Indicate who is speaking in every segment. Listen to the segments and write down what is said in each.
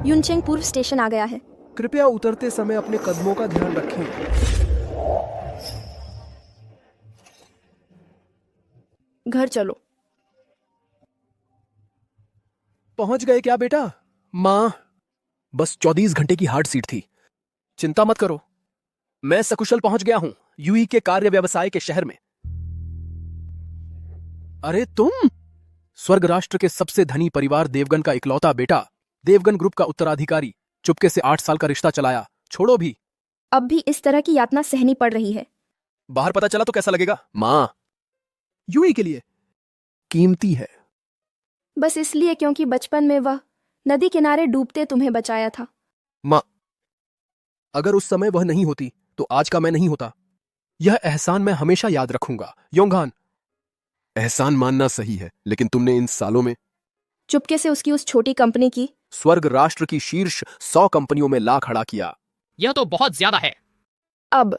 Speaker 1: युनचेंग पूर्व स्टेशन आ गया है।
Speaker 2: कृपया उतरते समय अपने कदमों का ध्यान रखें।
Speaker 1: घर चलो।
Speaker 2: पहुंच गए क्या बेटा? माँ, बस 24 घंटे की हार्ड सीट थी। चिंता मत करो, मैं सकुशल पहुंच गया हूं यूई के कार्य व्यवसाय के शहर में। अरे तुम स्वर्ग राष्ट्र के सबसे धनी परिवार देवगन का इकलौता बेटा, देवगन ग्रुप का उत्तराधिकारी, चुपके से 8 साल का रिश्ता चलाया, छोड़ो भी।
Speaker 1: अब भी इस तरह की यातना सहनी पड़ रही है।
Speaker 2: बाहर पता चला तो कैसा लगेगा? माँ, यूई के लिए कीमती है।
Speaker 1: बस इसलिए क्योंकि बचपन में वह नदी किनारे डूबते तुम्हें बचाया था।
Speaker 2: माँ, अगर उस समय वह नहीं होती तो आज का मैं नहीं होता। यह एहसान मैं हमेशा याद रखूंगा। योंघान, एहसान मानना सही है, लेकिन तुमने इन सालों में
Speaker 1: चुपके से उसकी उस छोटी कंपनी की
Speaker 2: स्वर्ग राष्ट्र की शीर्ष 100 कंपनियों में ला खड़ा किया।
Speaker 3: यह तो बहुत ज्यादा है।
Speaker 1: अब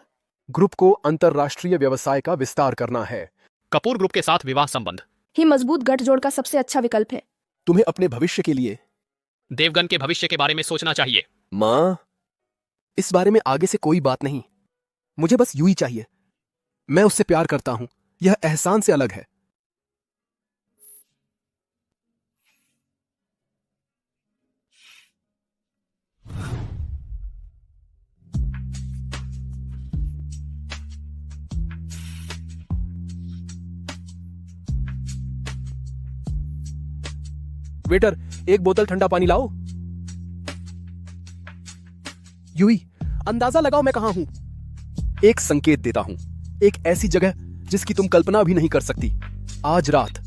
Speaker 2: ग्रुप को अंतरराष्ट्रीय व्यवसाय का विस्तार करना है।
Speaker 3: कपूर ग्रुप के साथ विवाह संबंध
Speaker 1: ही मजबूत गठजोड़ का सबसे अच्छा विकल्प है।
Speaker 2: तुम्हें अपने भविष्य के लिए
Speaker 3: देवगन के भविष्य के बारे में सोचना चाहिए।
Speaker 2: माँ, इस बारे में आगे से कोई बात नहीं। मुझे बस यूई चाहिए। मैं उससे प्यार करता हूं, यह एहसान से अलग है। वेटर, एक बोतल ठंडा पानी लाओ। यूई, अंदाजा लगाओ मैं कहां हूं। एक संकेत देता हूं, एक ऐसी जगह जिसकी तुम कल्पना भी नहीं कर सकती। आज रात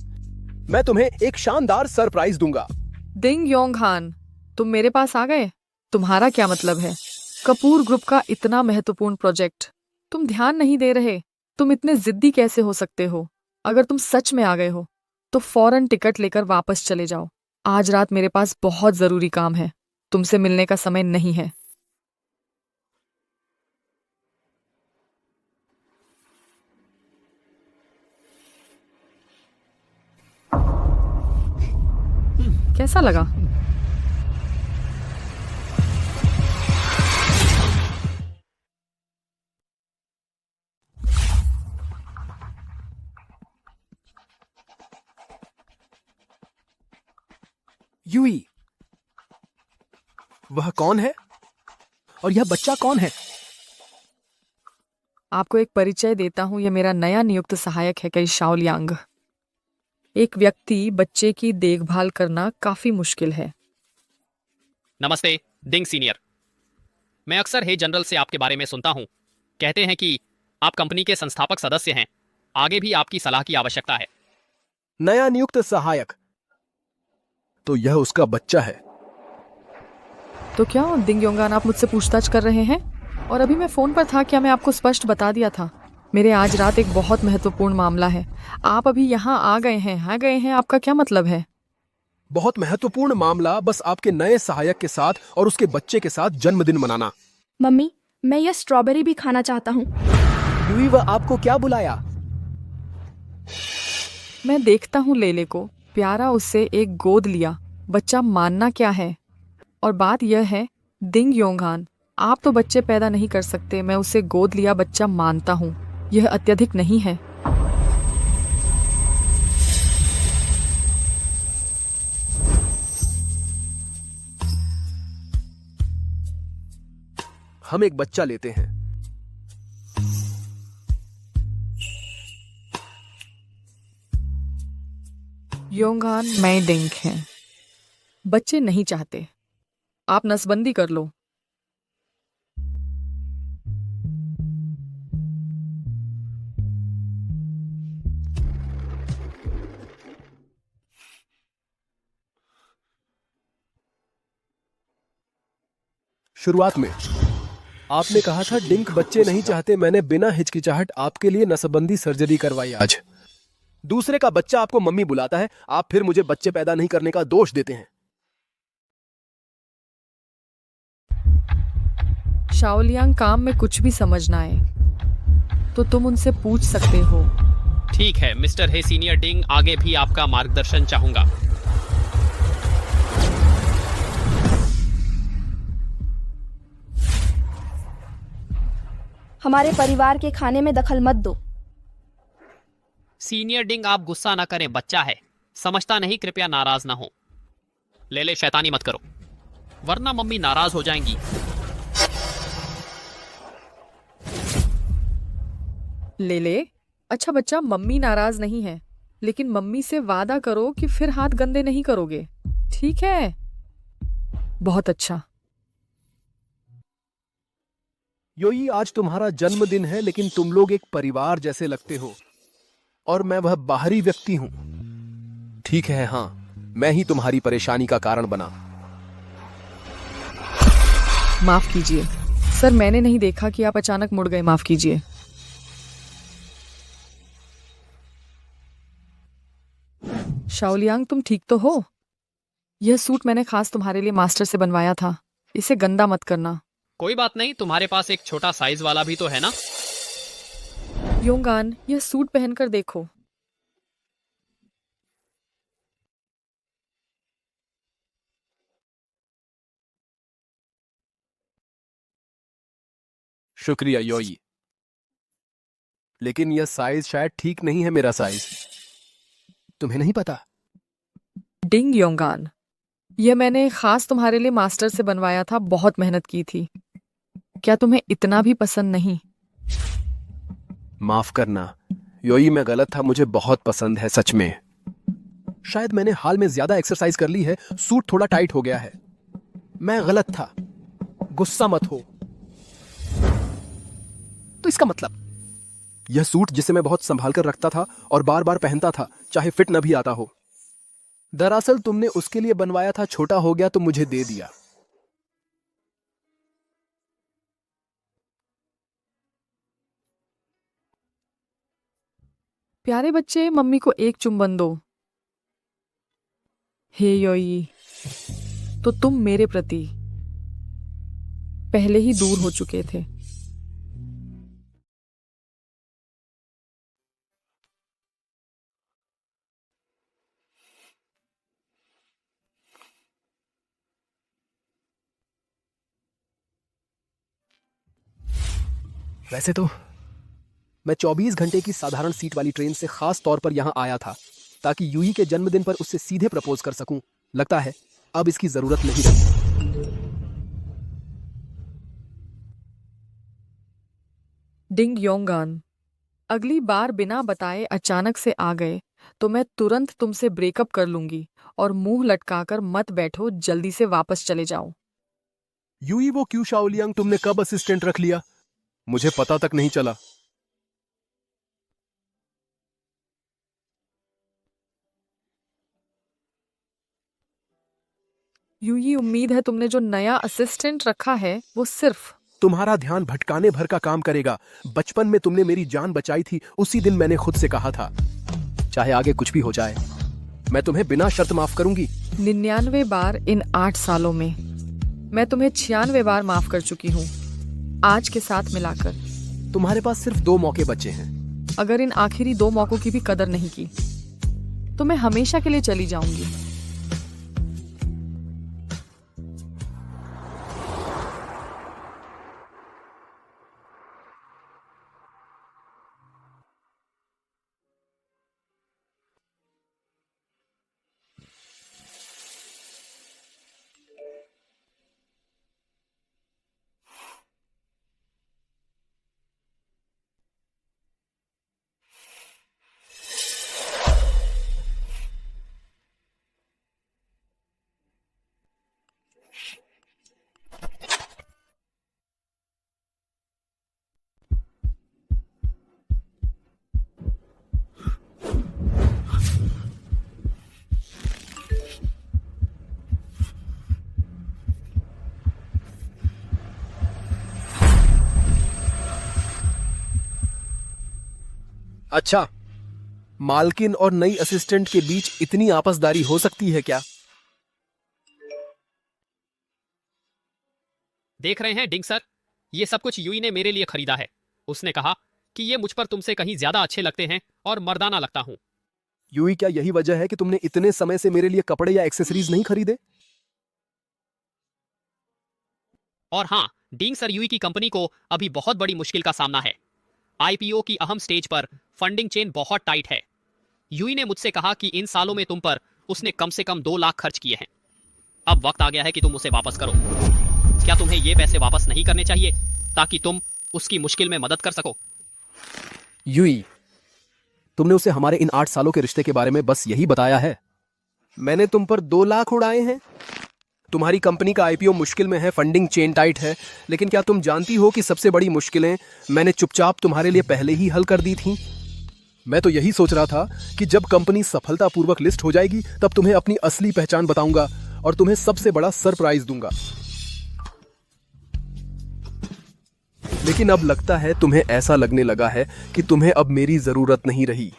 Speaker 2: मैं तुम्हें एक शानदार सरप्राइज दूंगा।
Speaker 4: दिंग योंगहान, तुम मेरे पास आ गए। तुम्हारा क्या मतलब है? कपूर ग्रुप का इतना महत्वपूर्ण प्रोजेक्ट, तुम ध्यान नहीं दे रहे। तुम इतने जिद्दी कैसे हो सकते हो? अगर तुम सच में आ गए हो तो फौरन टिकट लेकर वापस चले जाओ। आज रात मेरे पास बहुत जरूरी काम है, तुमसे मिलने का समय नहीं है। कैसा लगा?
Speaker 2: यूई, वह कौन है और यह बच्चा कौन है?
Speaker 4: आपको एक परिचय देता हूँ, यह मेरा नया नियुक्त सहायक है, कई शाओलियांग। एक व्यक्ति बच्चे की देखभाल करना काफी मुश्किल है।
Speaker 3: नमस्ते दिंग सीनियर। मैं अक्सर हे जनरल से आपके बारे में सुनता हूं। कहते हैं कि आप कंपनी के संस्थापक सदस्य हैं। आगे भी आपकी सलाह की आवश्यकता है।
Speaker 2: नया नियुक्त सहायक? तो यह उसका बच्चा है।
Speaker 4: तो क्या दिंग योंगान, आप मुझसे पूछताछ कर रहे हैं? और अभी मैं फोन पर था, क्या मैं आपको स्पष्ट बता दिया था? मेरे आज रात एक बहुत महत्वपूर्ण मामला है। आप अभी यहाँ आ गए हैं, आपका क्या मतलब है?
Speaker 2: बहुत महत्वपूर्ण मामला बस आपके नए सहायक के साथ और उसके बच्चे के साथ जन्मदिन मनाना।
Speaker 1: मम्मी, मैं यह स्ट्रॉबेरी भी खाना चाहता हूँ।
Speaker 2: यूई, वह आपको क्या बुलाया?
Speaker 4: मैं देखता हूँ लेले को, प्यारा उससे एक गोद लिया। बच्चा मानना क्या है? और बात यह है दिंग योंगान, आप तो बच्चे पैदा नहीं कर सकते। मैं उसे गोद लिया बच्चा मानता हूँ। यह अत्यधिक नहीं है?
Speaker 2: हम एक बच्चा लेते हैं।
Speaker 4: योंगान, मैं डिंग हैं। बच्चे नहीं चाहते, आप नसबंदी कर लो।
Speaker 2: शुरुआत में आपने कहा था डिंक बच्चे नहीं चाहते। मैंने बिना हिचकिचाहट आपके लिए नसबंदी सर्जरी करवाई। आज दूसरे का बच्चा आपको मम्मी बुलाता है, आप फिर मुझे बच्चे पैदा नहीं करने का दोष देते हैं।
Speaker 4: शाओलियांग, काम में कुछ भी समझ ना आए तो तुम उनसे पूछ सकते हो।
Speaker 3: ठीक है मिस्टर हे सीनियर डिंग, आगे भी आपका मार्गदर्शन चाहूंगा।
Speaker 1: हमारे परिवार के खाने में दखल मत दो।
Speaker 3: सीनियर डिंग, आप गुस्सा ना करें, बच्चा है, समझता नहीं, कृपया नाराज ना हो। ले शैतानी मत करो, वरना मम्मी नाराज हो जाएंगी।
Speaker 4: ले। अच्छा बच्चा, मम्मी नाराज नहीं है, लेकिन मम्मी से वादा करो कि फिर हाथ गंदे नहीं करोगे, ठीक है? बहुत अच्छा।
Speaker 2: योई, आज तुम्हारा जन्मदिन है, लेकिन तुम लोग एक परिवार जैसे लगते हो और मैं वह बाहरी व्यक्ति हूं। ठीक है, हाँ, मैं ही तुम्हारी परेशानी का कारण बना।
Speaker 4: माफ कीजिए सर, मैंने नहीं देखा कि आप अचानक मुड़ गए, माफ कीजिए। शाओलियांग, तुम ठीक तो हो? यह सूट मैंने खास तुम्हारे लिए मास्टर से बनवाया था, इसे गंदा मत करना।
Speaker 3: कोई बात नहीं, तुम्हारे पास एक छोटा साइज वाला भी तो है ना।
Speaker 4: योंगान, यह सूट पहनकर देखो।
Speaker 2: शुक्रिया योई, लेकिन यह साइज शायद ठीक नहीं है मेरा साइज। तुम्हें नहीं पता?
Speaker 4: डिंग योंगान, यह मैंने खास तुम्हारे लिए मास्टर से बनवाया था, बहुत मेहनत की थी। क्या तुम्हें इतना भी पसंद नहीं?
Speaker 2: माफ करना योई, मैं गलत था, मुझे बहुत पसंद है सच में। शायद मैंने हाल में ज्यादा एक्सरसाइज कर ली है, सूट थोड़ा टाइट हो गया है। मैं गलत था, गुस्सा मत हो। तो इसका मतलब यह सूट जिसे मैं बहुत संभाल कर रखता था और बार बार पहनता था, चाहे फिट न भी आता हो, दरअसल तुमने उसके लिए बनवाया था, छोटा हो गया तो मुझे दे दिया।
Speaker 4: प्यारे बच्चे, मम्मी को एक चुंबन दो। हे योई, तो तुम मेरे प्रति पहले ही दूर हो चुके थे।
Speaker 2: वैसे तो मैं 24 घंटे की साधारण सीट वाली ट्रेन से खास तौर पर यहां आया था ताकि यूई के जन्मदिन पर उससे सीधे प्रपोज कर सकूं। लगता है अब इसकी जरूरत नहीं रही।
Speaker 4: डिंग योंगान, अगली बार बिना बताए अचानक से आ गए तो मैं तुरंत तुमसे ब्रेकअप कर लूंगी, और मुंह लटकाकर मत बैठो, जल्दी से वापस चले जाओ।
Speaker 2: यूई, वो क्यों शाओलियांग, तुमने कब असिस्टेंट रख लिया? मुझे पता तक नहीं चला।
Speaker 4: यूई, उम्मीद है तुमने जो नया असिस्टेंट रखा है वो सिर्फ
Speaker 2: तुम्हारा ध्यान भटकाने भर का काम करेगा। बचपन में तुमने मेरी जान बचाई थी, उसी दिन मैंने खुद से कहा था, चाहे आगे कुछ भी हो जाए, मैं तुम्हें बिना शर्त माफ करूंगी।
Speaker 4: 99 बार इन 8 सालों में मैं तुम्हें 96 बार माफ कर चुकी हूँ, आज के साथ मिलाकर।
Speaker 2: तुम्हारे पास सिर्फ 2 मौके बचे हैं।
Speaker 4: अगर इन आखिरी 2 मौकों की भी कदर नहीं की तो मैं हमेशा के लिए चली जाऊंगी।
Speaker 2: अच्छा, मालकिन और नई असिस्टेंट के बीच इतनी आपसदारी हो सकती है क्या?
Speaker 3: देख रहे हैं डिंग सर, ये सब कुछ यूई ने मेरे लिए खरीदा है। उसने कहा कि ये मुझ पर तुमसे कहीं ज्यादा अच्छे लगते हैं और मर्दाना लगता हूं।
Speaker 2: यूई, क्या यही वजह है कि तुमने इतने समय से मेरे लिए कपड़े या एक्सेसरीज नहीं खरीदे?
Speaker 3: और हाँ, डिंग सर यूई की कंपनी को अभी बहुत बड़ी मुश्किल का सामना है। आईपीओ की अहम स्टेज पर फंडिंग चेन बहुत टाइट है। यूई ने मुझसे कहा कि इन सालों में तुम पर उसने कम से कम 2 लाख खर्च किए हैं। अब वक्त आ गया है कि तुम उसे वापस करो। क्या तुम्हें ये पैसे वापस नहीं करने चाहिए ताकि तुम उसकी मुश्किल में मदद कर सको?
Speaker 2: यूई, तुमने उसे हमारे इन 8 सालों के रिश्ते के बारे में बस यही बताया है। मैंने तुम पर 2 लाख उड़ाए हैं। तुम्हारी कंपनी का आईपीओ मुश्किल में है, फंडिंग चेन टाइट है, लेकिन क्या तुम जानती हो कि सबसे बड़ी मुश्किलें मैंने चुपचाप तुम्हारे लिए पहले ही हल कर दी थीं? मैं तो यही सोच रहा था कि जब कंपनी सफलतापूर्वक लिस्ट हो जाएगी तब तुम्हें अपनी असली पहचान बताऊंगा और तुम्हें सबसे बड़ा सरप्राइज दूंगा। लेकिन अब लगता है तुम्हें ऐसा लगने लगा है कि तुम्हें अब मेरी जरूरत नहीं रही।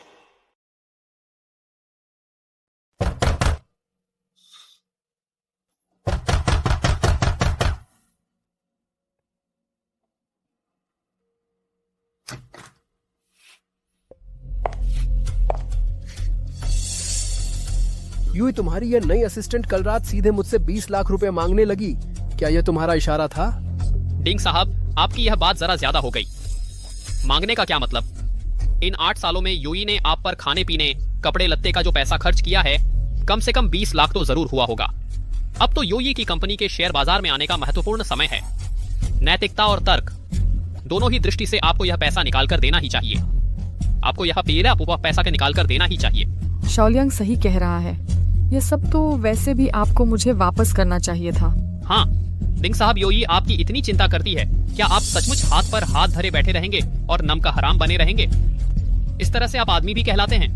Speaker 2: यूं तुम्हारी यह नई असिस्टेंट कल रात सीधे मुझसे 20 लाख रुपए मांगने लगी। क्या यह तुम्हारा इशारा था?
Speaker 3: डिंग साहब, आपकी यह बात जरा ज्यादा हो गई। मांगने का क्या मतलब? इन 8 सालों में यूई ने आप पर खाने पीने, कपड़े लत्ते का जो पैसा खर्च किया है, कम से कम 20 लाख तो जरूर हुआ होगा। अब तो यूई की कंपनी के शेयर बाजार में आने का महत्वपूर्ण समय है। नैतिकता और तर्क दोनों ही दृष्टि से आपको यह पैसा निकाल कर देना ही चाहिए। आपको यह पैसा के निकाल कर देना ही चाहिए।
Speaker 4: शाओलियांग सही कह रहा है। ये सब तो वैसे भी आपको मुझे वापस करना चाहिए था।
Speaker 3: हाँ, डिंग साहब, यूई आपकी इतनी चिंता करती है, क्या आप सचमुच हाथ पर हाथ धरे बैठे रहेंगे और नम का हराम बने रहेंगे? इस तरह से आप आदमी भी कहलाते हैं।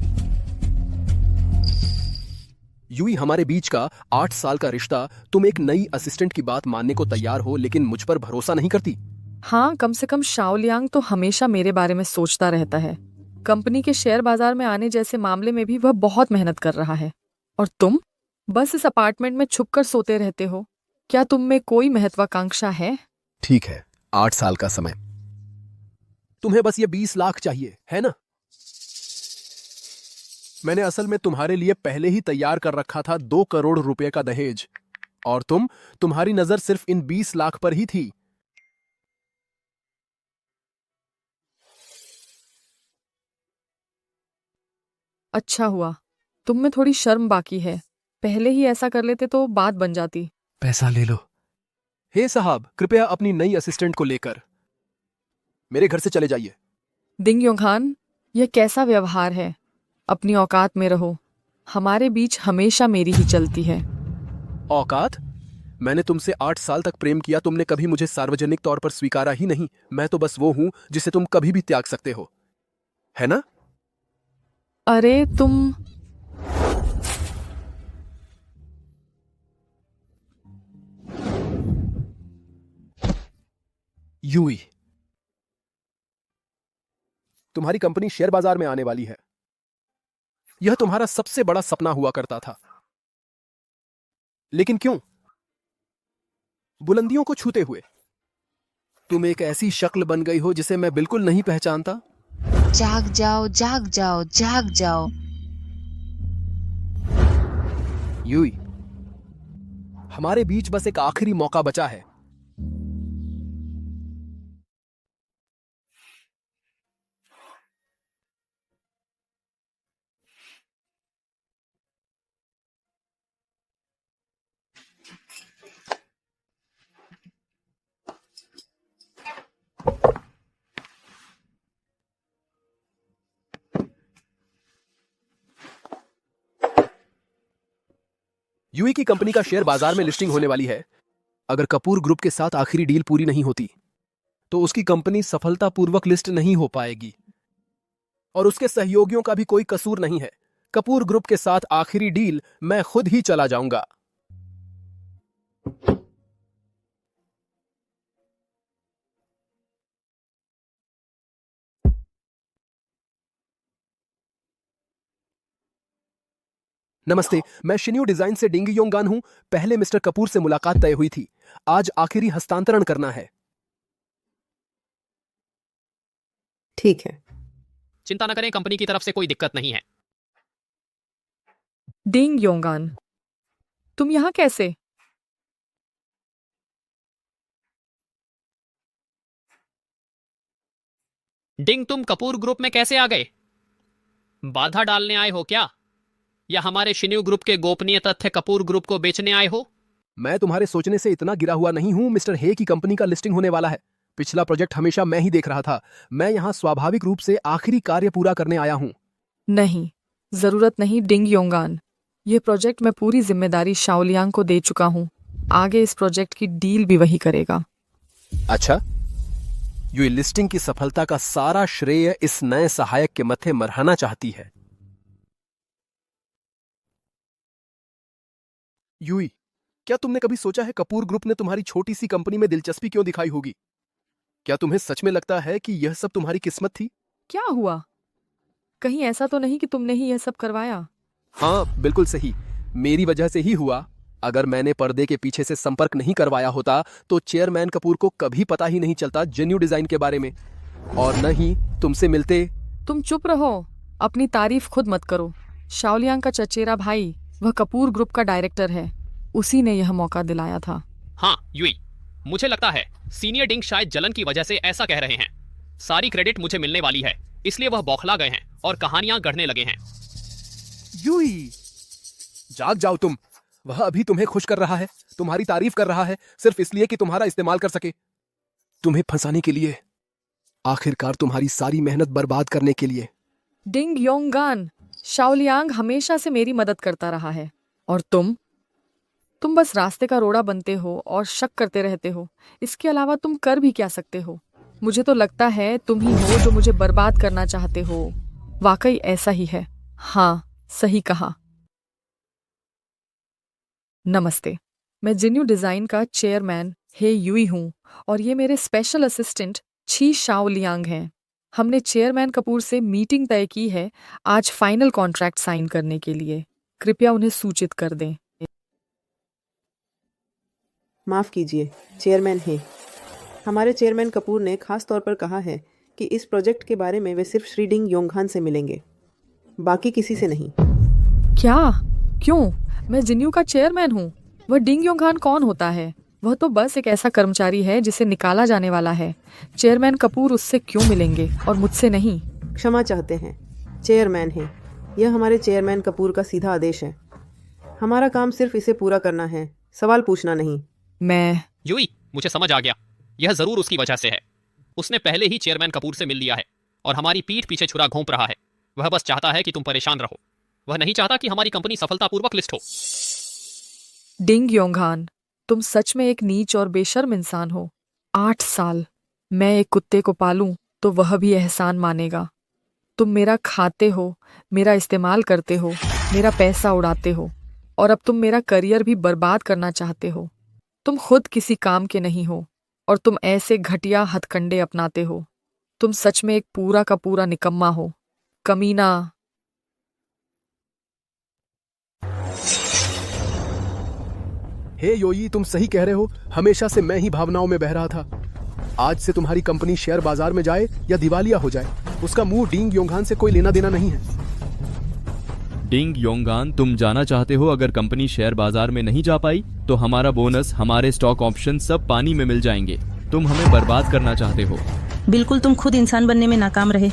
Speaker 2: यूई, हमारे बीच का 8 साल का रिश्ता, तुम एक नई असिस्टेंट की बात मानने को तैयार हो लेकिन मुझ पर भरोसा नहीं करती।
Speaker 4: हाँ, कम से कम शाओलियांग तो हमेशा मेरे बारे में सोचता रहता है। कंपनी के शेयर बाजार में आने जैसे मामले में भी वह बहुत मेहनत कर रहा है। और तुम बस इस अपार्टमेंट में छुपकर सोते रहते हो। क्या तुम में कोई महत्वाकांक्षा है?
Speaker 2: ठीक है, 8 साल का समय। तुम्हें बस ये 20 लाख चाहिए, है ना? मैंने असल में तुम्हारे लिए पहले ही तैयार कर रखा था 2 करोड़ रुपए का दहेज, और तुम्हारी नजर सिर्फ इन 20 लाख पर ही थी।
Speaker 4: अच्छा हुआ, तुम में थोड़ी शर्म बाकी है। पहले ही ऐसा कर लेते तो बात बन जाती।
Speaker 2: पैसा ले लो। हे साहब, कृपया अपनी नई असिस्टेंट को लेकर मेरे घर से चले जाइए।
Speaker 4: डिंग योंगहान, यह कैसा व्यवहार है? अपनी औकात में रहो। हमारे बीच हमेशा मेरी ही चलती है।
Speaker 2: औकात? मैंने तुमसे 8 साल तक प्रेम किया, तुमने कभी मुझे सार्वजनिक तौर पर स्वीकारा ही नहीं। मैं तो बस वो हूं जिसे तुम कभी भी त्याग सकते हो, है ना?
Speaker 4: अरे तुम
Speaker 2: यूई, तुम्हारी कंपनी शेयर बाजार में आने वाली है। यह तुम्हारा सबसे बड़ा सपना हुआ करता था, लेकिन क्यों? बुलंदियों को छूते हुए तुम एक ऐसी शक्ल बन गई हो जिसे मैं बिल्कुल नहीं पहचानता।
Speaker 5: जाग जाओ, जाग जाओ, जाग जाओ।
Speaker 2: यूई, हमारे बीच बस एक आखिरी मौका बचा है। यूई की कंपनी का शेयर बाजार में लिस्टिंग होने वाली है। अगर कपूर ग्रुप के साथ आखिरी डील पूरी नहीं होती तो उसकी कंपनी सफलतापूर्वक लिस्ट नहीं हो पाएगी, और उसके सहयोगियों का भी कोई कसूर नहीं है। कपूर ग्रुप के साथ आखिरी डील मैं खुद ही चला जाऊंगा। नमस्ते, मैं शिन्यू डिजाइन से डिंग योंगान हूं। पहले मिस्टर कपूर से मुलाकात तय हुई थी, आज आखिरी हस्तांतरण करना है।
Speaker 6: ठीक है।
Speaker 3: चिंता न करें, कंपनी की तरफ से कोई दिक्कत नहीं है।
Speaker 4: डिंग योंगान, तुम यहाँ कैसे?
Speaker 3: डिंग, तुम कपूर ग्रुप में कैसे आ गए? बाधा डालने आए हो क्या, या हमारे शिन्यू ग्रुप के गोपनीय तथ्य कपूर ग्रुप को बेचने आए हो?
Speaker 2: मैं तुम्हारे सोचने से इतना गिरा हुआ नहीं हूं। मिस्टर हे की कंपनी का लिस्टिंग होने वाला है। पिछला प्रोजेक्ट हमेशा मैं ही देख रहा था। मैं यहाँ स्वाभाविक रूप से आखिरी कार्य पूरा करने आया हूँ।
Speaker 4: नहीं, जरूरत नहीं डिंग योंगान। ये प्रोजेक्ट मैं पूरी जिम्मेदारी शाओलियांग को दे चुका हूँ। आगे इस प्रोजेक्ट की डील भी वही करेगा।
Speaker 2: अच्छा, ये लिस्टिंग की सफलता का सारा श्रेय इस नए सहायक के मत्थे मरहाना चाहती है। यूई, क्या तुमने कभी सोचा है कपूर ग्रुप ने तुम्हारी छोटी सी कंपनी में दिलचस्पी क्यों दिखाई होगी? क्या तुम्हें सच में लगता है कि यह सब तुम्हारी किस्मत थी?
Speaker 4: क्या हुआ? कहीं ऐसा तो नहीं कि तुमने ही यह सब करवाया?
Speaker 2: हाँ, बिल्कुल सही। मेरी वजह से ही हुआ। अगर मैंने पर्दे के पीछे से संपर्क नहीं करवाया होता तो चेयरमैन कपूर को कभी पता ही नहीं चलता जेन्यू डिजाइन के बारे में, और न ही तुमसे मिलते।
Speaker 4: तुम चुप रहो, अपनी तारीफ खुद मत करो। शाओलियांग का चचेरा भाई वह कपूर ग्रुप का डायरेक्टर है। उसी ने यह मौका दिलाया था।
Speaker 3: हाँ यूई, मुझे लगता है सीनियर डिंग शायद जलन की वजह से ऐसा कह रहे हैं। सारी क्रेडिट मुझे मिलने वाली है, इसलिए वह बौखला गए हैं और कहानियां गढ़ने लगे हैं।
Speaker 2: यूई, जाग जाओ तुम। वह अभी तुम्हें खुश कर रहा है, तुम्हारी तारीफ कर रहा है, सिर्फ इसलिए कि तुम्हारा इस्तेमाल कर सके, तुम्हें फंसाने के लिए, आखिरकार तुम्हारी सारी मेहनत बर्बाद करने के लिए।
Speaker 4: डिंग योंगान, शाओलियांग हमेशा से मेरी मदद करता रहा है, और तुम बस रास्ते का रोड़ा बनते हो और शक करते रहते हो। इसके अलावा तुम कर भी क्या सकते हो? मुझे तो लगता है तुम ही हो जो मुझे बर्बाद करना चाहते हो। वाकई ऐसा ही है। हाँ, सही कहा। नमस्ते, मैं जिन्यू डिजाइन का चेयरमैन हे यूई हूँ, और ये मेरे स्पेशल असिस्टेंट छी शाओलियांग हैं। हमने चेयरमैन कपूर से मीटिंग तय की है आज फाइनल कॉन्ट्रैक्ट साइन करने के लिए। कृपया उन्हें सूचित कर दें।
Speaker 6: माफ़ कीजिए, चेयरमैन है। हमारे चेयरमैन कपूर ने खास तौर पर कहा है कि इस प्रोजेक्ट के बारे में वे सिर्फ श्री डिंग योंगहान से मिलेंगे, बाकी किसी से नहीं।
Speaker 4: क्या? क्यों? मैं जिन्यू का चेयरमैन हूँ। वह डिंग योंगहान कौन होता है? वह तो बस एक ऐसा कर्मचारी है जिसे निकाला जाने वाला है। चेयरमैन कपूर उससे क्यों मिलेंगे और मुझसे नहीं?
Speaker 6: क्षमा चाहते हैं, चेयरमैन है। यह हमारे चेयरमैन कपूर का सीधा आदेश है। हमारा काम सिर्फ इसे पूरा करना है, सवाल पूछना नहीं।
Speaker 3: यूई, मुझे समझ आ गया। यह जरूर उसकी वजह से है। उसने पहले ही चेयरमैन कपूर से मिल लिया है और हमारी पीठ पीछे छुरा घोंप रहा है। वह बस चाहता है कि तुम परेशान रहो। वह नहीं चाहता कि हमारी कंपनी सफलतापूर्वक लिस्ट हो।
Speaker 4: डिंग योंगहान, तुम सच में एक नीच और बेशर्म इंसान हो। 8 साल मैं एक कुत्ते को पालूं तो वह भी एहसान मानेगा। तुम मेरा खाते हो, मेरा इस्तेमाल करते हो, मेरा पैसा उड़ाते हो, और अब तुम मेरा करियर भी बर्बाद करना चाहते हो। तुम खुद किसी काम के नहीं हो और तुम ऐसे घटिया हथकंडे अपनाते हो। तुम सच में एक पूरा का पूरा निकम्मा हो, कमीना।
Speaker 2: हे योई, तुम सही कह रहे हो। हमेशा से मैं ही भावनाओं में बह रहा था। आज से तुम्हारी कंपनी शेयर बाजार में जाए या दिवालिया हो जाए, उसका मुंह डिंग योंगहान से कोई लेना देना नहीं है।
Speaker 7: डिंग योंगहान, तुम जाना चाहते हो अगर कंपनी शेयर बाजार में नहीं जा पाई तो हमारा बोनस, हमारे स्टॉक ऑप्शन सब पानी में मिल जाएंगे। तुम हमें बर्बाद करना चाहते हो।
Speaker 8: बिल्कुल, तुम खुद इंसान बनने में नाकाम रहे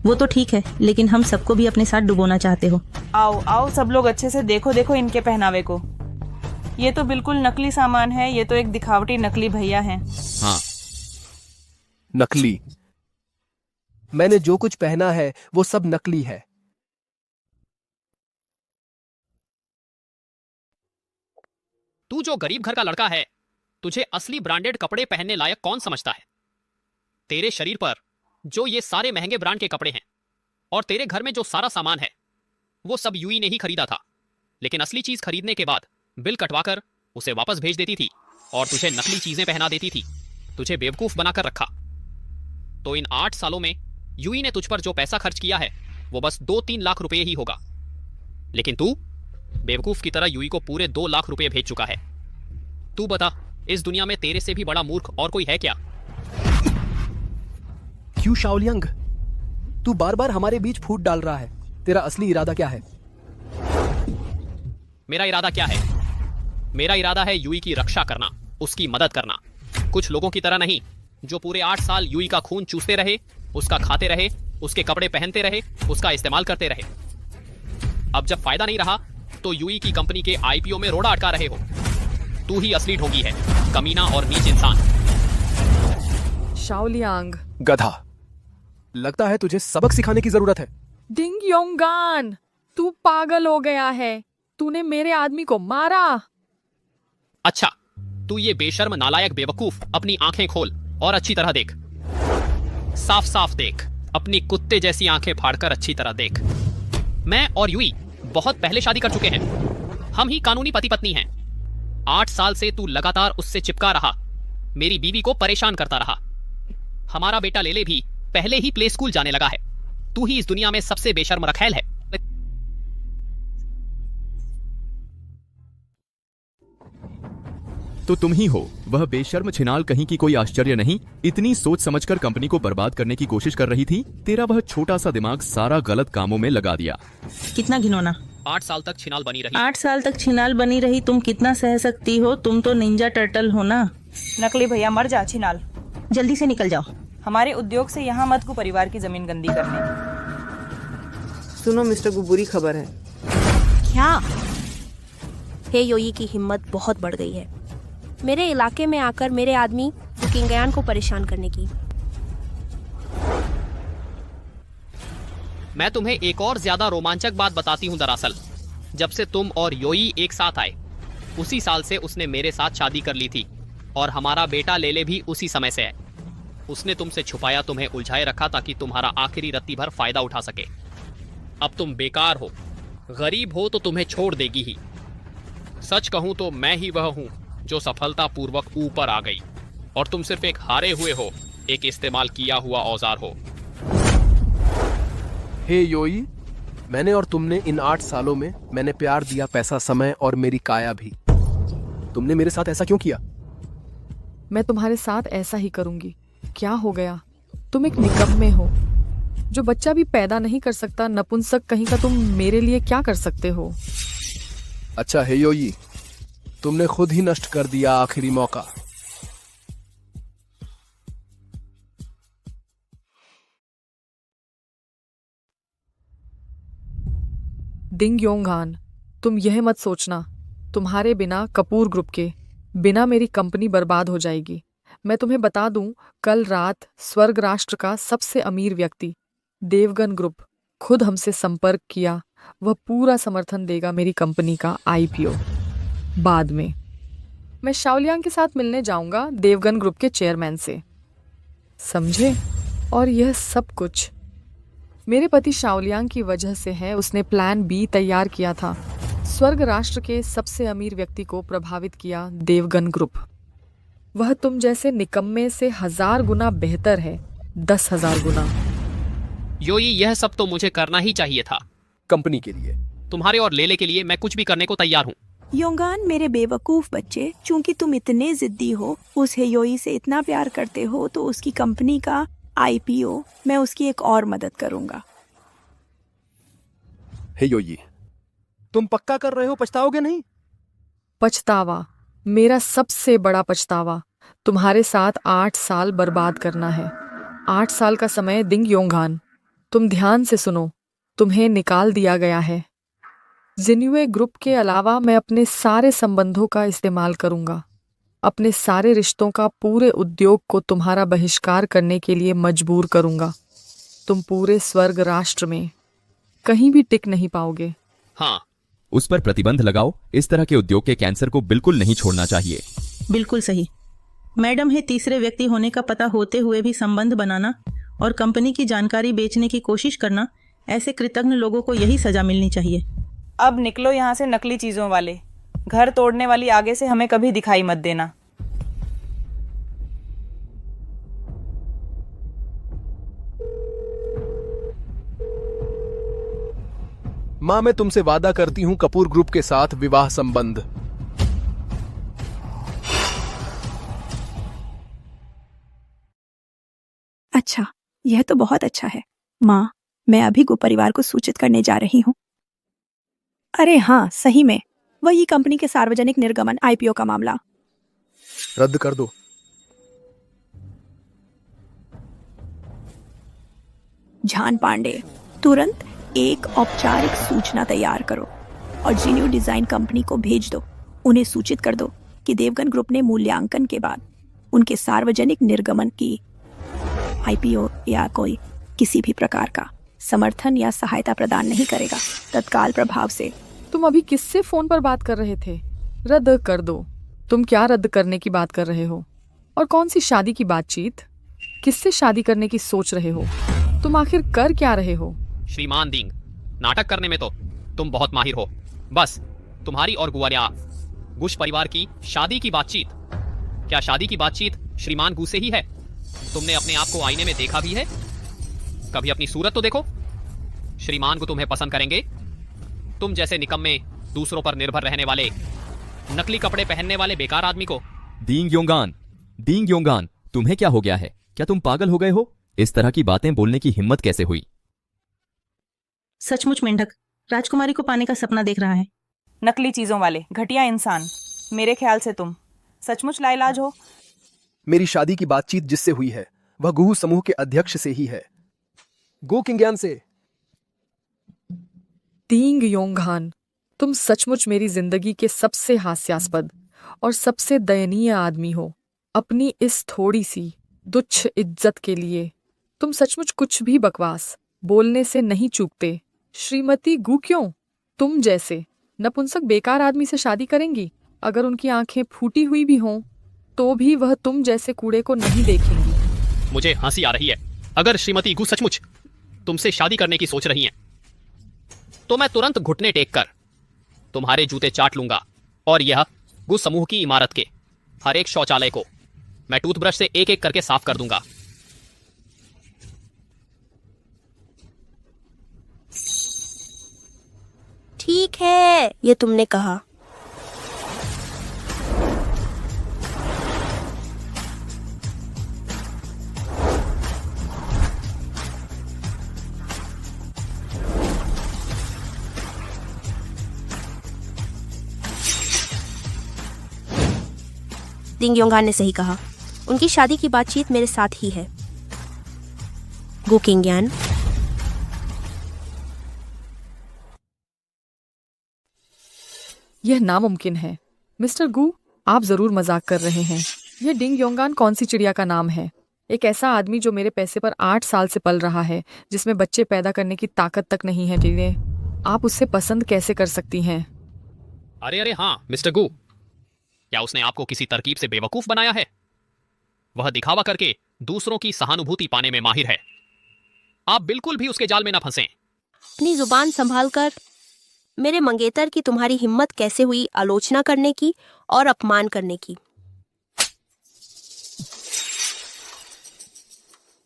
Speaker 8: वो तो ठीक है, लेकिन हम सबको भी अपने साथ डुबोना चाहते हो।
Speaker 9: आओ आओ सब लोग अच्छे से देखो देखो इनके पहनावे को। ये तो बिल्कुल नकली सामान है। ये तो एक दिखावटी नकली भैया हैं।
Speaker 3: हाँ,
Speaker 2: नकली? मैंने जो कुछ पहना है वो सब नकली है।
Speaker 3: तू जो गरीब घर का लड़का है, तुझे असली ब्रांडेड कपड़े पहनने लायक कौन समझता है? तेरे शरीर पर जो ये सारे महंगे ब्रांड के कपड़े हैं और तेरे घर में जो सारा सामान है वो सब यूई ने ही खरीदा था। लेकिन असली चीज खरीदने के बाद बिल कटवाकर उसे वापस भेज देती थी और तुझे नकली चीजें पहना देती थी। तुझे बेवकूफ बनाकर रखा। तो इन 8 सालों में यूई ने तुझ पर जो पैसा खर्च किया है वो बस 2-3 लाख रुपए ही होगा। लेकिन तू बेवकूफ की तरह यूई को पूरे 2 लाख रुपए भेज चुका है। तू बता, इस दुनिया में तेरे से भी बड़ा मूर्ख और कोई है क्या?
Speaker 2: क्यों शाओलियांग, तू बार बार हमारे बीच फूट डाल रहा है। तेरा असली इरादा क्या है?
Speaker 3: मेरा इरादा क्या है? मेरा इरादा है यूई की रक्षा करना, उसकी मदद करना। कुछ लोगों की तरह नहीं जो पूरे 8 साल यूई का खून चूसते रहे, उसका खाते रहे, उसके कपड़े पहनते रहे, उसका इस्तेमाल करते रहे। अब जब फायदा नहीं रहा तो यूई की कंपनी के आईपीओ में रोड़ा अटका रहे हो। तू ही असली ढोंगी है, कमीना और नीच इंसान।
Speaker 4: शाओलियांग।
Speaker 2: गधा, लगता है तुझे सबक सिखाने की जरूरत है।
Speaker 4: डिंग योंगान, तू पागल हो गया है। तूने मेरे आदमी को मारा।
Speaker 3: अच्छा, तू ये बेशर्म नालायक बेवकूफ अपनी आंखें खोल और अच्छी तरह देख। साफ साफ देख, अपनी कुत्ते जैसी आंखें फाड़कर अच्छी तरह देख। मैं और यूई बहुत पहले शादी कर चुके हैं। हम ही कानूनी पति पत्नी हैं। 8 साल से तू लगातार उससे चिपका रहा, मेरी बीवी को परेशान करता रहा। हमारा बेटा लेले भी पहले ही प्ले स्कूल जाने लगा है। तू ही इस दुनिया में सबसे बेशर्म रखैल है।
Speaker 7: तो तुम ही हो वह बेशर्म छिनाल कहीं की। कोई आश्चर्य नहीं, इतनी सोच समझकर कंपनी को बर्बाद करने की कोशिश कर रही थी। तेरा वह छोटा सा दिमाग सारा गलत कामों में लगा दिया।
Speaker 8: कितना घिनौना।
Speaker 3: 8 साल तक छिनाल बनी रही।
Speaker 8: 8 साल तक छिनाल बनी रही, तुम कितना सह सकती हो? तुम तो निंजा टर्टल हो ना।
Speaker 9: नकली भैया मर जा छिनाल।
Speaker 8: जल्दी से निकल जाओ।
Speaker 9: हमारे उद्योग से यहाँ मत को परिवार की जमीन गंदी करने।
Speaker 6: सुनो मिस्टर गु, बुरी खबर है।
Speaker 10: क्या? हे योई की हिम्मत बहुत बढ़ गई है मेरे इलाके में आकर मेरे आदमी किंगयान को परेशान करने की।
Speaker 3: मैं तुम्हें एक और ज्यादा रोमांचक बात बताती हूँ। दरअसल जब से तुम और योई एक साथ आए, उसी साल से उसने मेरे साथ शादी कर ली थी और हमारा बेटा लेले भी उसी समय से है। उसने तुमसे छुपाया, तुम्हें उलझाए रखा ताकि तुम्हारा आखिरी रत्ती भर फायदा उठा सके। अब तुम बेकार हो, गरीब हो तो तुम्हें छोड़ देगी ही। सच कहूं तो मैं ही वह हूं जो सफलता पूर्वक ऊपर आ गई और तुम सिर्फ एक हारे हुए हो, एक इस्तेमाल किया हुआ औजार हो।
Speaker 2: हे योई, मैंने और तुमने इन 8 सालों में मैंने प्यार दिया, पैसा, समय और मेरी काया भी। तुमने मेरे साथ ऐसा क्यों किया?
Speaker 4: मैं तुम्हारे साथ ऐसा ही करूंगी। क्या हो गया? तुम एक निकम्मे हो जो बच्चा भी पैदा नहीं कर सकता। नपुंसक कहीं का, तुम मेरे लिए क्या कर सकते हो?
Speaker 2: अच्छा हे योई, तुमने खुद ही नष्ट कर दिया आखिरी मौका।
Speaker 4: डिंग योंगान, तुम यह मत सोचना तुम्हारे बिना, कपूर ग्रुप के बिना मेरी कंपनी बर्बाद हो जाएगी। मैं तुम्हें बता दूं, कल रात स्वर्ग राष्ट्र का सबसे अमीर व्यक्ति देवगन ग्रुप खुद हमसे संपर्क किया। वह पूरा समर्थन देगा मेरी कंपनी का आईपीओ। बाद में मैं शाओलियांग के साथ मिलने जाऊंगा, देवगन ग्रुप के चेयरमैन से, समझे? और यह सब कुछ मेरे पति शाओलियांग की वजह से है। उसने प्लान बी तैयार किया था। स्वर्ग राष्ट्र के सबसे अमीर व्यक्ति को प्रभावित किया देवगन ग्रुप। वह तुम जैसे निकम्मे से 1000 गुना बेहतर है, 10,000 गुना।
Speaker 3: योई, यह सब तो मुझे करना ही चाहिए था।
Speaker 2: कंपनी के लिए,
Speaker 3: तुम्हारे और लेले के लिए मैं कुछ भी करने को तैयार हूँ।
Speaker 10: योंगान मेरे बेवकूफ बच्चे, चूंकि तुम इतने जिद्दी हो, उस हेयोई से इतना प्यार करते हो, तो उसकी कंपनी का आईपीओ मैं उसकी एक और मदद करूंगा।
Speaker 2: हे योई, तुम पक्का कर रहे हो? पछताओगे नहीं?
Speaker 4: पछतावा, मेरा सबसे बड़ा पछतावा तुम्हारे साथ 8 साल बर्बाद करना है। 8 साल का समय। डिंग योंगान, तुम ध्यान से सुनो, तुम्हें निकाल दिया गया है। जिन्युए ग्रुप के अलावा मैं अपने सारे संबंधों का इस्तेमाल करूंगा, अपने सारे रिश्तों का, पूरे उद्योग को तुम्हारा बहिष्कार करने के लिए मजबूर करूंगा। तुम पूरे स्वर्ग राष्ट्र में कहीं भी टिक नहीं पाओगे।
Speaker 3: हाँ,
Speaker 7: उस पर प्रतिबंध लगाओ। इस तरह के उद्योग के कैंसर को बिल्कुल नहीं छोड़ना चाहिए।
Speaker 8: बिल्कुल सही मैडम है। तीसरे व्यक्ति होने का पता होते हुए भी संबंध बनाना और कंपनी की जानकारी बेचने की कोशिश करना, ऐसे कृतज्ञ लोगों को यही सजा मिलनी चाहिए।
Speaker 9: अब निकलो यहाँ से नकली चीजों वाले। घर तोड़ने वाली आगे से हमें कभी दिखाई मत देना।
Speaker 2: माँ, मैं तुमसे वादा करती हूँ कपूर ग्रुप के साथ विवाह संबंध।
Speaker 10: अच्छा, यह तो बहुत अच्छा है। माँ, मैं अभी गो परिवार को सूचित करने जा रही हूँ। अरे हाँ, सही में, वही कंपनी के सार्वजनिक निर्गमन आईपीओ का मामला।
Speaker 2: रद्द कर दो।
Speaker 10: झान पांडे, तुरंत एक औपचारिक सूचना तैयार करो और जीन्यू डिजाइन कंपनी को भेज दो। उन्हें सूचित कर दो कि देवगन ग्रुप ने मूल्यांकन के बाद उनके सार्वजनिक निर्गमन की आईपीओ या कोई किसी भी प्रकार का समर्थन या सहायता प्रदान नहीं करेगा। तत्काल प्रभाव से।
Speaker 4: तुम अभी किससे फोन पर बात कर रहे थे? रद्द कर दो। तुम क्या रद्द करने की बात कर रहे हो? और कौन सी शादी की बातचीत? किससे शादी करने की सोच रहे हो? तुम आखिर कर क्या रहे हो?
Speaker 3: श्रीमान दिंग, नाटक करने में तो तुम बहुत माहिर हो। बस तुम्हारी और गुआलिया गुश परिवार की शादी की बातचीत। क्या शादी की बातचीत श्रीमान गु से ही है? तुमने अपने आप को आईने में देखा भी है? कभी अपनी सूरत तो देखो। श्रीमान को तुम्हें पसंद करेंगे? तुम जैसे निकम्मे, दूसरों पर निर्भर रहने वाले, नकली कपड़े पहनने वाले बेकार आदमी को।
Speaker 7: दिंग योंगान, तुम्हें क्या हो गया है? क्या तुम पागल हो गए हो? इस तरह की बातें बोलने की हिम्मत कैसे हुई?
Speaker 8: सचमुच मेंढक राजकुमारी को पाने का सपना देख रहा है।
Speaker 9: नकली चीजों वाले घटिया इंसान, मेरे ख्याल से तुम सचमुच लाइलाज हो।
Speaker 2: मेरी शादी की बातचीत जिससे हुई है वह गुहू समूह के अध्यक्ष से ही है, गो किंग्यान से।
Speaker 4: दिंग योंघान, तुम सचमुच मेरी जिंदगी के सबसे हास्यास्पद और सबसे दयनीय आदमी हो। अपनी इस थोड़ी सी तुच्छ इज्जत के लिए तुम सचमुच कुछ भी बकवास बोलने से नहीं चूकते। श्रीमती गु क्यों तुम जैसे नपुंसक बेकार आदमी से शादी करेंगी? अगर उनकी आंखें फूटी हुई भी हों तो भी वह तुम जैसे कूड़े को नहीं देखेंगी।
Speaker 3: मुझे हंसी आ रही है। अगर श्रीमती गु सचमुच तुमसे शादी करने की सोच रही हैं, तो मैं तुरंत घुटने टेक कर तुम्हारे जूते चाट लूंगा और यह गु समूह की इमारत के हर एक शौचालय को मैं टूथब्रश से एक एक करके साफ कर दूंगा।
Speaker 11: ठीक है, ये तुमने कहा। दिंग योंगान ने सही कहा। उनकी शादी की बातचीत मेरे साथ ही है। गु किंग्यान,
Speaker 4: यह नामुमकिन है। मिस्टर गु, आप जरूर मजाक कर रहे हैं। यह डिंग योंगान कौन सी चिड़िया का नाम है? एक ऐसा आदमी जो मेरे पैसे पर 8 साल से पल रहा है, जिसमें बच्चे पैदा करने की ताकत तक नहीं है। टीने, आप उससे पसंद कैसे कर सकती हैं?
Speaker 3: अरे हाँ मिस्टर गु, क्या उसने आपको किसी तरकीब से बेवकूफ बनाया है? वह दिखावा करके दूसरों की सहानुभूति पाने में माहिर है। आप बिल्कुल भी उसके जाल में न फंसें।
Speaker 11: अपनी जुबान संभाल कर। मेरे मंगेतर की तुम्हारी हिम्मत कैसे हुई आलोचना करने की और अपमान करने की?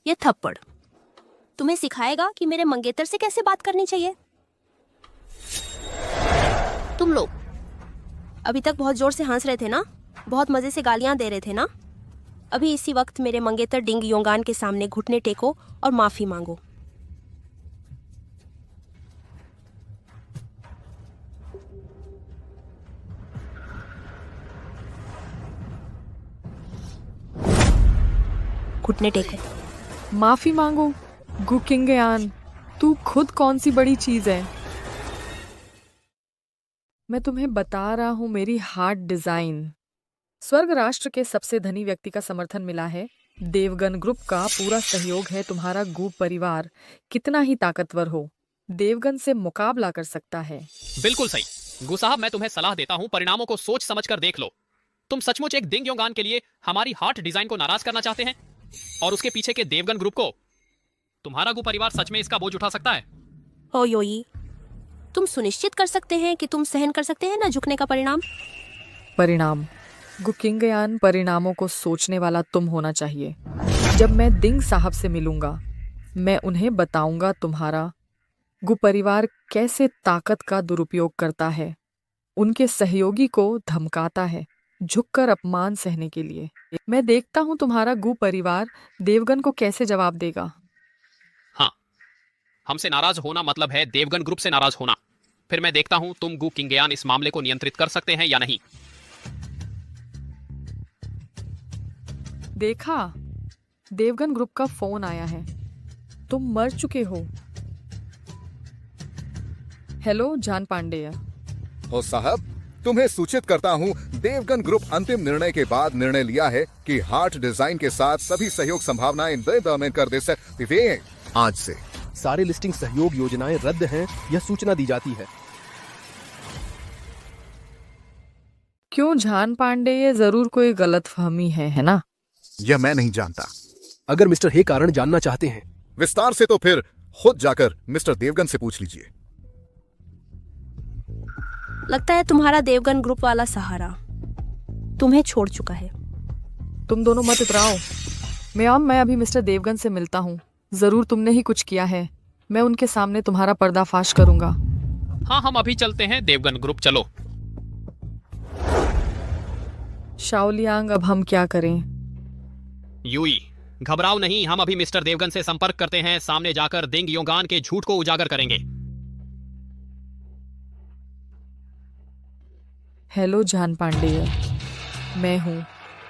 Speaker 11: यह थप्पड़ तुम्हें सिखाएगा कि मेरे मंगेतर से कैसे बात करनी चाहिए। तुम लोग अभी तक बहुत जोर से हंस रहे थे ना? बहुत मजे से गालियां दे रहे थे ना? अभी इसी वक्त मेरे मंगेतर डिंग योंगान के सामने घुटने टेको और माफी मांगो। घुटने टेको।
Speaker 4: माफी मांगो? गु किंग्यान, तू खुद कौन सी बड़ी चीज है? मैं तुम्हें बता रहा हूं, मेरी हार्ट डिजाइन। स्वर्ग राष्ट्र के सबसे धनी व्यक्ति का समर्थन मिला है। देवगन ग्रुप का पूरा सहयोग है। तुम्हारा गु परिवार कितना ही ताकतवर हो, देवगन से मुकाबला कर सकता है।
Speaker 3: बिल्कुल सही। गु साहब, मैं तुम्हें सलाह देता हूं, परिणामों को सोच समझ कर देख लो। तुम सचमुच एक दिंग योंगान के लिए हमारी हार्ट डिजाइन को नाराज करना चाहते हैं? और उसके पीछे के देवगन ग्रुप को? तुम्हारा गु परिवार सच में इसका बोझ उठा सकता है?
Speaker 11: ओ योई, तुम सुनिश्चित कर सकते हैं कि तुम सहन कर सकते हैं ना झुकने का परिणाम?
Speaker 4: परिणाम? गु किंग्यान, परिणामों को सोचने वाला तुम होना चाहिए। जब मैं दिंग साहब से मिलूंगा, मैं उन्हें बताऊंगा तुम्हारा गु परिवार कैसे ताकत का दुरुपयोग करता है, उनके सहयोगी को धमकाता है झुककर अपमान सहने के लिए। मैं देखता हूं तुम्हारा गु परिवार देवगन को कैसे जवाब देगा।
Speaker 3: हाँ, हमसे नाराज होना मतलब है देवगन ग्रुप से नाराज होना। फिर मैं देखता हूं तुम गु किंग्यान इस मामले को नियंत्रित कर सकते हैं या नहीं।
Speaker 4: देखा, देवगन ग्रुप का फोन आया है। तुम मर चुके हो। हेलो जान पांडेय।
Speaker 12: ओ साहब, तुम्हें सूचित करता हूँ, देवगन ग्रुप अंतिम निर्णय के बाद निर्णय लिया है कि हार्ट डिजाइन के साथ सभी सहयोग संभावनाएं में कर दे सकते वे आज से
Speaker 2: सारे लिस्टिंग सहयोग योजनाएं रद्द हैं, यह सूचना दी जाती है।
Speaker 4: क्यों जान पांडे, ये जरूर कोई गलतफहमी है ना?
Speaker 12: यह मैं नहीं जानता।
Speaker 2: अगर मिस्टर हे कारण जानना चाहते हैं
Speaker 12: विस्तार से तो फिर खुद जाकर मिस्टर देवगन से पूछ लीजिए।
Speaker 11: लगता है तुम्हारा देवगन ग्रुप वाला सहारा तुम्हें छोड़ चुका है।
Speaker 4: तुम दोनों मत इतराओ। मैं अभी मिस्टर देवगन से मिलता हूँ। जरूर तुमने ही कुछ किया है। मैं उनके सामने तुम्हारा पर्दाफाश करूंगा।
Speaker 3: हाँ, हम अभी चलते हैं देवगन ग्रुप, चलो।
Speaker 4: शाओलियांग, अब हम क्या करें?
Speaker 3: यूई, घबराओ नहीं, हम अभी मिस्टर देवगन से संपर्क करते हैं। सामने जाकर दिंग योंगान के झूठ को उजागर करेंगे।
Speaker 4: हेलो जान पांडेय, मैं हूँ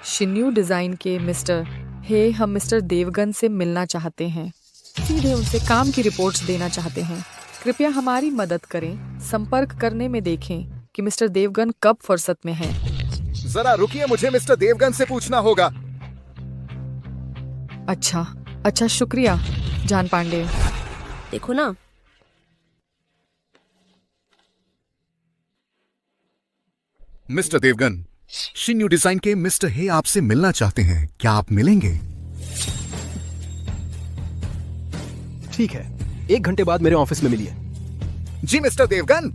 Speaker 4: शिन्यू डिजाइन के मिस्टर हे। हम मिस्टर देवगन से मिलना चाहते हैं, सीधे उनसे काम की रिपोर्ट्स देना चाहते हैं। कृपया हमारी मदद करें। संपर्क करने में देखें कि मिस्टर देवगन कब फुर्सत में हैं।
Speaker 12: जरा रुकिए, मुझे मिस्टर देवगन से पूछना होगा।
Speaker 4: अच्छा, शुक्रिया जान पांडे।
Speaker 11: देखो ना,
Speaker 12: मिस्टर देवगन, शिन्यू डिजाइन के मिस्टर हे आपसे मिलना चाहते हैं, क्या आप मिलेंगे?
Speaker 2: ठीक है, 1 घंटे बाद मेरे ऑफिस में मिलिए।
Speaker 12: जी मिस्टर देवगन।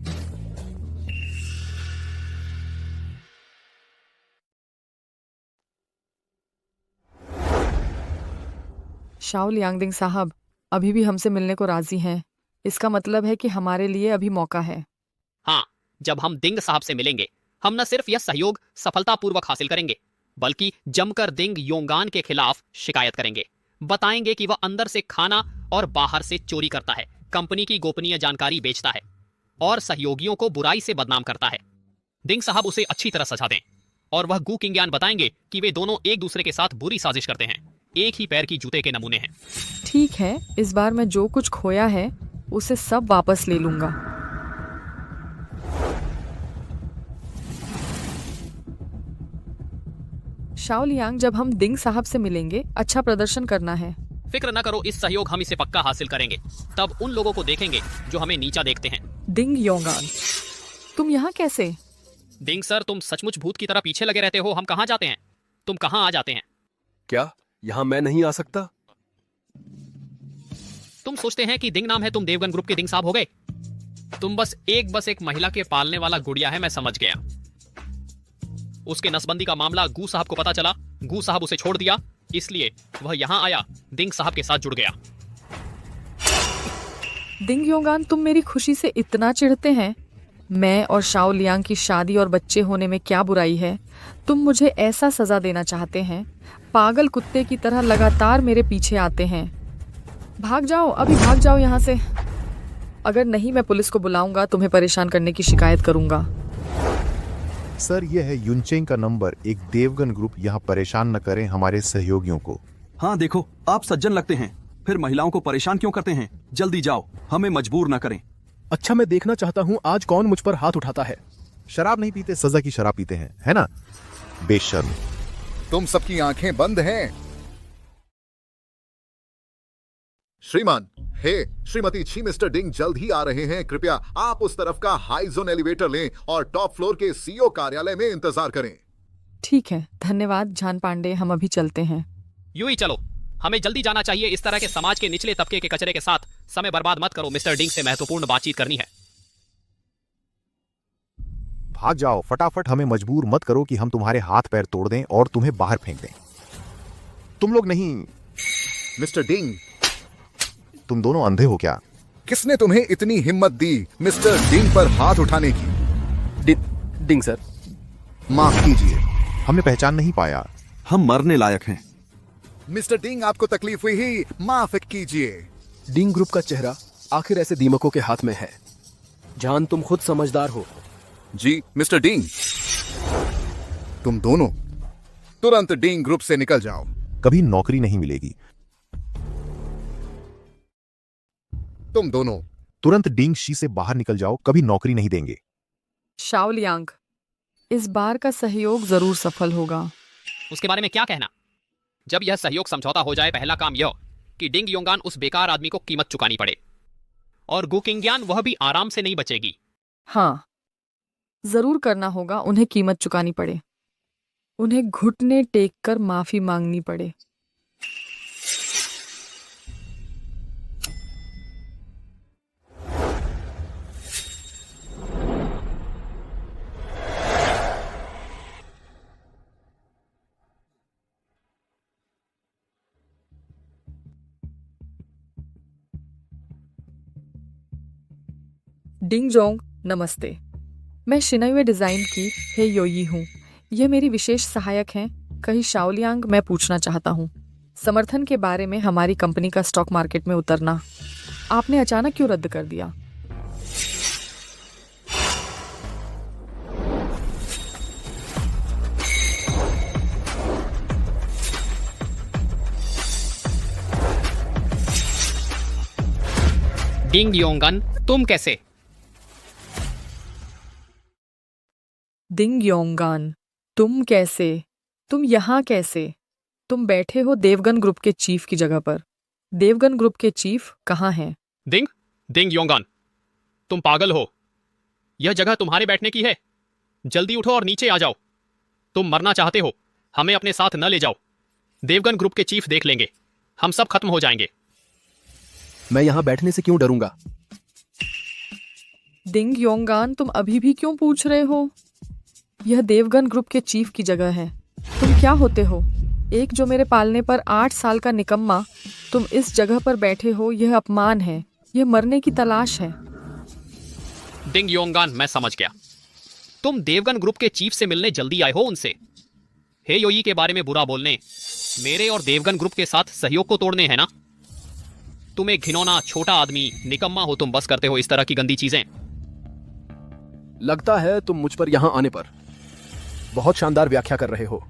Speaker 4: शाओ लियांगदिंग साहब अभी भी हमसे मिलने को राजी हैं। इसका मतलब है कि हमारे लिए अभी मौका है।
Speaker 3: हाँ, जब हम दिंग साहब से मिलेंगे, हम न सिर्फ यह सहयोग सफलतापूर्वक हासिल करेंगे, बल्कि जमकर दिंग योंगान के खिलाफ शिकायत करेंगे। बताएंगे कि वह अंदर से खाना और बाहर से चोरी करता है, कंपनी की गोपनीय जानकारी बेचता है और सहयोगियों को बुराई से बदनाम करता है। दिंग साहब उसे अच्छी तरह सजा दें और वह गू किंग्यान बताएंगे कि वे दोनों एक दूसरे के साथ बुरी साजिश करते हैं, एक ही पैर की जूते के नमूने हैं।
Speaker 4: ठीक है, इस बार मैं जो कुछ खोया है उसे सब वापस ले लूंगा। शाओ लियांग, जब हम दिंग साहब से मिलेंगे अच्छा प्रदर्शन करना है।
Speaker 3: फिक्र न करो, इस सहयोग हम इसे पक्का हासिल करेंगे। तब उन लोगों को देखेंगे जो हमें नीचा देखते हैं।
Speaker 4: दिंग योंगान, तुम यहाँ कैसे?
Speaker 3: दिंग सर, तुम सचमुच भूत की तरह पीछे लगे रहते हो। हम कहाँ जाते हैं, तुम कहाँ आ जाते हैं?
Speaker 2: क्या यहाँ मैं नहीं आ सकता?
Speaker 3: तुम सोचते हैं कि दिंग नाम है, तुम देवगन ग्रुप के दिंग साहब हो गए। तुम बस एक महिला के पालने वाला गुड़िया है, मैं समझ गया। उसके नसबंदी का मामला गू साहब को पता चला, गू साहब उसे छोड़ दिया, इसलिए वह यहाँ आया, दिंग साहब के साथ जुड़ गया।
Speaker 4: दिंग योंगान, तुम मेरी खुशी से इतना चिढ़ते हैं। मैं और शाओ लियांग की शादी और बच्चे होने में क्या बुराई है? तुम मुझे ऐसा सजा देना चाहते हैं, पागल कुत्ते की तरह लगातार मेरे पीछे आते हैं। भाग जाओ, अभी भाग जाओ यहाँ से। अगर नहीं मैं पुलिस को बुलाऊंगा, तुम्हें परेशान करने की शिकायत करूंगा।
Speaker 13: सर, यह है युनचेंग का नंबर। एक देवगन ग्रुप यहाँ परेशान न करें हमारे सहयोगियों को।
Speaker 14: हाँ देखो, आप सज्जन लगते हैं, फिर महिलाओं को परेशान क्यों करते हैं? जल्दी जाओ, हमें मजबूर न करें।
Speaker 2: अच्छा, मैं देखना चाहता हूँ आज कौन मुझ पर हाथ उठाता है।
Speaker 13: शराब नहीं पीते, सजा की शराब पीते हैं, है ना? बेशर्म।
Speaker 12: तुम सबकी आंखें बंद हैं। श्रीमान हे, श्रीमती छी, मिस्टर डिंग जल्द ही आ रहे हैं। कृपया आप उस तरफ का हाई जोन एलिवेटर लें और टॉप फ्लोर के सीईओ कार्यालय में इंतजार करें।
Speaker 4: ठीक है, धन्यवाद जान पांडे, हम अभी चलते हैं।
Speaker 3: यूं ही चलो, हमें जल्दी जाना चाहिए। इस तरह के समाज के निचले तबके के कचरे के साथ समय बर्बाद मत करो। मिस्टर डिंग से महत्वपूर्ण बातचीत करनी है।
Speaker 13: भाग जाओ फटाफट, हमें मजबूर मत करो कि हम तुम्हारे हाथ पैर तोड़ दें और तुम्हें बाहर फेंक दें। तुम लोग नहीं।
Speaker 12: मिस्टर डिंग,
Speaker 13: तुम दोनों अंधे हो क्या?
Speaker 12: किसने तुम्हें इतनी हिम्मत दी मिस्टर डिंग पर हाथ उठाने की?
Speaker 2: डिंग सर,
Speaker 13: माफ कीजिए, हमने पहचान नहीं पाया।
Speaker 14: हम मरने लायक हैं।
Speaker 12: मिस्टर डिंग, आपको तकलीफ हुई ही, माफ कीजिए।
Speaker 2: डिंग ग्रुप का चेहरा आखिर ऐसे दीमकों के हाथ में है। जान, तुम खुद समझदार हो।
Speaker 12: जी मिस्टर डिंग, तुम दोनों तुरंत डिंग ग्रुप से निकल जाओ।
Speaker 13: कभी नौकरी नहीं मिलेगी।
Speaker 12: तुम दोनों
Speaker 13: तुरंत डिंग शी से बाहर निकल जाओ, कभी नौकरी नहीं देंगे।
Speaker 4: शाओलियांग, इस बार का सहयोग जरूर सफल होगा।
Speaker 3: उसके बारे में क्या कहना? जब यह सहयोग समझौता हो जाए, पहला काम यह कि डिंग योंगान उस बेकार आदमी को कीमत चुकानी पड़े, और गु किंग्यान वह भी आराम से नहीं बचेगी।
Speaker 4: हाँ, जरूर करना होगा। उन्हें कीमत चुकानी पड़े, उन्हें घुटने टेक कर माफी मांगनी पड़े। डिंग जोंग, नमस्ते। मैं शिनयुए डिजाइन की हे योई हूँ। यह मेरी विशेष सहायक हैं। कहीं शाओलियांग, मैं पूछना चाहता हूँ समर्थन के बारे में। हमारी कंपनी का स्टॉक मार्केट में उतरना आपने अचानक क्यों रद्द कर दिया?
Speaker 3: डिंग योंगान, तुम कैसे?
Speaker 4: डिंग योंगान, तुम कैसे? तुम यहाँ कैसे? तुम बैठे हो देवगन ग्रुप के चीफ की जगह पर। देवगन ग्रुप के चीफ कहाँ हैं?
Speaker 3: डिंग योंगान, तुम पागल हो। यह जगह तुम्हारे बैठने की है। जल्दी उठो और नीचे आ जाओ। तुम मरना चाहते हो, हमें अपने साथ न ले जाओ। देवगन ग्रुप के चीफ देख लेंगे, हम सब खत्म हो जाएंगे।
Speaker 2: मैं यहाँ बैठने से क्यों डरूंगा?
Speaker 4: डिंग योंगान, तुम अभी भी क्यों पूछ रहे हो? यह देवगन ग्रुप के चीफ की जगह है। तुम क्या होते हो? एक जो मेरे पालने पर 8 साल का निकम्मा, तुम इस जगह पर बैठे हो। यह अपमान है, यह मरने की तलाश है।
Speaker 3: डिंग योंगान, मैं समझ गया। तुम देवगन ग्रुप के चीफ से मिलने जल्दी आए हो उनसे। हे योई के बारे में बुरा बोलने, मेरे और देवगन ग्रुप के साथ सहयोग को तोड़ने हैं ना? तुम एक घिनौना छोटा आदमी निकम्मा हो। तुम बस करते हो इस तरह की गंदी चीजें।
Speaker 2: लगता है तुम मुझ पर यहाँ आने पर बहुत शानदार व्याख्या कर रहे हो।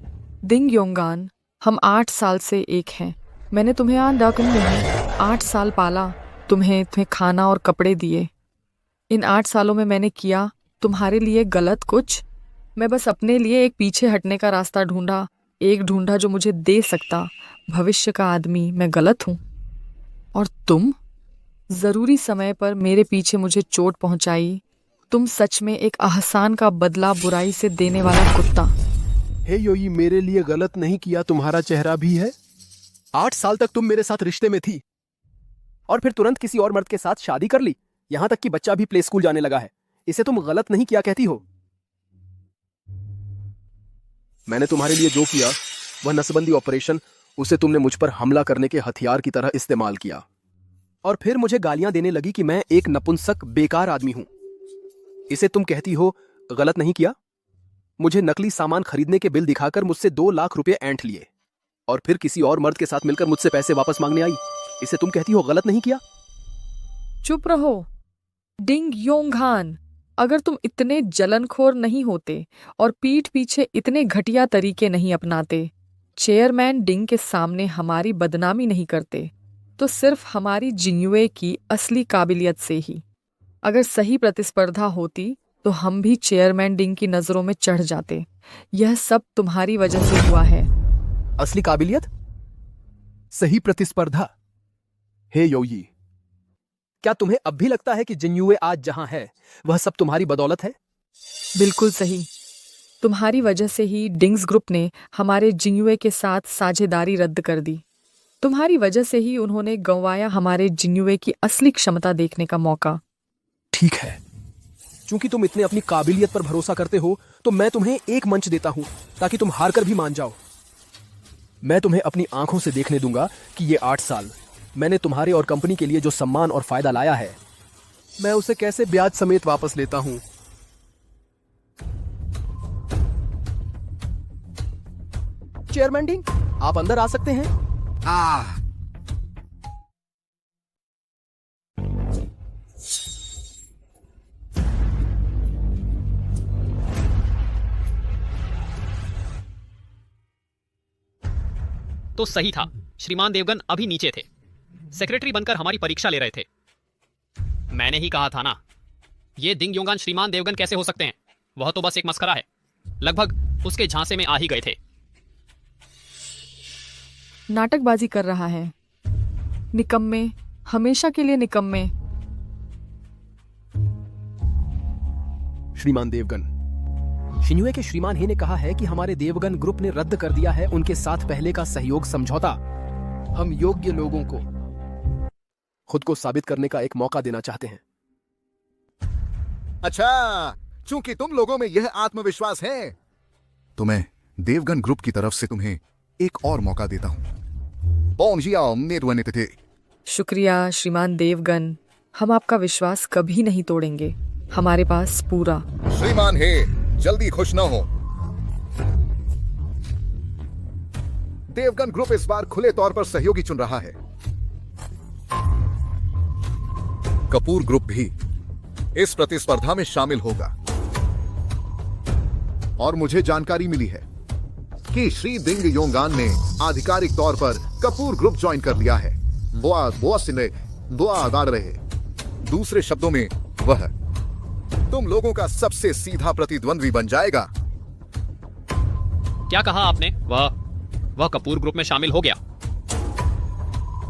Speaker 4: डिंग योंगान, हम 8 साल से एक हैं। मैंने तुम्हें डाकुन नहीं 8 साल पाला, तुम्हें खाना और कपड़े दिए। इन 8 सालों में मैंने किया तुम्हारे लिए गलत कुछ? मैं बस अपने लिए एक पीछे हटने का रास्ता ढूंढा, एक ढूंढा जो मुझे दे सकता भविष्य का आदमी। मैं गलत हूँ। और तुम जरूरी समय पर मेरे पीछे मुझे चोट पहुंचाई। तुम सच में एक आहसान का बदला बुराई से देने वाला कुत्ता।
Speaker 2: हे योई, मेरे लिए गलत नहीं किया। तुम्हारा चेहरा भी है। 8 साल तक तुम मेरे साथ रिश्ते में थी और फिर तुरंत किसी और मर्द के साथ शादी कर ली। यहां तक कि बच्चा भी प्ले स्कूल जाने लगा है। इसे तुम गलत नहीं किया कहती हो? मैंने तुम्हारे लिए जो किया वह नसबंदी ऑपरेशन, उसे तुमने मुझ पर हमला करने के हथियार की तरह इस्तेमाल किया और फिर मुझे गालियां देने लगी कि मैं एक नपुंसक बेकार आदमी हूं। इसे तुम कहती हो गलत नहीं किया? मुझे नकली सामान खरीदने के बिल दिखाकर मुझसे 2 लाख रुपए ऐंठ लिए और फिर किसी और मर्द के साथ मिलकर मुझसे पैसे वापस मांगने आई। इसे तुम कहती हो गलत नहीं किया?
Speaker 4: चुप रहो डिंग योंगान। अगर तुम इतने जलनखोर नहीं होते और पीठ पीछे इतने घटिया तरीके नहीं अपनाते, चेयरमैन डिंग के सामने हमारी बदनामी नहीं करते, तो सिर्फ हमारी जिन्युए की असली काबिलियत से ही। अगर सही प्रतिस्पर्धा होती तो हम भी चेयरमैन डिंग की नजरों में चढ़ जाते। यह सब तुम्हारी वजह से हुआ है।
Speaker 2: असली काबिलियत? सही प्रतिस्पर्धा? हे योई, क्या तुम्हें अब भी लगता है कि जिन्युए आज जहां है वह सब तुम्हारी बदौलत है?
Speaker 4: बिल्कुल सही। तुम्हारी वजह से ही डिंग्स ग्रुप ने हमारे जिन्युए के साथ साझेदारी रद्द कर दी। तुम्हारी वजह से ही उन्होंने गंवाया हमारे जिन्युए की असली क्षमता देखने का मौका।
Speaker 2: ठीक है, चूंकि तुम इतने अपनी काबिलियत पर भरोसा करते हो तो मैं तुम्हें एक मंच देता हूं ताकि तुम हारकर भी मान जाओ। मैं तुम्हें अपनी आंखों से देखने दूंगा कि ये 8 साल मैंने तुम्हारे और कंपनी के लिए जो सम्मान और फायदा लाया है, मैं उसे कैसे ब्याज समेत वापस लेता हूं। चेयरमैन डिंग, आप अंदर आ सकते हैं।
Speaker 3: तो सही था, श्रीमान देवगन अभी नीचे थे। सेक्रेटरी बनकर हमारी परीक्षा ले रहे थे। मैंने ही कहा था ना, ये दिंग योंगान श्रीमान देवगन कैसे हो सकते हैं? वह तो बस एक मस्खरा है, लगभग उसके झांसे में आ ही गए थे।
Speaker 4: नाटकबाजी कर रहा है। निकम्मे, हमेशा के लिए निकम्मे।
Speaker 2: श्रीमान देवगन, शिन्यूए के श्रीमान ही ने कहा है कि हमारे देवगन ग्रुप ने रद्द कर दिया है उनके साथ पहले का सहयोग समझौता। हम योग्य लोगों को खुद को साबित करने का एक मौका देना चाहते हैं।
Speaker 12: अच्छा, चूंकि तुम लोगों में यह आत्मविश्वास है, तो मैं देवगन ग्रुप की तरफ से तुम्हें एक और मौका देता हूं।
Speaker 4: शुक्रिया श्रीमान देवगन, हम आपका विश्वास कभी नहीं तोड़ेंगे। हमारे पास पूरा।
Speaker 12: श्रीमान हे, जल्दी खुश न हो। देवगन ग्रुप इस बार खुले तौर पर सहयोगी चुन रहा है। कपूर ग्रुप भी इस प्रतिस्पर्धा में शामिल होगा। और मुझे जानकारी मिली है कि श्री दिंग योंगान ने आधिकारिक तौर पर कपूर ग्रुप ज्वाइन कर लिया है। दूसरे शब्दों में, वह तुम लोगों का सबसे सीधा प्रतिद्वंद्वी बन जाएगा।
Speaker 3: क्या कहा आपने? वह कपूर ग्रुप में शामिल हो गया?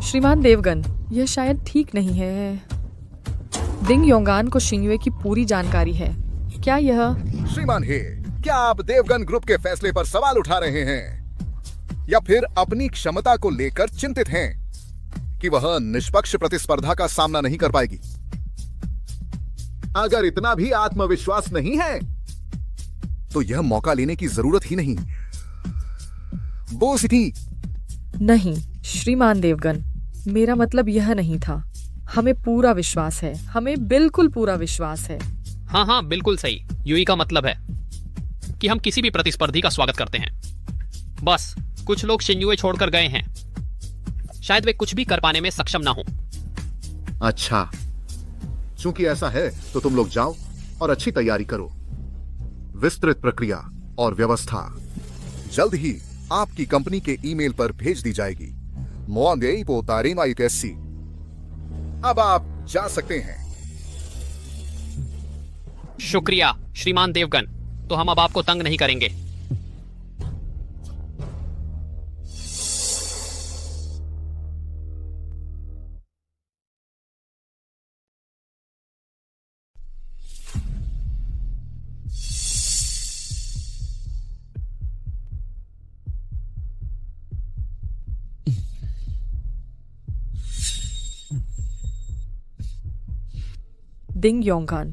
Speaker 4: श्रीमान देवगन, यह शायद ठीक नहीं है। दिंग योंगान को शिन्यूए की पूरी जानकारी है। क्या यह?
Speaker 12: श्रीमान हे, क्या आप देवगन ग्रुप के फैसले पर सवाल उठा रहे हैं या फिर अपनी क्षमता को लेकर चिंतित हैं कि वह निष्पक्ष प्रतिस्पर्धा का सामना नहीं कर पाएगी? अगर इतना भी आत्मविश्वास नहीं है तो यह मौका लेने की जरूरत ही नहीं। बोस थी।
Speaker 4: नहीं श्रीमान देवगन, मेरा मतलब यह नहीं था। हमें पूरा विश्वास है, हमें बिल्कुल पूरा विश्वास है।
Speaker 3: हाँ, बिल्कुल सही। यूई का मतलब है कि हम किसी भी प्रतिस्पर्धी का स्वागत करते हैं। बस कुछ लोग शिन्यूए छोड़कर गए हैं, शायद वे कुछ भी कर पाने में सक्षम ना हो।
Speaker 12: अच्छा, चूंकि ऐसा है तो तुम लोग जाओ और अच्छी तैयारी करो। विस्तृत प्रक्रिया और व्यवस्था जल्द ही आपकी कंपनी के ईमेल पर भेज दी जाएगी। अब आप जा सकते हैं।
Speaker 3: शुक्रिया श्रीमान देवगन, तो हम अब आपको तंग नहीं करेंगे।
Speaker 4: दिंग योंगान,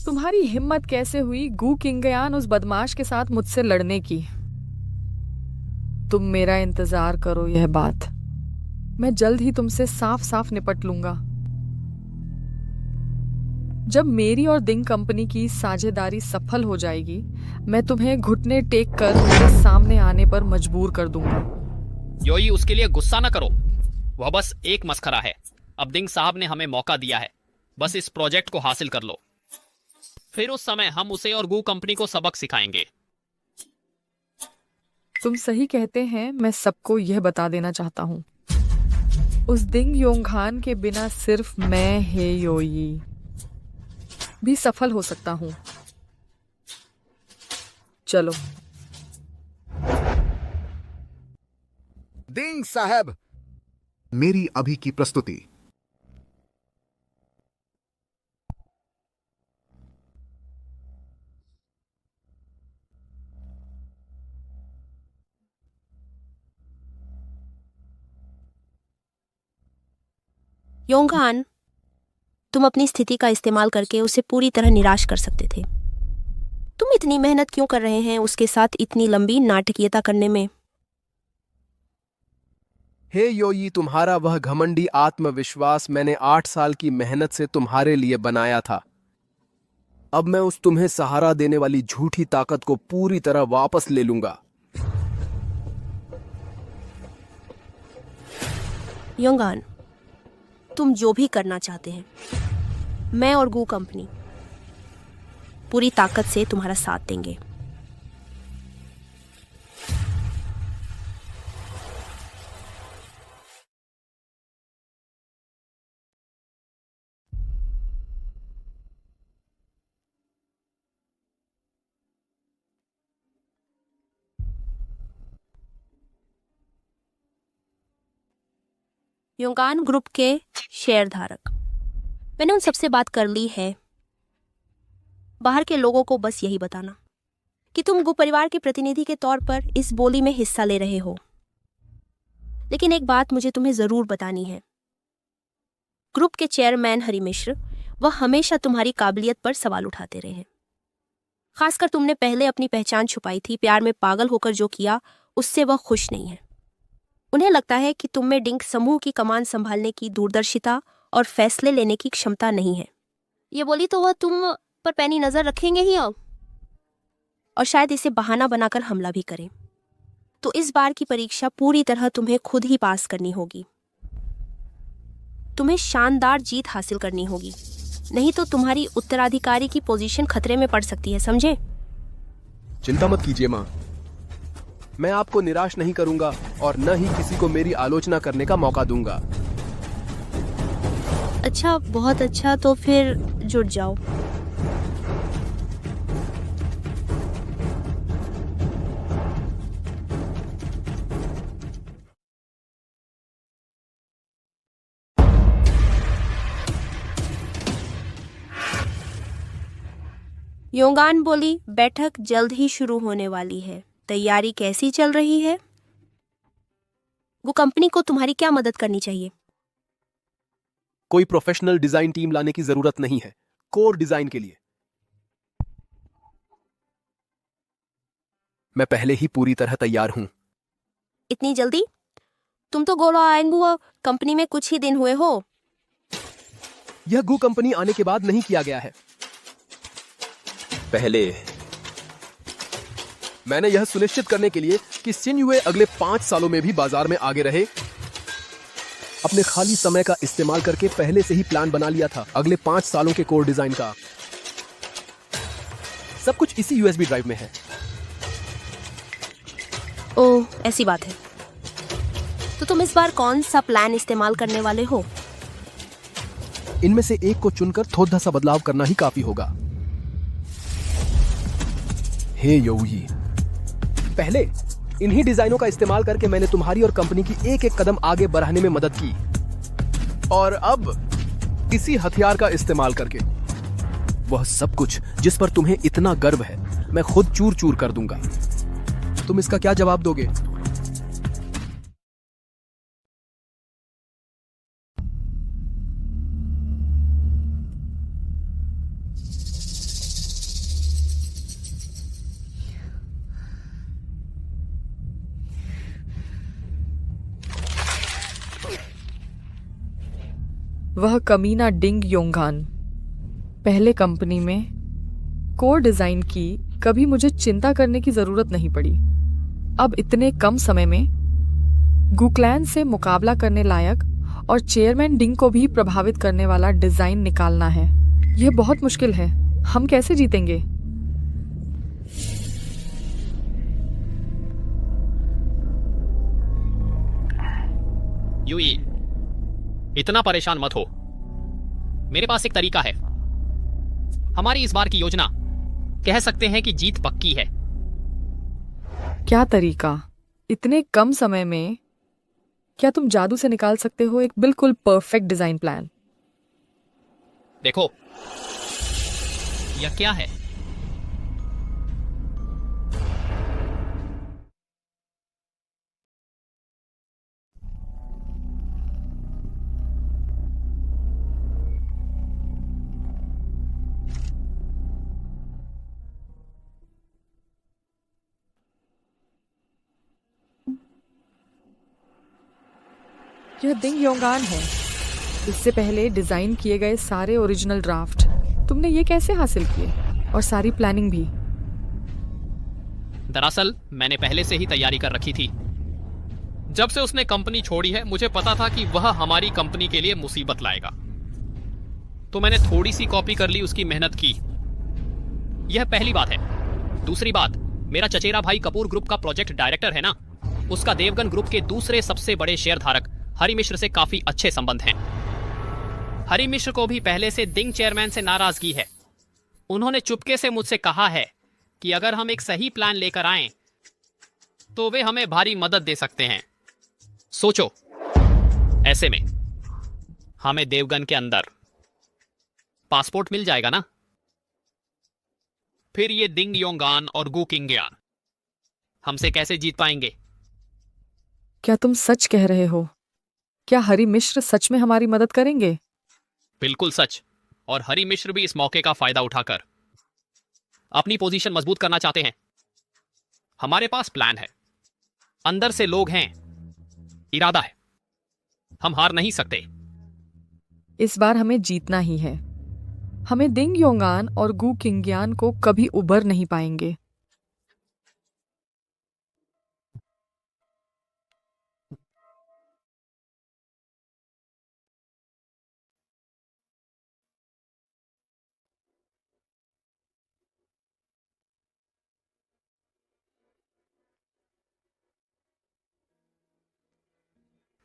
Speaker 4: तुम्हारी हिम्मत कैसे हुई गू किंगयान उस बदमाश के साथ मुझसे लड़ने की? तुम मेरा इंतजार करो, यह बात मैं जल्द ही तुमसे साफ साफ निपट लूंगा। जब मेरी और दिंग कंपनी की साझेदारी सफल हो जाएगी, मैं तुम्हें घुटने टेक कर मेरे सामने आने पर मजबूर कर दूंगा।
Speaker 3: योई, उसके लिए गुस्सा न करो, वह बस एक मस्खरा है। अब दिंग साहब ने हमें मौका दिया है, बस इस प्रोजेक्ट को हासिल कर लो, फिर उस समय हम उसे और गू कंपनी को सबक सिखाएंगे।
Speaker 4: तुम सही कहते हैं। मैं सबको यह बता देना चाहता हूँ, उस दिंग योंगान के बिना सिर्फ मैं हे योई भी सफल हो सकता हूँ। चलो।
Speaker 12: दिंग साहब, मेरी अभी की प्रस्तुति।
Speaker 11: योंगान, तुम अपनी स्थिति का इस्तेमाल करके उसे पूरी तरह निराश कर सकते थे। तुम इतनी मेहनत क्यों कर रहे हैं उसके साथ इतनी लंबी नाटकीयता करने में?
Speaker 2: हे योई, तुम्हारा वह घमंडी आत्मविश्वास मैंने 8 साल की मेहनत से तुम्हारे लिए बनाया था। अब मैं उस तुम्हें सहारा देने वाली झूठी ताकत को पूरी तरह वापस ले लूंगा।
Speaker 11: योंगान, तुम जो भी करना चाहते हैं, मैं और गू कंपनी पूरी ताकत से तुम्हारा साथ देंगे। योंगान ग्रुप के शेयर धारक, मैंने उन सबसे बात कर ली है। बाहर के लोगों को बस यही बताना कि तुम गु परिवार के प्रतिनिधि के तौर पर इस बोली में हिस्सा ले रहे हो। लेकिन एक बात मुझे तुम्हें जरूर बतानी है। ग्रुप के चेयरमैन हरि मिश्र, वह हमेशा तुम्हारी काबिलियत पर सवाल उठाते रहे हैं। खासकर तुमने पहले अपनी पहचान छुपाई थी, प्यार में पागल होकर जो किया उससे वह खुश नहीं है। उन्हें लगता है कि तुम में डिंक समूह की कमान संभालने की दूरदर्शिता और फैसले लेने की क्षमता नहीं है। ये बोली तो वह तुम पर पैनी नजर रखेंगे ही अब, और शायद इसे बहाना बनाकर हमला भी करें। तो इस बार की परीक्षा पूरी तरह तुम्हें खुद ही पास करनी होगी। तुम्हें शानदार जीत हासिल करनी होगी, नहीं तो तुम्हारी उत्तराधिकारी की पोजीशन खतरे में पड़ सकती है, समझे?
Speaker 2: चिंता मत कीजिए माँ, मैं आपको निराश नहीं करूंगा और न ही किसी को मेरी आलोचना करने का मौका दूंगा।
Speaker 11: अच्छा, बहुत अच्छा, तो फिर जुट जाओ। योंगान बोली, बैठक जल्द ही शुरू होने वाली है। तैयारी कैसी चल रही है? वो कंपनी को तुम्हारी क्या मदद करनी चाहिए?
Speaker 2: कोई प्रोफेशनल डिजाइन टीम लाने की जरूरत नहीं है कोर डिजाइन के लिए। मैं पहले ही पूरी तरह तैयार हूं।
Speaker 11: इतनी जल्दी? तुम तो गोला आएंगू कंपनी में कुछ ही दिन हुए हो।
Speaker 2: यह गु कंपनी आने के बाद नहीं किया गया है। पहले मैंने यह सुनिश्चित करने के लिए कि सिन्युए अगले 5 सालों में भी बाजार में आगे रहे, अपने खाली समय का इस्तेमाल करके पहले से ही प्लान बना लिया था अगले 5 सालों के कोर डिजाइन का। सब कुछ इसी यूएसबी ड्राइव में है।
Speaker 11: ओह, ऐसी बात है। तो तुम इस बार कौन सा प्लान इस्तेमाल करने वाले हो?
Speaker 2: इनमें से एक को चुनकर थोड़ा सा बदलाव करना ही काफी होगा। हे योई, पहले इन्हीं डिजाइनों का इस्तेमाल करके मैंने तुम्हारी और कंपनी की एक एक कदम आगे बढ़ाने में मदद की, और अब इसी हथियार का इस्तेमाल करके वह सब कुछ जिस पर तुम्हें इतना गर्व है मैं खुद चूर चूर कर दूंगा। तुम इसका क्या जवाब दोगे?
Speaker 4: वह कमीना डिंग योंगान, पहले कंपनी में कोर डिजाइन की कभी मुझे चिंता करने की जरूरत नहीं पड़ी। अब इतने कम समय में गुक्लैन से मुकाबला करने लायक और चेयरमैन डिंग को भी प्रभावित करने वाला डिजाइन निकालना है। यह बहुत मुश्किल है। हम कैसे जीतेंगे?
Speaker 3: यूई, इतना परेशान मत हो। मेरे पास एक तरीका है। हमारी इस बार की योजना कह सकते हैं कि जीत पक्की है।
Speaker 4: क्या तरीका? इतने कम समय में क्या तुम जादू से निकाल सकते हो एक बिल्कुल परफेक्ट डिजाइन प्लान?
Speaker 3: देखो, यह क्या है?
Speaker 4: यह डिंग योंगान है। इससे पहले डिजाइन किए गए सारे ओरिजिनल ड्राफ्ट तुमने ये कैसे हासिल किए, और सारी प्लानिंग भी?
Speaker 3: दरअसल मैंने पहले से ही तैयारी कर रखी थी। जब से उसने कंपनी छोड़ी है मुझे पता था कि वह हमारी कंपनी के लिए मुसीबत लाएगा, तो मैंने थोड़ी सी कॉपी कर ली, उसकी मेहनत की। यह पहली बात है। दूसरी बात, मेरा चचेरा भाई कपूर ग्रुप का प्रोजेक्ट डायरेक्टर है ना, उसका देवगन ग्रुप के दूसरे सबसे बड़े शेयर धारक हरि मिश्र से काफी अच्छे संबंध हैं। हरि मिश्र को भी पहले से डिंग चेयरमैन से नाराजगी है। उन्होंने चुपके से मुझसे कहा है कि अगर हम एक सही प्लान लेकर आएं तो वे हमें भारी मदद दे सकते हैं। सोचो, ऐसे में हमें देवगन के अंदर पासपोर्ट मिल जाएगा ना? फिर ये डिंग योंगान और गु किंगयान हमसे कैसे जीत पाएंगे?
Speaker 4: क्या तुम सच कह रहे हो? क्या हरि मिश्र सच में हमारी मदद करेंगे?
Speaker 3: बिल्कुल सच। और हरि मिश्र भी इस मौके का फायदा उठाकर अपनी पोजीशन मजबूत करना चाहते हैं। हमारे पास प्लान है, अंदर से लोग हैं, इरादा है। हम हार नहीं सकते।
Speaker 4: इस बार हमें जीतना ही है। हमें डिंग योंगान और गु किंगयान को कभी उबर नहीं पाएंगे।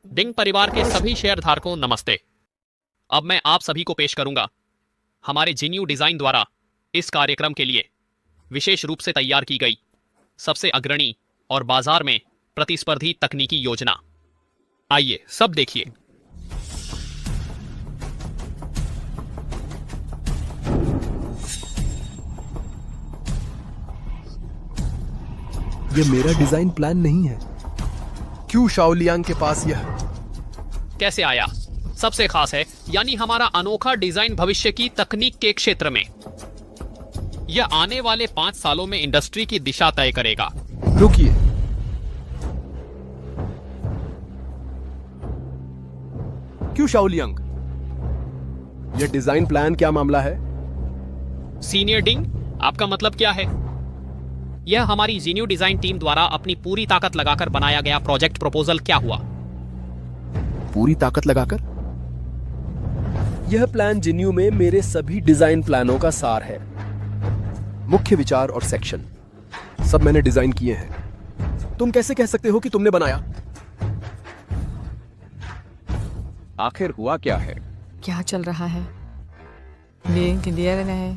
Speaker 3: डिंग परिवार के सभी शेयरधारकों नमस्ते। अब मैं आप सभी को पेश करूंगा हमारे जीन्यू डिजाइन द्वारा इस कार्यक्रम के लिए विशेष रूप से तैयार की गई सबसे अग्रणी और बाजार में प्रतिस्पर्धी तकनीकी योजना। आइए सब देखिए।
Speaker 2: ये मेरा डिजाइन प्लान नहीं है। क्यों शाओलियांग के पास यह?
Speaker 3: कैसे आया? सबसे खास है, यानी हमारा अनोखा डिजाइन भविष्य की तकनीक के क्षेत्र में। यह आने वाले 5 सालों में इंडस्ट्री की दिशा तय करेगा।
Speaker 2: रुकिए, क्यों शाओलियांग? यह डिजाइन प्लान क्या मामला है?
Speaker 3: सीनियर डिंग, आपका मतलब क्या है? यह हमारी जीन्यू डिजाइन टीम द्वारा अपनी पूरी ताकत लगाकर बनाया गया प्रोजेक्ट प्रपोजल क्या हुआ?
Speaker 2: पूरी ताकत लगाकर? यह प्लान जीन्यू में मेरे सभी डिजाइन प्लानों का सार है। मुख्य विचार और सेक्शन सब मैंने डिजाइन किए हैं। तुम कैसे कह सकते हो कि तुमने बनाया?
Speaker 15: आखिर हुआ क्या है?
Speaker 4: क्या चल रहा है? है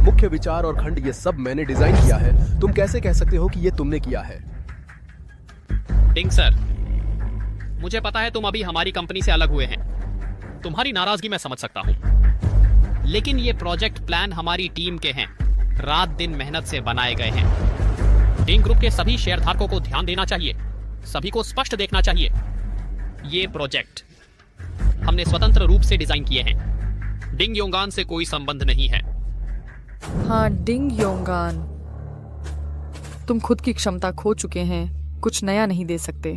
Speaker 2: मुख्य विचार और खंड ये सब मैंने डिजाइन किया है। तुम कैसे कह सकते हो कि ये तुमने किया है?
Speaker 3: डिंग सर, मुझे पता है तुम अभी हमारी कंपनी से अलग हुए हैं। तुम्हारी नाराजगी मैं समझ सकता हूं, लेकिन ये प्रोजेक्ट प्लान हमारी टीम के हैं, रात दिन मेहनत से बनाए गए हैं। डिंग ग्रुप के सभी शेयरधारकों को ध्यान देना चाहिए, सभी को स्पष्ट देखना चाहिए। ये प्रोजेक्ट हमने स्वतंत्र रूप से डिजाइन किए हैं। डिंग योंगान से कोई संबंध नहीं है।
Speaker 4: हाँ डिंग योंगान, तुम खुद की क्षमता खो चुके हैं, कुछ नया नहीं दे सकते।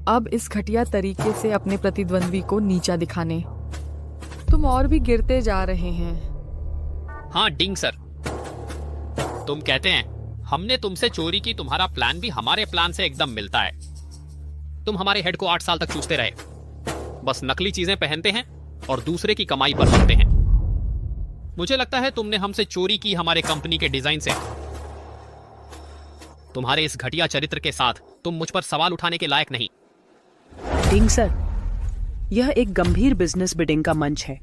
Speaker 4: अब इस घटिया तरीके से अपने प्रतिद्वंद्वी को नीचा दिखाने तुम और भी गिरते जा रहे हैं।
Speaker 3: हाँ डिंग सर, तुम कहते हैं हमने तुमसे चोरी की। तुम्हारा प्लान भी हमारे प्लान से एकदम मिलता है। तुम हमारे हेड को 8 साल तक चूसते रहे, बस नकली चीजें पहनते हैं और दूसरे की कमाई पर बनते हैं। मुझे लगता है तुमने हमसे चोरी की हमारे कंपनी के डिजाइन से। तुम्हारे इस घटिया चरित्र के साथ तुम मुझ पर सवाल उठाने के लायक नहीं।
Speaker 16: डिंग सर, यह एक गंभीर बिजनेस बिडिंग का मंच है।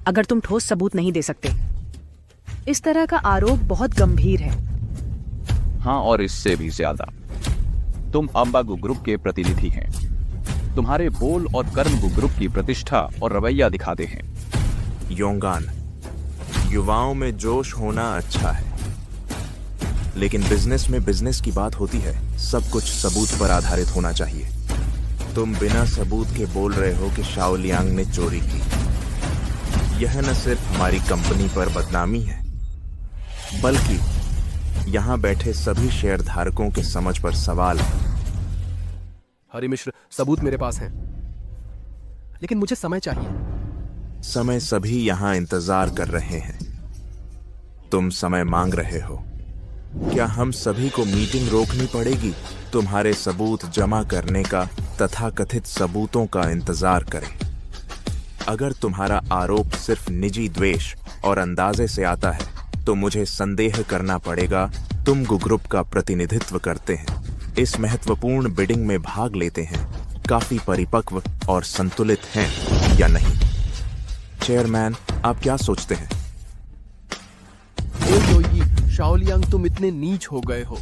Speaker 16: अगर तुम ठोस सबूत नहीं दे सकते, इस तरह का आरोप बहुत गंभीर है।
Speaker 15: हाँ, और इससे भी ज्यादा। तुम अंबागु ग्रुप के प्रतिनिधि हैं। तुम्हारे बोल और कर्म गु ग्रुप की प्रतिष्ठा और रवैया दिखाते हैं।
Speaker 17: योंगान, युवाओं में जोश होना अच्छा है, लेकिन बिजनेस में बिजनेस की बात होती है। सब कुछ सबूत पर आधारित होना चाहिए। तुम बिना सबूत के बोल रहे हो कि शाओलियांग ने चोरी की। यह न सिर्फ हमारी कंपनी पर बदनामी है, बल्कि यहां बैठे सभी शेयरधारकों के समझ पर सवाल है।
Speaker 2: हरि मिश्र, सबूत मेरे पास हैं, लेकिन मुझे समय चाहिए।
Speaker 17: समय सभी यहां इंतजार कर रहे हैं। तुम समय मांग रहे हो। क्या हम सभी को मीटिंग रोकनी पड़ेगी तुम्हारे सबूत जमा करने का, तथाकथित सबूतों का इंतजार करें? अगर तुम्हारा आरोप सिर्फ निजी द्वेष और अंदाजे से आता है, तो मुझे संदेह करना पड़ेगा तुम गु ग्रुप का प्रतिनिधित्व करते हैं, इस महत्वपूर्ण बिडिंग में भाग लेते हैं, काफी परिपक्व और संतुलित हैं या नहीं? चेयरमैन, आप क्या सोचते हैं?
Speaker 2: शाओलियांग, तुम इतने नीच हो गए हो।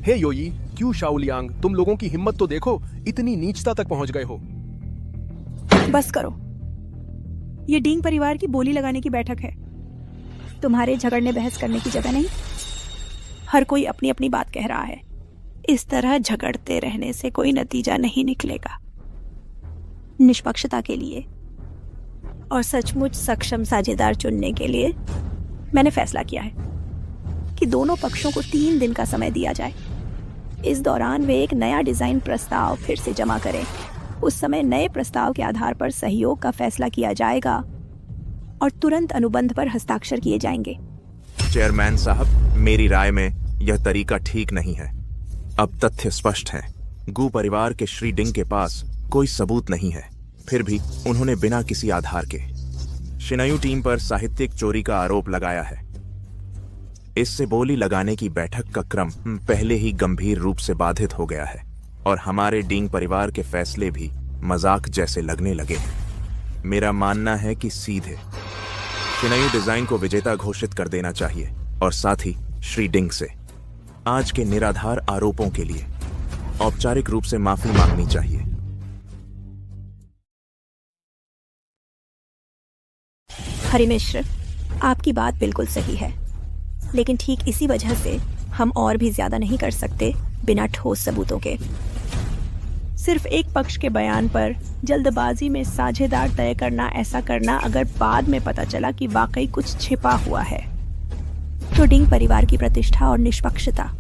Speaker 2: हे योई, क्यों शाओलियांग, तुम लोगों की हिम्मत तो देखो, इतनी नीचता तक पहुंच गए हो।
Speaker 10: बस करो, ये डिंग परिवार की बोली लगाने की बैठक है, तुम्हारे झगड़ने बहस करने की जगह नहीं। हर कोई अपनी अपनी बात कह रहा है, इस तरह झगड़ते रहने से कोई नतीजा नहीं निकलेगा। निष्पक्षता के लिए और सचमुच सक्षम साझेदार चुनने के लिए मैंने फैसला किया है कि दोनों पक्षों को 3 दिन का समय दिया जाए। इस दौरान वे एक नया डिजाइन प्रस्ताव फिर से जमा करें। उस समय नए प्रस्ताव के आधार पर सहयोग का फैसला किया जाएगा और तुरंत अनुबंध पर हस्ताक्षर किए जाएंगे।
Speaker 17: चेयरमैन साहब, मेरी राय में यह तरीका ठीक नहीं है। अब तथ्य स्पष्ट हैं। गू परिवार के श्री डिंग के पास कोई सबूत नहीं है, फिर भी उन्होंने बिना किसी आधार के शिनायू टीम पर साहित्यिक चोरी का आरोप लगाया है। इससे बोली लगाने की बैठक का क्रम पहले ही गंभीर रूप से बाधित हो गया है और हमारे डिंग परिवार के फैसले भी मजाक जैसे लगने लगे हैं। मेरा मानना है कि सीधे शिनायू डिजाइन को विजेता घोषित कर देना चाहिए और साथ ही श्री डिंग से आज के निराधार आरोपों के लिए औपचारिक रूप से माफी मांगनी चाहिए।
Speaker 10: हरि मिश्र, आपकी बात बिल्कुल सही है, लेकिन ठीक इसी वजह से हम और भी ज्यादा नहीं कर सकते बिना ठोस सबूतों के। सिर्फ एक पक्ष के बयान पर जल्दबाजी में साझेदार तय करना, ऐसा करना अगर बाद में पता चला कि वाकई कुछ छिपा हुआ है, तो डिंग परिवार की प्रतिष्ठा और निष्पक्षता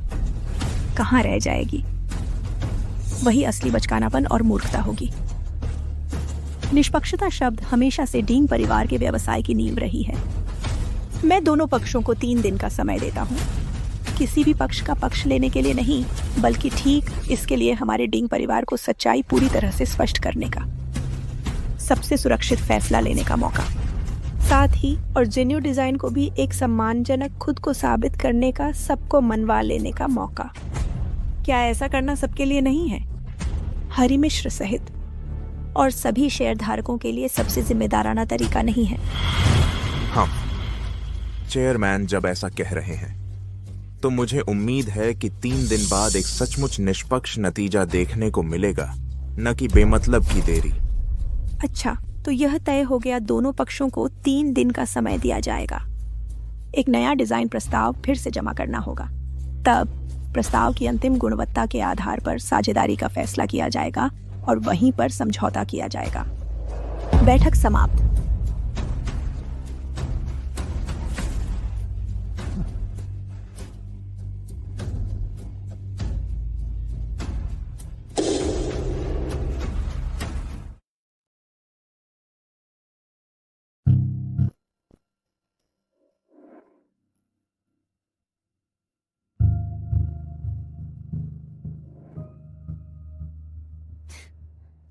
Speaker 10: कहाँ रह जाएगी? वही असली बचकानापन और मूर्खता होगी। निष्पक्षता शब्द हमेशा से डिंग परिवार के व्यवसाय की नींव रही है। मैं दोनों पक्षों को 3 दिन का समय देता हूँ, किसी भी पक्ष का पक्ष लेने के लिए नहीं, बल्कि ठीक इसके लिए हमारे डिंग परिवार को सच्चाई पूरी तरह से स्पष्ट करने का, सबसे सुरक्षित फैसला लेने का मौका, साथ ही और जेन्यू डिजाइन को भी एक सम्मानजनक खुद को साबित करने का, सबको मनवा लेने का मौका। क्या ऐसा करना सबके लिए नहीं है? हरि मिश्र सहित और सभी शेयर धारकों के लिए सबसे जिम्मेदाराना तरीका नहीं है?
Speaker 17: हाँ, चेयरमैन जब ऐसा कह रहे हैं तो मुझे उम्मीद है कि 3 दिन बाद एक सचमुच निष्पक्ष नतीजा देखने को मिलेगा, न कि बेमतलब की देरी।
Speaker 10: अच्छा, तो यह तय हो गया, दोनों पक्षों को 3 दिन का समय दिया जाएगा। एक नया डिजाइन प्रस्ताव फिर से जमा करना होगा, तब प्रस्ताव की अंतिम गुणवत्ता के आधार पर साझेदारी का फैसला किया जाएगा और वहीं पर समझौता किया जाएगा। बैठक समाप्त।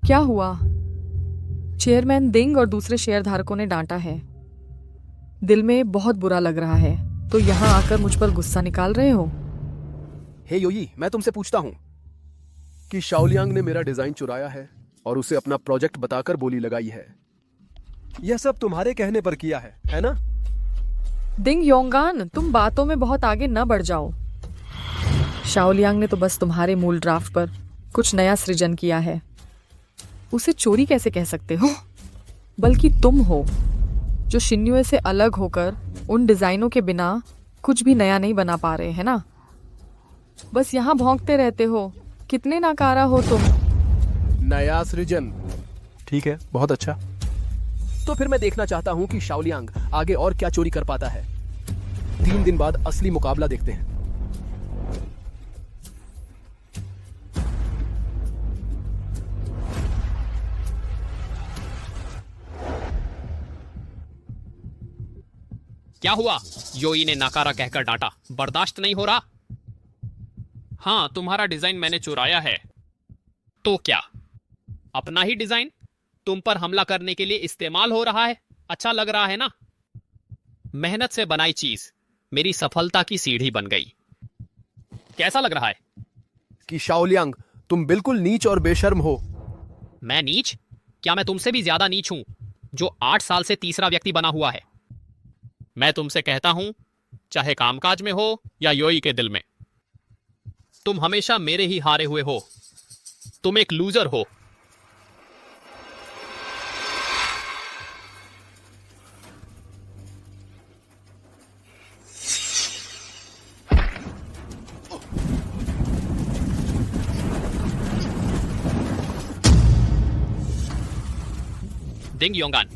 Speaker 4: क्या हुआ? चेयरमैन डिंग और दूसरे शेयरधारकों ने डांटा है। दिल में बहुत बुरा लग रहा है, तो यहाँ आकर मुझ पर गुस्सा निकाल रहे हो?
Speaker 2: हे योई, मैं तुमसे पूछता हूं कि शाओलियांग ने मेरा डिजाइन चुराया है और उसे अपना प्रोजेक्ट बताकर बोली लगाई है। यह सब तुम्हारे कहने पर किया है ना?
Speaker 4: डिंग योंगान, तुम बातों में बहुत आगे न बढ़ जाओ। शाओलियांग ने तो बस तुम्हारे मूल ड्राफ्ट पर कुछ नया सृजन किया है। उसे चोरी कैसे कह सकते हो? बल्कि तुम हो जो शिन्युए से अलग होकर उन डिजाइनों के बिना कुछ भी नया नहीं बना पा रहे, है ना? बस यहाँ भौंकते रहते हो। कितने नाकारा हो तुम।
Speaker 2: नया सृजन, ठीक है, बहुत अच्छा। तो फिर मैं देखना चाहता हूं कि शाओलियांग आगे और क्या चोरी कर पाता है। 3 दिन बाद असली मुकाबला देखते हैं।
Speaker 3: क्या हुआ? योई ने नकारा कहकर डांटा। बर्दाश्त नहीं हो रहा? हाँ, तुम्हारा डिजाइन मैंने चुराया है। तो क्या अपना ही डिजाइन तुम पर हमला करने के लिए इस्तेमाल हो रहा है? अच्छा लग रहा है ना? मेहनत से बनाई चीज मेरी सफलता की सीढ़ी बन गई। कैसा लग रहा है?
Speaker 2: कि शाओलियांग, तुम बिल्कुल नीच और बेशर्म हो।
Speaker 3: मैं नीच? क्या मैं तुमसे भी ज्यादा नीच हूं, जो 8 साल से तीसरा व्यक्ति बना हुआ है? मैं तुमसे कहता हूं, चाहे कामकाज में हो या योई के दिल में, तुम हमेशा मेरे ही हारे हुए हो। तुम एक लूजर हो। डिंग योंगान,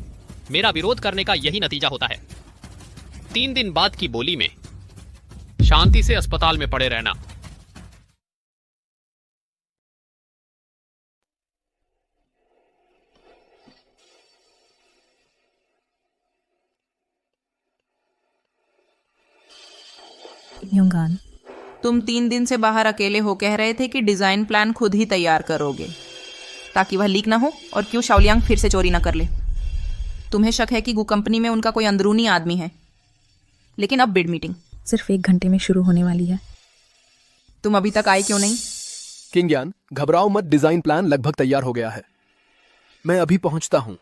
Speaker 3: मेरा विरोध करने का यही नतीजा होता है। 3 दिन बाद की बोली में शांति से अस्पताल में पड़े रहना।
Speaker 9: योंगान, तुम 3 दिन से बाहर अकेले हो, कह रहे थे कि डिजाइन प्लान खुद ही तैयार करोगे ताकि वह लीक ना हो और क्यों शाओलियांग फिर से चोरी ना कर ले। तुम्हें शक है कि गु कंपनी में उनका कोई अंदरूनी आदमी है, लेकिन अब बिड मीटिंग
Speaker 16: सिर्फ 1 घंटे में शुरू होने वाली है।
Speaker 9: तुम अभी तक आए क्यों नहीं?
Speaker 2: किंग यान, घबराओ मत, डिजाइन प्लान लगभग तैयार हो गया है। मैं अभी पहुंचता हूं।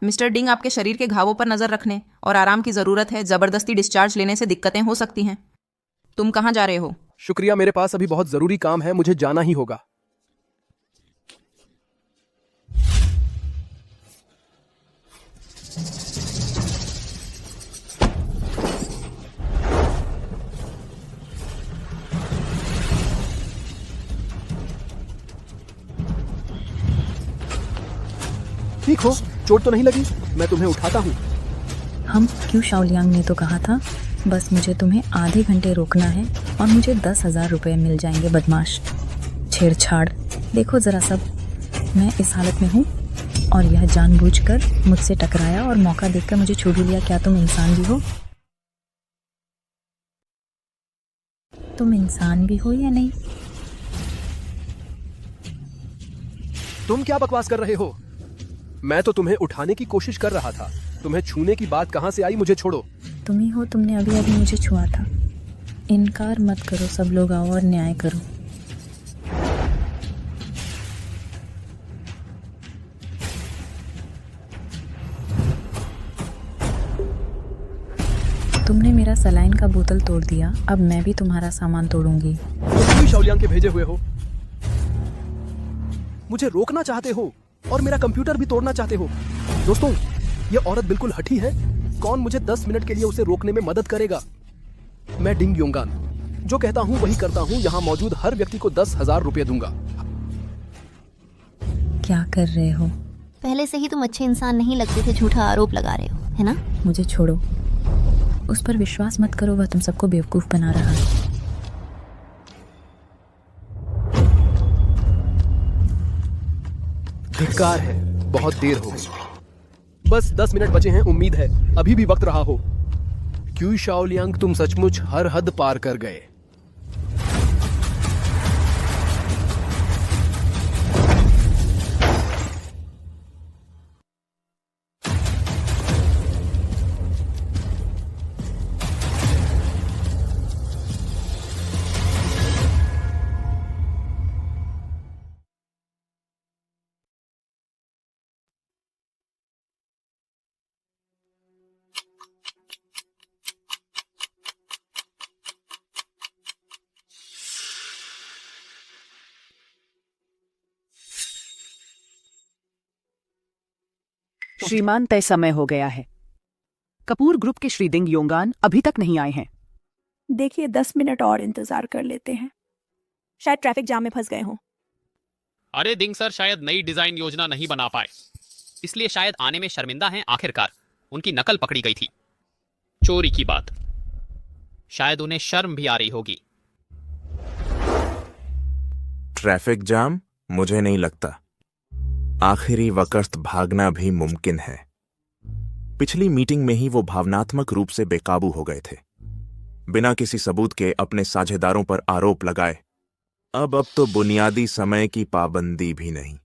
Speaker 9: मिस्टर डिंग, आपके शरीर के घावों पर नजर रखने और आराम की जरूरत है। जबरदस्ती डिस्चार्ज लेने से दिक्कतें हो सकती हैं। तुम कहां जा रहे हो?
Speaker 2: शुक्रिया, मेरे पास अभी बहुत जरूरी काम है, मुझे जाना ही होगा। ठीक हो? चोट तो नहीं लगी? मैं तुम्हें उठाता हूँ।
Speaker 16: हम क्यों शाओलियांग ने तो कहा था बस मुझे तुम्हें आधे घंटे रोकना है और मुझे 10,000 रुपये मिल जाएंगे। बदमाश, छेड़छाड़, देखो जरा सब, मैं इस हालत में हूँ और यह जानबूझकर मुझसे टकराया और मौका देखकर मुझे छू भी लिया। क्या तुम इंसान भी हो? तुम इंसान भी हो या नहीं?
Speaker 2: तुम क्या बकवास कर रहे हो? मैं तो तुम्हें उठाने की कोशिश कर रहा था। तुम्हें छूने की बात कहां से आई? मुझे छोड़ो।
Speaker 16: तुम ही हो, तुमने अभी अभी मुझे छुआ था। इनकार मत करो, सब लोग आओ और न्याय करो। तुमने मेरा सलाइन का बोतल तोड़ दिया, अब मैं भी तुम्हारा सामान तोड़ूंगी।
Speaker 2: तुम भी शाओलियांग के भेजे हुए हो? मुझे रोकना चाहते हो और मेरा कंप्यूटर भी तोड़ना चाहते हो। दोस्तों, ये औरत बिल्कुल हठी है। कौन मुझे 10 मिनट के लिए उसे रोकने में मदद करेगा? मैं डिंग योंगान, जो कहता हूँ वही करता हूँ। यहाँ मौजूद हर व्यक्ति को 10,000 रुपये दूंगा।
Speaker 16: क्या कर रहे हो?
Speaker 18: पहले से ही तुम अच्छे इंसान नहीं लगते थे, झूठा आरोप लगा रहे हो, है ना?
Speaker 16: मुझे छोड़ो, उस पर विश्वास मत करो, वह तुम सबको बेवकूफ बना रहा है।
Speaker 2: धिक्कार है, बहुत देर हो गई। बस 10 मिनट बचे हैं। उम्मीद है अभी भी वक्त रहा हो। क्यों शाओलियांग, तुम सचमुच हर हद पार कर गए।
Speaker 16: श्रीमान, तय समय हो गया है। कपूर ग्रुप के श्री डिंग योंगान अभी तक नहीं आए हैं।
Speaker 10: देखिए, 10 मिनट और इंतजार कर लेते हैं। शायद ट्रैफिक जाम में फंस गए हों।
Speaker 3: अरे डिंग सर शायद नई डिजाइन योजना नहीं बना पाए, इसलिए शायद आने में शर्मिंदा हैं। आखिरकार उनकी नकल पकड़ी गई थी। चोरी की बात, शायद उन्हें शर्म भी आ रही होगी।
Speaker 17: Traffic jam? मुझे नहीं लगता। आखिरी वक्त भागना भी मुमकिन है। पिछली मीटिंग में ही वो भावनात्मक रूप से बेकाबू हो गए थे, बिना किसी सबूत के अपने साझेदारों पर आरोप लगाए। अब तो बुनियादी समय की पाबंदी भी नहीं।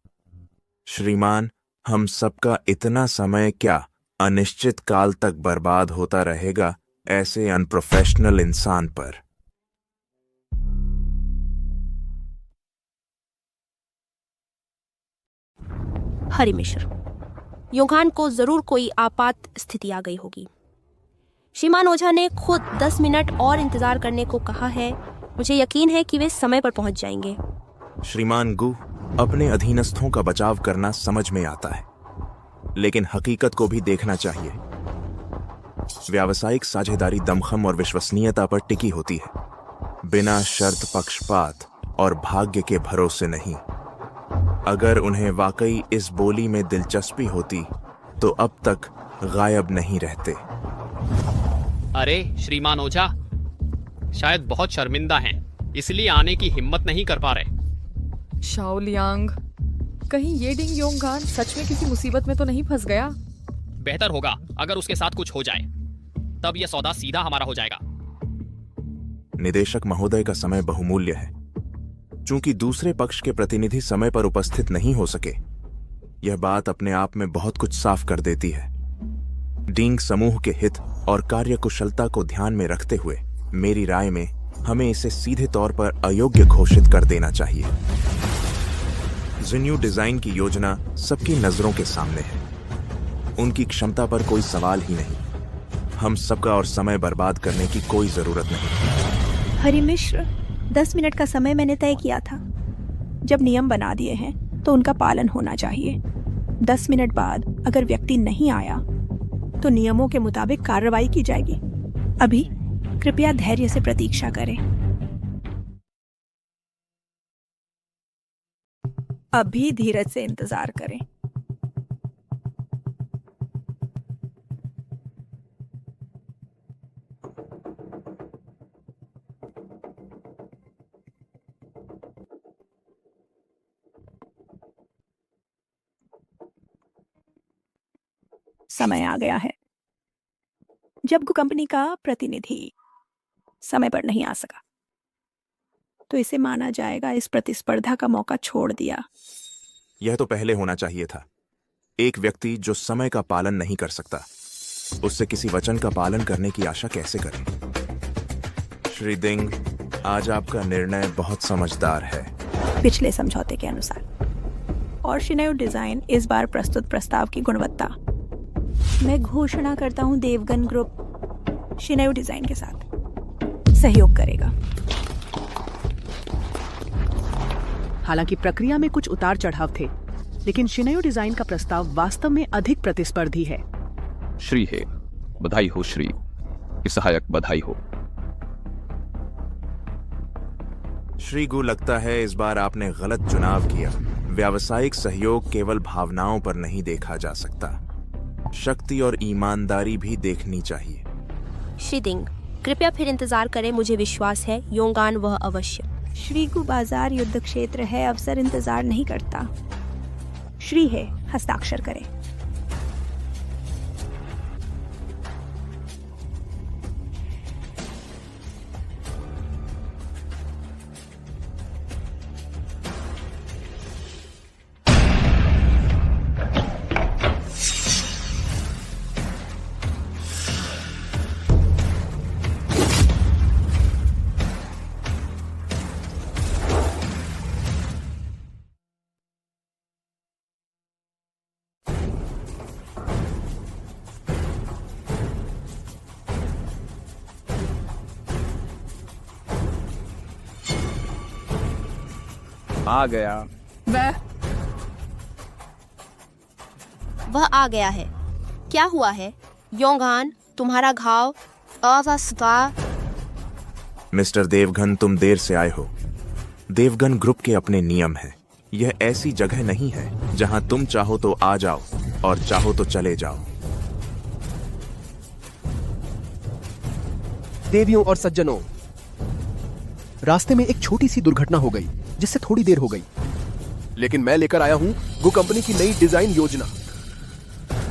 Speaker 17: श्रीमान, हम सबका इतना समय क्या अनिश्चित काल तक बर्बाद होता रहेगा ऐसे अनप्रोफेशनल इंसान पर?
Speaker 11: हरि मिश्र, योंगान को जरूर कोई आपात स्थिति आ गई होगी। श्रीमान ओझा ने खुद 10 मिनट और इंतजार करने को कहा है। मुझे यकीन है कि वे समय पर पहुंच जाएंगे।
Speaker 17: श्रीमान गु, अपने अधीनस्थों का बचाव करना समझ में आता है, लेकिन हकीकत को भी देखना चाहिए। व्यावसायिक साझेदारी दमखम और विश्वसनीयता पर टिकी होती है, बिना शर्त पक्षपात और भाग्य के भरोसे नहीं। अगर उन्हें वाकई इस बोली में दिलचस्पी होती तो अब तक गायब नहीं रहते।
Speaker 3: अरे श्रीमान ओझा शायद बहुत शर्मिंदा हैं, इसलिए आने की हिम्मत नहीं कर पा रहे।
Speaker 4: शाओलियांग, कहीं ये डिंग योंगान सच में किसी मुसीबत में तो नहीं फंस गया?
Speaker 3: बेहतर होगा अगर उसके साथ कुछ हो जाए, तब यह सौदा सीधा हमारा हो जाएगा।
Speaker 17: निदेशक महोदय का समय बहुमूल्य है। चूंकि दूसरे पक्ष के प्रतिनिधि समय पर उपस्थित नहीं हो सके, यह बात अपने आप में बहुत कुछ साफ कर देती है। डिंग समूह के हित और कार्यकुशलता को ध्यान में रखते हुए मेरी राय में हमें इसे सीधे तौर पर अयोग्य घोषित कर देना चाहिए। जिन्यू डिजाइन की योजना सबकी नजरों के सामने है। उनकी क्षमता पर कोई सवाल ही नहीं। हम सबका और समय बर्बाद करने की कोई जरूरत नहीं।
Speaker 10: हरि मिश्र, 10 मिनट का समय मैंने तय किया था। जब नियम बना दिए हैं तो उनका पालन होना चाहिए। 10 मिनट बाद अगर व्यक्ति नहीं आया तो नियमों के मुताबिक कार्रवाई की जाएगी। अभी कृपया धैर्य से प्रतीक्षा करें। अभी धीरज से इंतजार करें। समय आ गया है। जब कंपनी का प्रतिनिधि समय पर नहीं आ सका तो इसे माना जाएगा इस प्रतिस्पर्धा का मौका छोड़ दिया।
Speaker 17: यह तो पहले होना चाहिए था। एक व्यक्ति जो समय का पालन नहीं कर सकता, उससे किसी वचन का पालन करने की आशा कैसे करें? श्री दिंग, आज आपका निर्णय बहुत समझदार है।
Speaker 10: पिछले समझौते के अनुसार और शिनयू डिजाइन इस बार प्रस्तुत प्रस्ताव की गुणवत्ता मैं घोषणा करता हूं, देवगन ग्रुप शिनयू डिजाइन के साथ सहयोग करेगा।
Speaker 19: हालांकि प्रक्रिया में कुछ उतार चढ़ाव थे, लेकिन शिनयू डिजाइन का प्रस्ताव वास्तव में अधिक प्रतिस्पर्धी है।
Speaker 15: श्री है, बधाई हो श्री, कि सहायक बधाई हो।
Speaker 17: श्री गु, लगता है इस बार आपने गलत चुनाव किया। व्यावसायिक सहयोग केवल भावनाओं पर नहीं देखा जा सकता, शक्ति और ईमानदारी भी देखनी चाहिए।
Speaker 11: श्री दिंग, कृपया फिर इंतजार करें। मुझे विश्वास है योंगान वह अवश्य।
Speaker 10: श्रीगु बाजार युद्ध क्षेत्र है, अफसर इंतजार नहीं करता। श्री है, हस्ताक्षर करें।
Speaker 15: आ गया।
Speaker 11: वह आ गया है। क्या हुआ है योंगान? तुम्हारा घाव अवस्था।
Speaker 17: मिस्टर देवगन, तुम देर से आए हो। देवगन ग्रुप के अपने नियम हैं। यह ऐसी जगह नहीं है जहां तुम चाहो तो आ जाओ और चाहो तो चले जाओ।
Speaker 2: देवियों और सज्जनों, रास्ते में एक छोटी सी दुर्घटना हो गई जिससे थोड़ी देर हो गई, लेकिन मैं लेकर आया हूं गु कंपनी की नई डिजाइन योजना।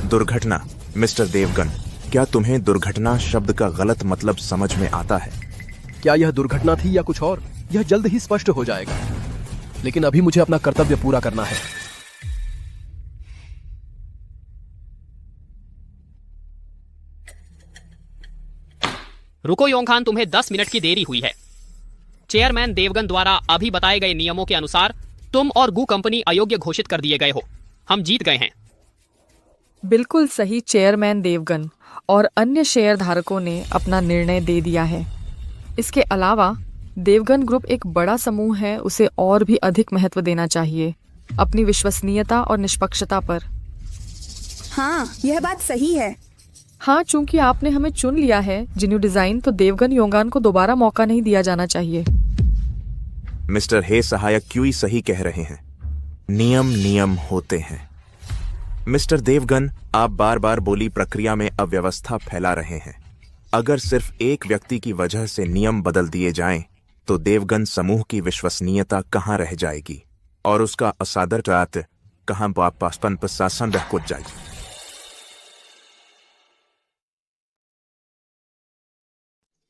Speaker 17: दुर्घटना? मिस्टर देवगन, क्या तुम्हें दुर्घटना शब्द का गलत मतलब समझ में आता है?
Speaker 2: क्या यह दुर्घटना थी या कुछ और, यह जल्द ही स्पष्ट हो जाएगा, लेकिन अभी मुझे अपना कर्तव्य पूरा करना है।
Speaker 3: रुको योंखान, तुम्हें 10 मिनट की देरी हुई है। चेयरमैन देवगन द्वारा अभी बताए गए नियमों के अनुसार तुम और गु कंपनी अयोग्य घोषित कर दिए गए हो। हम जीत गए हैं।
Speaker 4: बिल्कुल सही चेयरमैन देवगन, और अन्य शेयर धारकों ने अपना निर्णय दे दिया है। इसके अलावा देवगन ग्रुप एक बड़ा समूह है, उसे और भी अधिक महत्व देना चाहिए अपनी विश्वसनीयता और निष्पक्षता पर।
Speaker 10: हाँ, यह बात सही है।
Speaker 4: हाँ, चूंकि आपने हमें चुन लिया है जिन्यू डिजाइन, तो देवगन योंगान को दोबारा मौका नहीं दिया जाना चाहिए।
Speaker 17: मिस्टर हे सहायक क्यूई सही कह रहे हैं। नियम नियम होते हैं। मिस्टर देवगन, आप बार बार बोली प्रक्रिया में अव्यवस्था फैला रहे हैं। अगर सिर्फ एक व्यक्ति की वजह से नियम बदल दिए जाएं, तो देवगन समूह की विश्वसनीयता कहाँ रह जाएगी और उसका असादर रात कहाँ वापसपन प्रशासन रह कुछ जाएगी।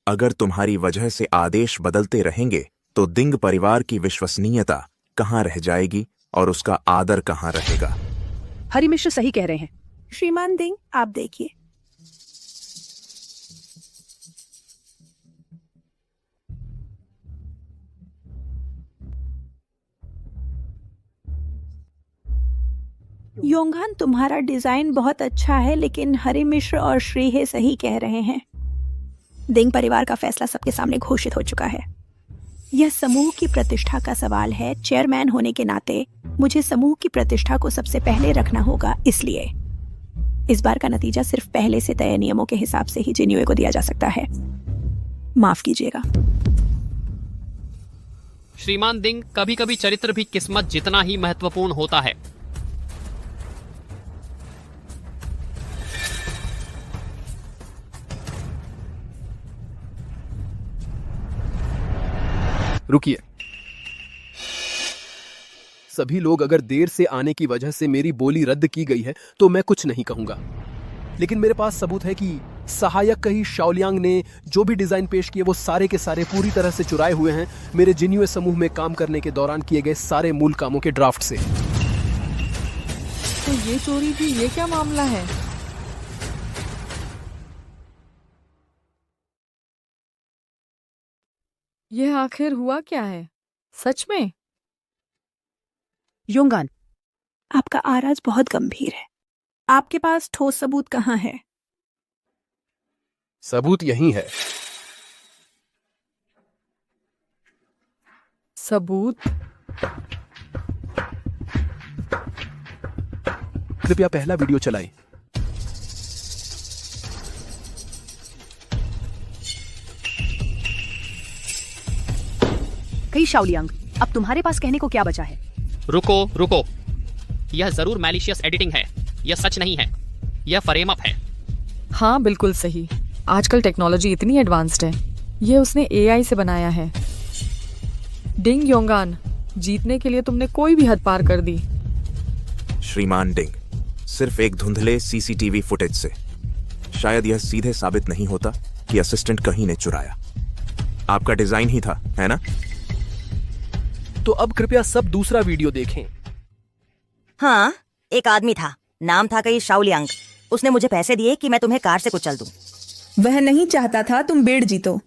Speaker 17: अगर तुम्हारी वजह से आदेश बदलते रहेंगे तो दिंग परिवार की विश्वसनीयता कहाँ रह जाएगी और उसका आदर कहाँ रहेगा।
Speaker 19: हरि मिश्र सही कह रहे हैं।
Speaker 10: श्रीमान दिंग, आप देखिए। योंगान, तुम्हारा डिजाइन बहुत अच्छा है, लेकिन हरि मिश्र और श्री हे सही कह रहे हैं। दिंग परिवार का फैसला सबके सामने घोषित हो चुका है। यह समूह की प्रतिष्ठा का सवाल है। चेयरमैन होने के नाते मुझे समूह की प्रतिष्ठा को सबसे पहले रखना होगा, इसलिए इस बार का नतीजा सिर्फ पहले से तय नियमों के हिसाब से ही जिन्यूए को दिया जा सकता है। माफ कीजिएगा।
Speaker 3: श्रीमान दिंग, कभी कभी चरित्र भी किस्मत जितना ही महत्वपूर्ण होता है।
Speaker 2: रुकिए। सभी लोग अगर देर से आने की वजह से मेरी बोली रद्द की गई है तो मैं कुछ नहीं कहूंगा, लेकिन मेरे पास सबूत है कि सहायक कही शाओलियांग ने जो भी डिजाइन पेश किए वो सारे के सारे पूरी तरह से चुराए हुए हैं मेरे जिन्यूए समूह में काम करने के दौरान किए गए सारे मूल कामों के ड्राफ्ट से।
Speaker 4: तो ये चोरी थी, ये क्या मामला है? यह आखिर हुआ क्या है सच में?
Speaker 19: योंगान,
Speaker 10: आपका आराज बहुत गंभीर है। आपके पास ठोस सबूत कहाँ है?
Speaker 2: सबूत यही है।
Speaker 4: सबूत?
Speaker 2: कृपया पहला वीडियो चलाएं।
Speaker 19: कई शाओलियांग, अब तुम्हारे पास कहने को क्या बचा है?
Speaker 3: रुको रुको, यह जरूर मैलिशियस एडिटिंग है, यह सच नहीं है, यह फ्रेम अप है।
Speaker 4: हाँ, बिल्कुल सही। आजकल टेक्नोलॉजी इतनी एडवांस्ड है। यह उसने एआई से बनाया है। डिंग योंगान, जीतने के लिए तुमने कोई भी हद पार कर दी।
Speaker 17: श्रीमान डिंग, सिर्फ एक धुंधले सीसीटीवी फुटेज से शायद यह सीधे साबित नहीं होता कि असिस्टेंट कहीं ने चुराया। आपका डिजाइन ही था, है ना?
Speaker 2: तो अब कृपया सब दूसरा वीडियो देखें।
Speaker 20: हाँ, एक आदमी था, नाम था कई शाओलियांग। उसने मुझे पैसे दिए कि मैं तुम्हें कार से कुचल दूं।
Speaker 21: वह नहीं चाहता था तुम बेड़ जीतो।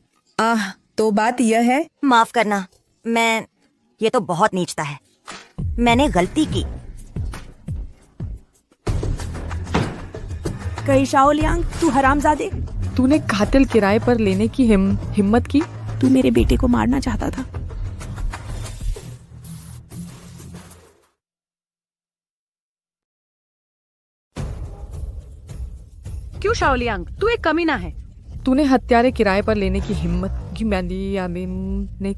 Speaker 21: तो बात यह है।
Speaker 20: माफ करना, ये तो बहुत नीचता है। मैंने गलती की।
Speaker 10: कई शाओलियांग, तू हरामजादे।
Speaker 4: तूने कातिल किराए पर लेने की हिम्मत की?
Speaker 10: तू मेरे बेटे को मारना चाहता था।
Speaker 19: क्यों शाओलियांग, तू एक कमीना है।
Speaker 4: तूने हत्यारे किराए पर लेने की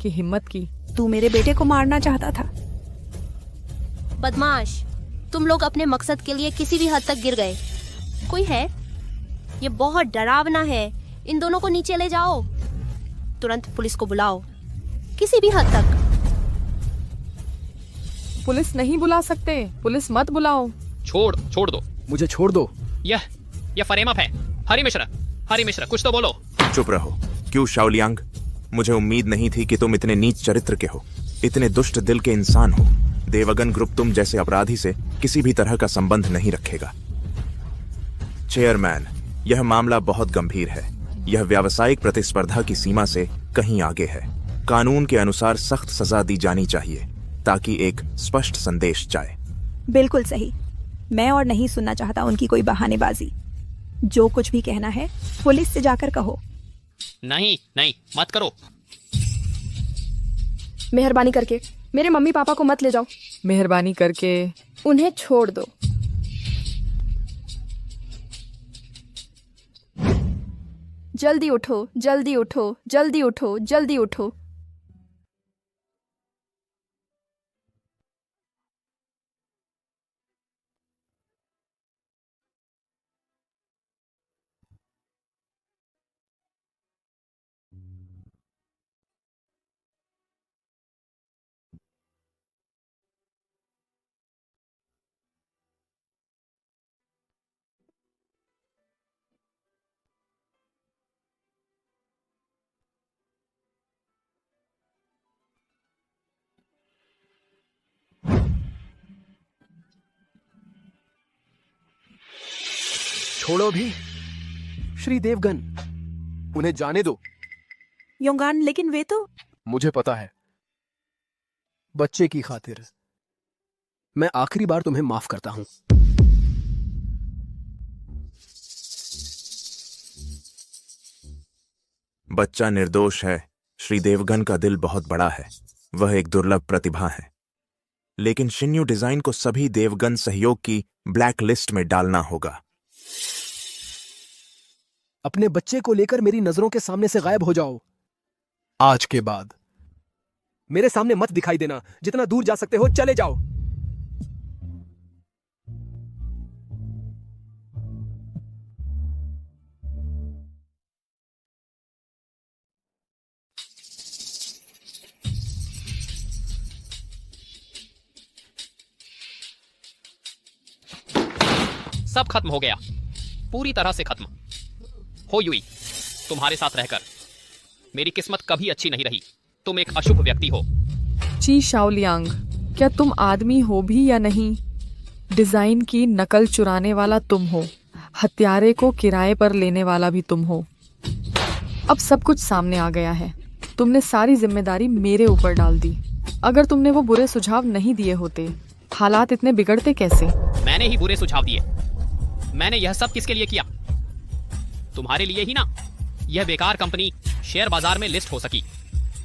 Speaker 4: हिम्मत की।
Speaker 10: तू मेरे बेटे को मारना चाहता था।
Speaker 11: बदमाश, तुम लोग अपने मकसद के लिए किसी भी हद तक गिर गए। कोई है? ये बहुत डरावना है। इन दोनों को नीचे ले जाओ। तुरंत पुलिस को बुलाओ, किसी भी हद तक।
Speaker 4: पुलिस नहीं बुला सकते। पुलिस मत बुलाओ।
Speaker 3: छोड़ दो,
Speaker 2: मुझे छोड़ दो।
Speaker 3: यह फ्रेम अप है। हरि मिश्रा, कुछ तो बोलो।
Speaker 17: चुप रहो। क्यों शाओलियांग, मुझे उम्मीद नहीं थी कि तुम इतने नीच चरित्र के हो, इतने दुष्ट दिल के इंसान हो। देवगन ग्रुप तुम जैसे अपराधी से किसी भी तरह का संबंध नहीं रखेगा। चेयरमैन, यह मामला बहुत गंभीर है। यह व्यावसायिक प्रतिस्पर्धा की सीमा से कहीं आगे है। कानून के अनुसार सख्त सजा दी जानी चाहिए ताकि एक स्पष्ट संदेश जाए।
Speaker 10: बिल्कुल सही। मैं और नहीं सुनना चाहता उनकी कोई बहानेबाजी। जो कुछ भी कहना है पुलिस से जाकर कहो।
Speaker 3: नहीं नहीं, मत करो।
Speaker 1: मेहरबानी करके मेरे मम्मी पापा को मत ले जाओ।
Speaker 4: मेहरबानी करके
Speaker 1: उन्हें छोड़ दो। जल्दी उठो, जल्दी उठो, जल्दी उठो, जल्दी उठो।
Speaker 2: छोड़ो भी श्री देवगन, उन्हें जाने दो।
Speaker 6: योंगान, लेकिन वे तो।
Speaker 2: मुझे पता है, बच्चे की खातिर मैं आखिरी बार तुम्हें माफ करता हूं।
Speaker 17: बच्चा निर्दोष है। श्री देवगन का दिल बहुत बड़ा है, वह एक दुर्लभ प्रतिभा है, लेकिन शिन्यू डिजाइन को सभी देवगन सहयोग की ब्लैक लिस्ट में डालना होगा।
Speaker 2: अपने बच्चे को लेकर मेरी नजरों के सामने से गायब हो जाओ। आज के बाद मेरे सामने मत दिखाई देना। जितना दूर जा सकते हो चले जाओ।
Speaker 3: सब खत्म हो गया, पूरी तरह से खत्म हो। युई, तुम्हारे साथ रहकर मेरी किस्मत कभी अच्छी नहीं रही। तुम एक अशुभ व्यक्ति हो।
Speaker 4: ची शाओलियांग, क्या तुम आदमी हो भी या नहीं? डिजाइन की नकल चुराने वाला तुम हो, हत्यारे को किराए पर लेने वाला भी तुम हो। अब सब कुछ सामने आ गया है। तुमने सारी जिम्मेदारी मेरे ऊपर डाल दी। अगर तुमने वो बुरे सुझाव नहीं दिए होते, हालात इतने बिगड़ते कैसे?
Speaker 3: मैंने ही बुरे सुझाव दिए। मैंने यह सब किसके लिए किया? तुम्हारे लिए ही ना। यह बेकार कंपनी शेयर बाजार में लिस्ट हो सकी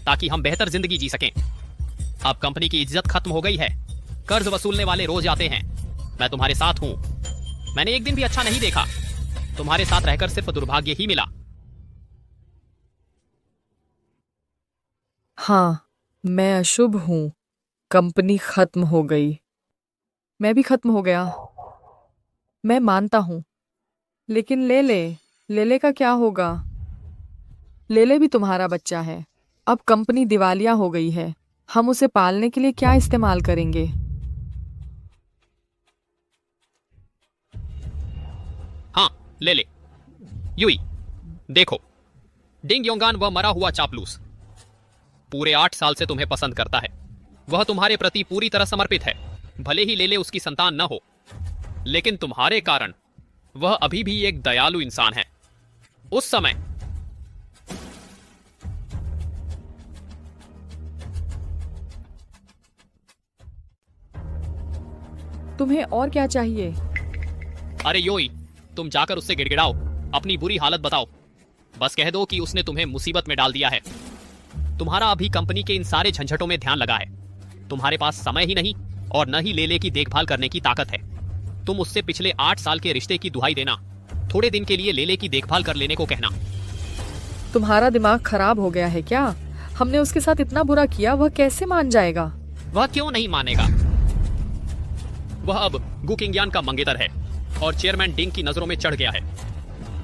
Speaker 3: ताकि हम बेहतर जिंदगी जी सकें। अब कंपनी की इज्जत खत्म हो गई है। कर्ज वसूलने वाले रोज आते हैं। मैं तुम्हारे साथ हूं। मैंने एक दिन भी अच्छा नहीं देखा। तुम्हारे साथ रहकर सिर्फ दुर्भाग्य ही मिला।
Speaker 4: हाँ, मैं अशुभ हूं। कंपनी खत्म हो गई, मैं भी खत्म हो गया, मैं मानता हूं। लेकिन लेले का क्या होगा? लेले भी तुम्हारा बच्चा है। अब कंपनी दिवालिया हो गई है। हम उसे पालने के लिए क्या इस्तेमाल करेंगे?
Speaker 3: हाँ, ले युई, देखो, डिंग योंगान वह मरा हुआ चापलूस पूरे 8 साल से तुम्हें पसंद करता है। वह तुम्हारे प्रति पूरी तरह समर्पित है। भले ही लेले उसकी संतान न हो, लेकिन तुम्हारे कारण वह अभी भी एक दयालु इंसान है। उस समय
Speaker 4: तुम्हें और क्या चाहिए?
Speaker 3: अरे योई, तुम जाकर उससे गिड़गिड़ाओ, अपनी बुरी हालत बताओ। बस कह दो कि उसने तुम्हें मुसीबत में डाल दिया है। तुम्हारा अभी कंपनी के इन सारे झंझटों में ध्यान लगा है। तुम्हारे पास समय ही नहीं और न ही लेले की देखभाल करने की ताकत है। तुम उससे पिछले 8 साल के रिश्ते की दुहाई देना, थोड़े दिन के लिए लेले की देखभाल कर लेने को कहना।
Speaker 4: तुम्हारा दिमाग खराब हो गया है क्या? हमने उसके साथ इतना बुरा किया, वह कैसे मान जाएगा?
Speaker 3: वह क्यों नहीं मानेगा? वह अब गुकिंगयान का मंगेतर है और चेयरमैन डिंग की नजरों में चढ़ गया है।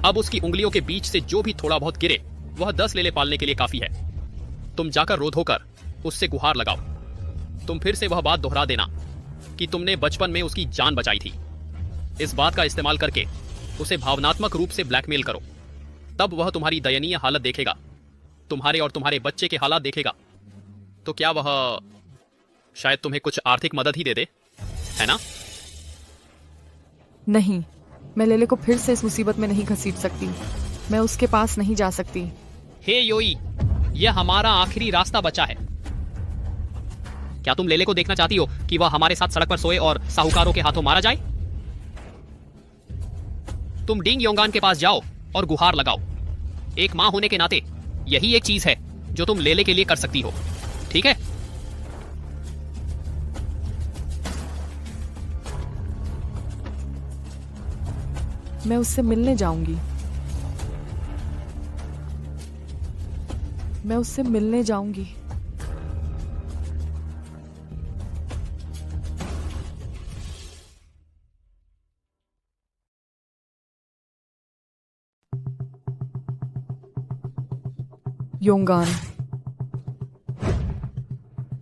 Speaker 3: अब उसकी उंगलियों के बीच से जो भी थोड़ा बहुत गिरे, वह 10 लेले पालने के लिए काफी है। तुम जाकर रो धोकर उससे गुहार लगाओ। तुम फिर से वह बात दोहरा देना कि तुमने बचपन में उसकी जान बचाई थी। इस बात का इस्तेमाल करके उसे भावनात्मक रूप से ब्लैकमेल करो। तब वह तुम्हारी दयनीय हालत देखेगा, तुम्हारे और तुम्हारे बच्चे के हालात देखेगा, तो क्या वह शायद तुम्हें कुछ आर्थिक मदद ही दे दे, है ना?
Speaker 4: नहीं, मैं लेले को फिर से इस मुसीबत में नहीं घसीट सकती। मैं उसके पास नहीं जा सकती।
Speaker 3: हे योई, यह हमारा आखिरी रास्ता बचा है। क्या तुम लेले को देखना चाहती हो कि वह हमारे साथ सड़क पर सोए और साहूकारों के हाथों मारा जाए? तुम डिंग योंगान के पास जाओ और गुहार लगाओ। एक माँ होने के नाते यही एक चीज है जो तुम लेले के लिए कर सकती हो, ठीक है?
Speaker 4: मैं उससे मिलने जाऊंगी। मैं उससे मिलने जाऊंगी। योंगान,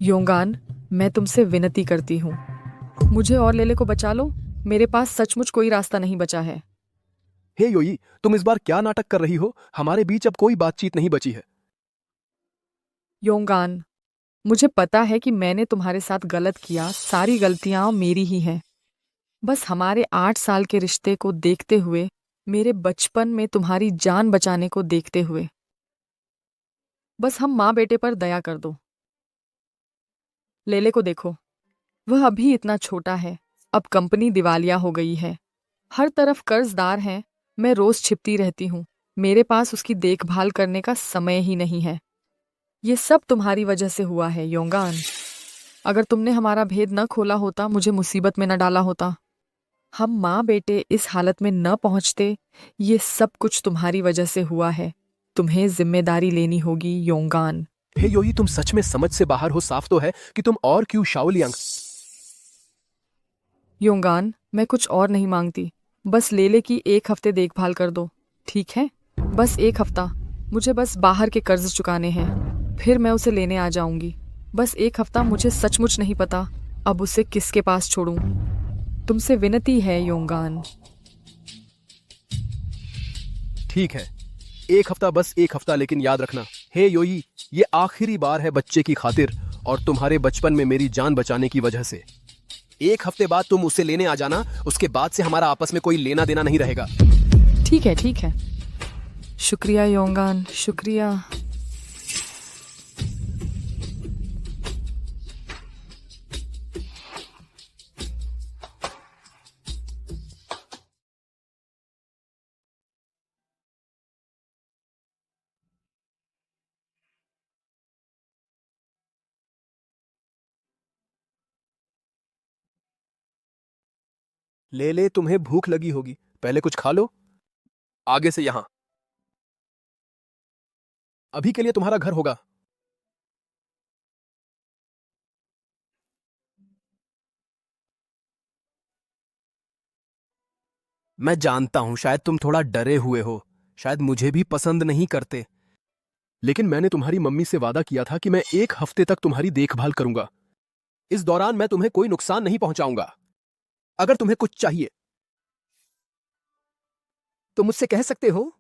Speaker 4: योंगान, मैं तुमसे विनती करती हूँ, मुझे और लेले को बचा लो। मेरे पास सचमुच कोई रास्ता नहीं बचा है।
Speaker 2: हे योई, तुम इस बार क्या नाटक कर रही हो? हमारे बीच अब कोई बातचीत नहीं बची है।
Speaker 4: योंगान, मुझे पता है कि मैंने तुम्हारे साथ गलत किया, सारी गलतियां मेरी ही हैं। बस हमारे 8 साल के रिश्ते को देखते हुए, मेरे बचपन में तुम्हारी जान बचाने को देखते हुए, बस हम माँ बेटे पर दया कर दो। लेले को देखो, वह अभी इतना छोटा है। अब कंपनी दिवालिया हो गई है, हर तरफ कर्जदार हैं। मैं रोज छिपती रहती हूँ, मेरे पास उसकी देखभाल करने का समय ही नहीं है। ये सब तुम्हारी वजह से हुआ है योंगान। अगर तुमने हमारा भेद न खोला होता, मुझे मुसीबत में न डाला होता, हम माँ बेटे इस हालत में न पहुंचते। ये सब कुछ तुम्हारी वजह से हुआ है। तुम्हें जिम्मेदारी लेनी होगी योंगान।
Speaker 2: हे योई, तुम सच में समझ से बाहर हो। साफ तो है कि तुम और क्यों शाओलियांग।
Speaker 4: योंगान, मैं कुछ और नहीं मांगती, बस लेले की 1 हफ्ते देखभाल कर दो, ठीक है? बस 1 हफ्ता। मुझे बस बाहर के कर्ज चुकाने हैं, फिर मैं उसे लेने आ जाऊंगी। बस 1 हफ्ता। मुझे सचमुच नहीं पता अब उसे किसके पास छोड़ूं। तुमसे विनती है योंगान।
Speaker 2: ठीक है, 1 हफ्ता, बस 1 हफ्ता। लेकिन याद रखना हे योई, ये आखिरी बार है बच्चे की खातिर और तुम्हारे बचपन में मेरी जान बचाने की वजह से। 1 हफ्ते बाद तुम उसे लेने आ जाना। उसके बाद से हमारा आपस में कोई लेना देना नहीं रहेगा।
Speaker 4: ठीक है, ठीक है। शुक्रिया योंगान, शुक्रिया।
Speaker 2: ले, तुम्हें भूख लगी होगी, पहले कुछ खा लो। आगे से यहां। अभी के लिए तुम्हारा घर होगा। मैं जानता हूं शायद तुम थोड़ा डरे हुए हो, शायद मुझे भी पसंद नहीं करते, लेकिन मैंने तुम्हारी मम्मी से वादा किया था कि मैं 1 हफ्ते तक तुम्हारी देखभाल करूंगा। इस दौरान मैं तुम्हें कोई नुकसान नहीं पहुंचाऊंगा। अगर तुम्हें कुछ चाहिए तो मुझसे कह सकते हो।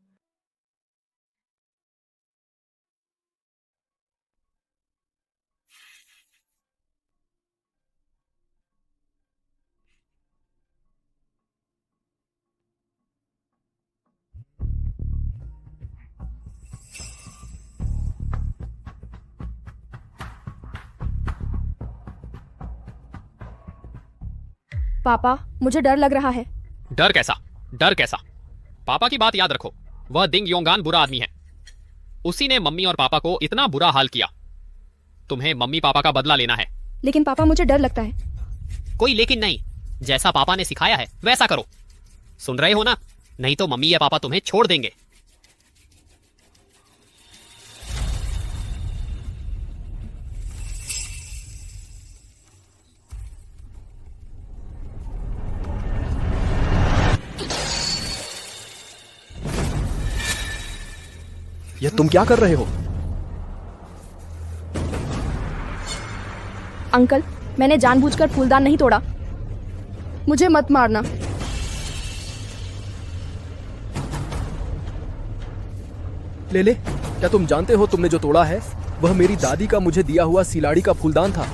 Speaker 1: पापा, मुझे डर लग रहा है।
Speaker 3: डर कैसा? डर कैसा? पापा की बात याद रखो, वह डिंग योंगान बुरा आदमी है। उसी ने मम्मी और पापा को इतना बुरा हाल किया। तुम्हें मम्मी पापा का बदला लेना है।
Speaker 1: लेकिन पापा, मुझे डर लगता है।
Speaker 3: कोई लेकिन नहीं, जैसा पापा ने सिखाया है वैसा करो। सुन रहे हो ना? नहीं तो मम्मी या पापा तुम्हें छोड़ देंगे।
Speaker 2: यह तुम क्या कर रहे हो?
Speaker 1: अंकल, मैंने जानबूझकर फूलदान नहीं तोड़ा। मुझे मत मारना।
Speaker 2: ले, क्या तुम जानते हो तुमने जो तोड़ा है वह मेरी दादी का मुझे दिया हुआ सिलाड़ी का फूलदान था।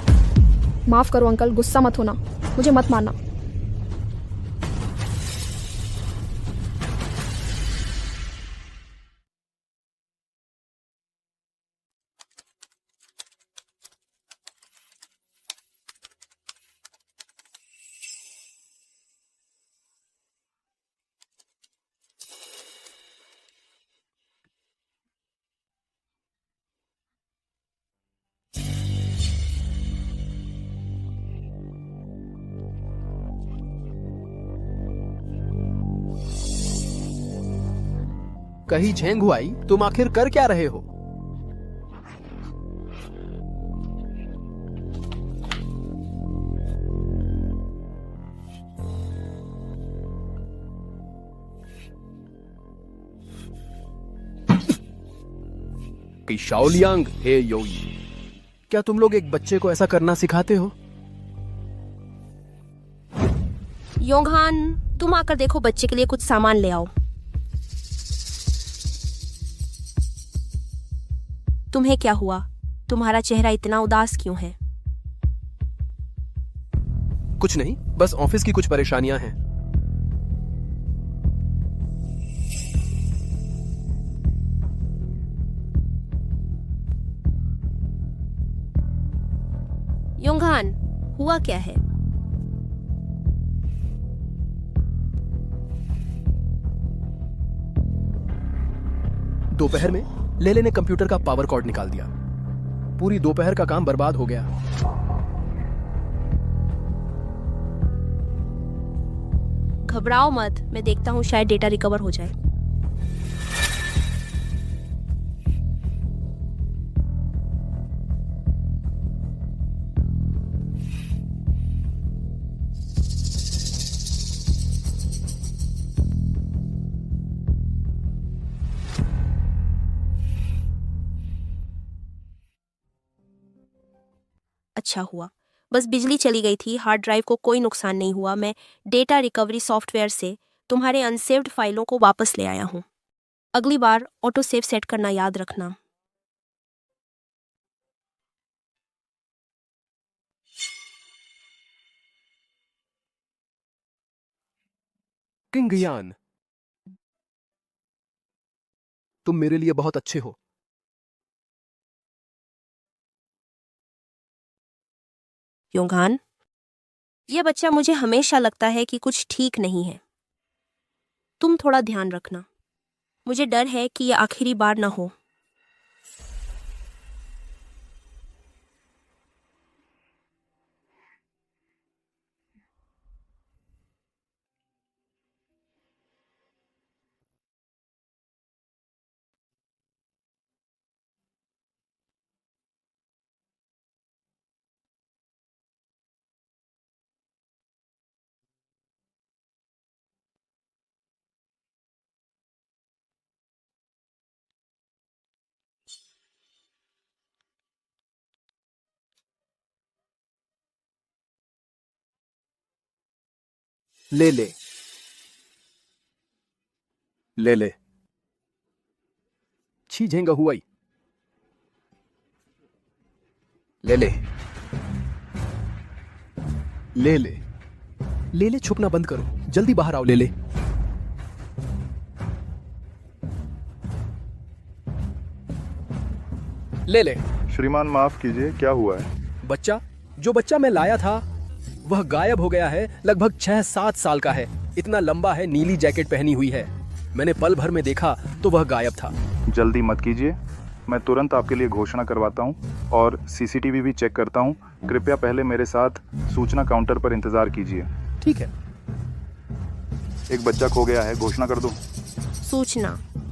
Speaker 1: माफ करो अंकल, गुस्सा मत होना, मुझे मत मारना।
Speaker 2: कहीं झेंग हुआई, तुम आखिर कर क्या रहे हो? कि शाओलियांग, हे योई, क्या तुम लोग एक बच्चे को ऐसा करना सिखाते हो?
Speaker 11: योंगहान, तुम आकर देखो, बच्चे के लिए कुछ सामान ले आओ। तुम्हें क्या हुआ? तुम्हारा चेहरा इतना उदास क्यों है?
Speaker 2: कुछ नहीं, बस ऑफिस की कुछ परेशानियां हैं।
Speaker 11: योंगहान, हुआ क्या है?
Speaker 2: दोपहर में लेले ने कंप्यूटर का पावर कॉर्ड निकाल दिया। पूरी दोपहर का काम बर्बाद हो गया।
Speaker 11: घबराओ मत, मैं देखता हूँ, शायद डेटा रिकवर हो जाए। अच्छा हुआ, बस बिजली चली गई थी। हार्ड ड्राइव को कोई नुकसान नहीं हुआ। मैं डेटा रिकवरी सॉफ्टवेयर से तुम्हारे अनसेव्ड फाइलों को वापस ले आया हूँ। अगली बार ऑटो सेव सेट करना याद रखना।
Speaker 2: किंगयान, तुम मेरे लिए बहुत अच्छे हो।
Speaker 11: योंगहान, यह बच्चा, मुझे हमेशा लगता है कि कुछ ठीक नहीं है। तुम थोड़ा ध्यान रखना। मुझे डर है कि यह आखिरी बार न हो।
Speaker 2: ले ले ले ले, छी झेंगा हुआई, ले ले ले ले ले ले, छुपना बंद करो, जल्दी बाहर आओ। ले ले ले ले।
Speaker 5: श्रीमान माफ कीजिए, क्या हुआ है?
Speaker 2: बच्चा, जो बच्चा मैं लाया था वह गायब हो गया है। लगभग 6-7 साल का है, इतना लंबा है, नीली जैकेट पहनी हुई है। मैंने पल भर में देखा तो वह गायब था।
Speaker 5: जल्दी मत कीजिए, मैं तुरंत आपके लिए घोषणा करवाता हूँ और सीसीटीवी भी चेक करता हूँ। कृपया पहले मेरे साथ सूचना काउंटर पर इंतजार कीजिए।
Speaker 2: ठीक है।
Speaker 5: एक बच्चा खो गया है, घोषणा कर दो।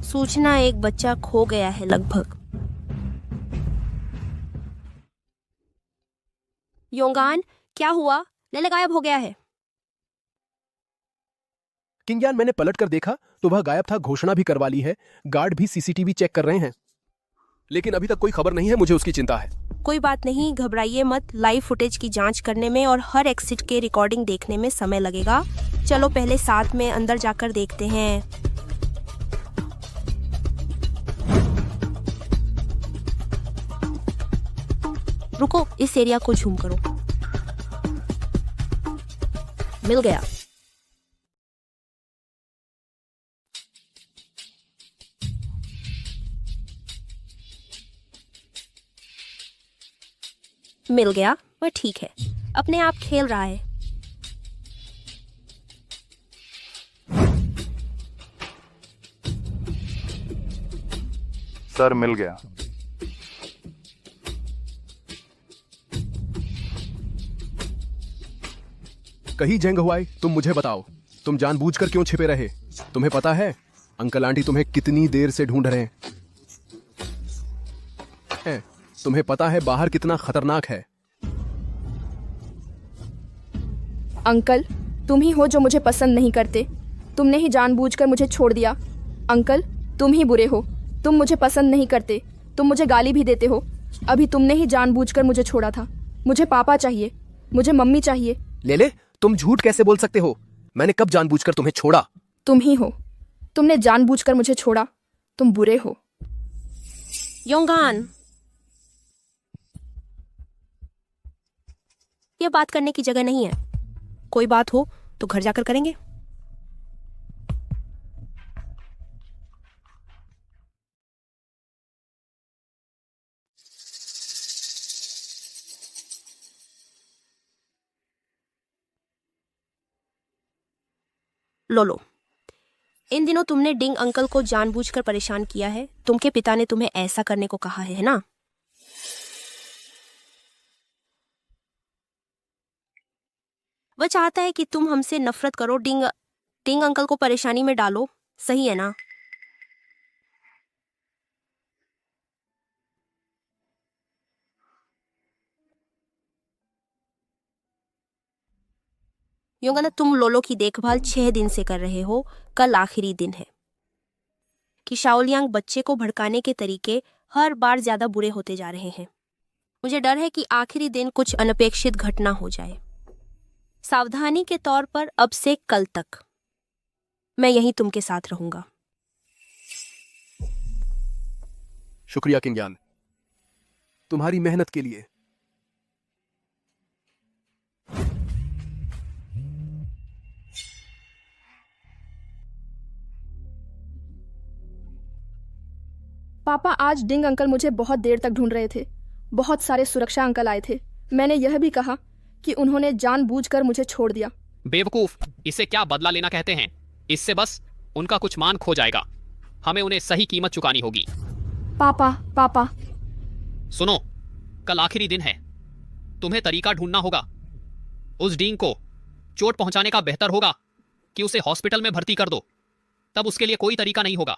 Speaker 11: सूचना, एक बच्चा खो गया है। लगभग। योंगान, क्या हुआ? लेले गायब हो गया है।
Speaker 2: किंगयान, मैंने पलट कर देखा तो वह गायब था। घोषणा भी करवा ली है, गार्ड भी सीसीटीवी चेक कर रहे हैं, लेकिन अभी तक कोई खबर नहीं है। मुझे उसकी चिंता है।
Speaker 11: कोई बात नहीं, घबराइए मत। लाइव फुटेज की जांच करने में और हर एग्जिट के रिकॉर्डिंग देखने में समय लगेगा। चलो पहले साथ में अंदर जाकर देखते हैं। रुको, इस एरिया को झूम करो। मिल गया। मिल गया, वह ठीक है, अपने आप खेल रहा है।
Speaker 5: सर, मिल गया।
Speaker 2: कहीं जंग हुआ है? तुम मुझे बताओ, तुम जानबूझकर क्यों छिपे रहे? तुम्हें पता है अंकल आंटी तुम्हें कितनी देर से ढूंढ रहे हैं। तुम्हें पता है बाहर कितना खतरनाक है।
Speaker 1: अंकल, तुम ही हो जो मुझे पसंद नहीं करते। तुमने ही जानबूझकर मुझे छोड़ दिया। अंकल, तुम ही बुरे हो। तुम मुझे पसंद नहीं करते। तुम मुझे गाली भी देते हो। अभी तुमने ही जानबूझकर मुझे छोड़ा था। मुझे पापा चाहिए, मुझे मम्मी चाहिए।
Speaker 2: ले, तुम झूठ कैसे बोल सकते हो? मैंने कब जानबूझकर तुम्हें छोड़ा?
Speaker 1: तुम ही हो। तुमने जानबूझकर मुझे छोड़ा। तुम बुरे हो।
Speaker 11: योंगान, यह बात करने की जगह नहीं है। कोई बात हो तो घर जाकर करेंगे। लो, इन दिनों तुमने डिंग अंकल को जानबूझकर परेशान किया है। तुमके पिता ने तुम्हें ऐसा करने को कहा है ना? वह चाहता है कि तुम हमसे नफरत करो, डिंग अंकल को परेशानी में डालो। सही है ना? योंगाना, तुम लोलो की देखभाल 6 दिन से कर रहे हो। कल आखिरी दिन है। कि शाओलियांग बच्चे को भड़काने के तरीके हर बार ज्यादा बुरे होते जा रहे हैं। मुझे डर है कि आखिरी दिन कुछ अनपेक्षित घटना हो जाए। सावधानी के तौर पर अब से कल तक मैं यहीं तुमके साथ रहूंगा।
Speaker 2: शुक्रिया किंग्यान, तुम्हारी मेहनत के लिए।
Speaker 1: पापा, आज डिंग अंकल मुझे बहुत देर तक ढूंढ रहे थे। बहुत सारे सुरक्षा अंकल आए थे। मैंने यह भी कहा कि उन्होंने जानबूझकर मुझे छोड़ दिया।
Speaker 3: बेवकूफ, इसे क्या बदला लेना कहते हैं? इससे बस उनका कुछ मान खो जाएगा। हमें उन्हें सही कीमत चुकानी होगी।
Speaker 1: पापा।
Speaker 3: सुनो, कल आखिरी दिन है। तुम्हें तरीका ढूंढना होगा। उस डींग को चोट पहुंचाने का बेहतर होगा कि उसे हॉस्पिटल में भर्ती कर दो। तब उसके लिए कोई तरीका नहीं होगा।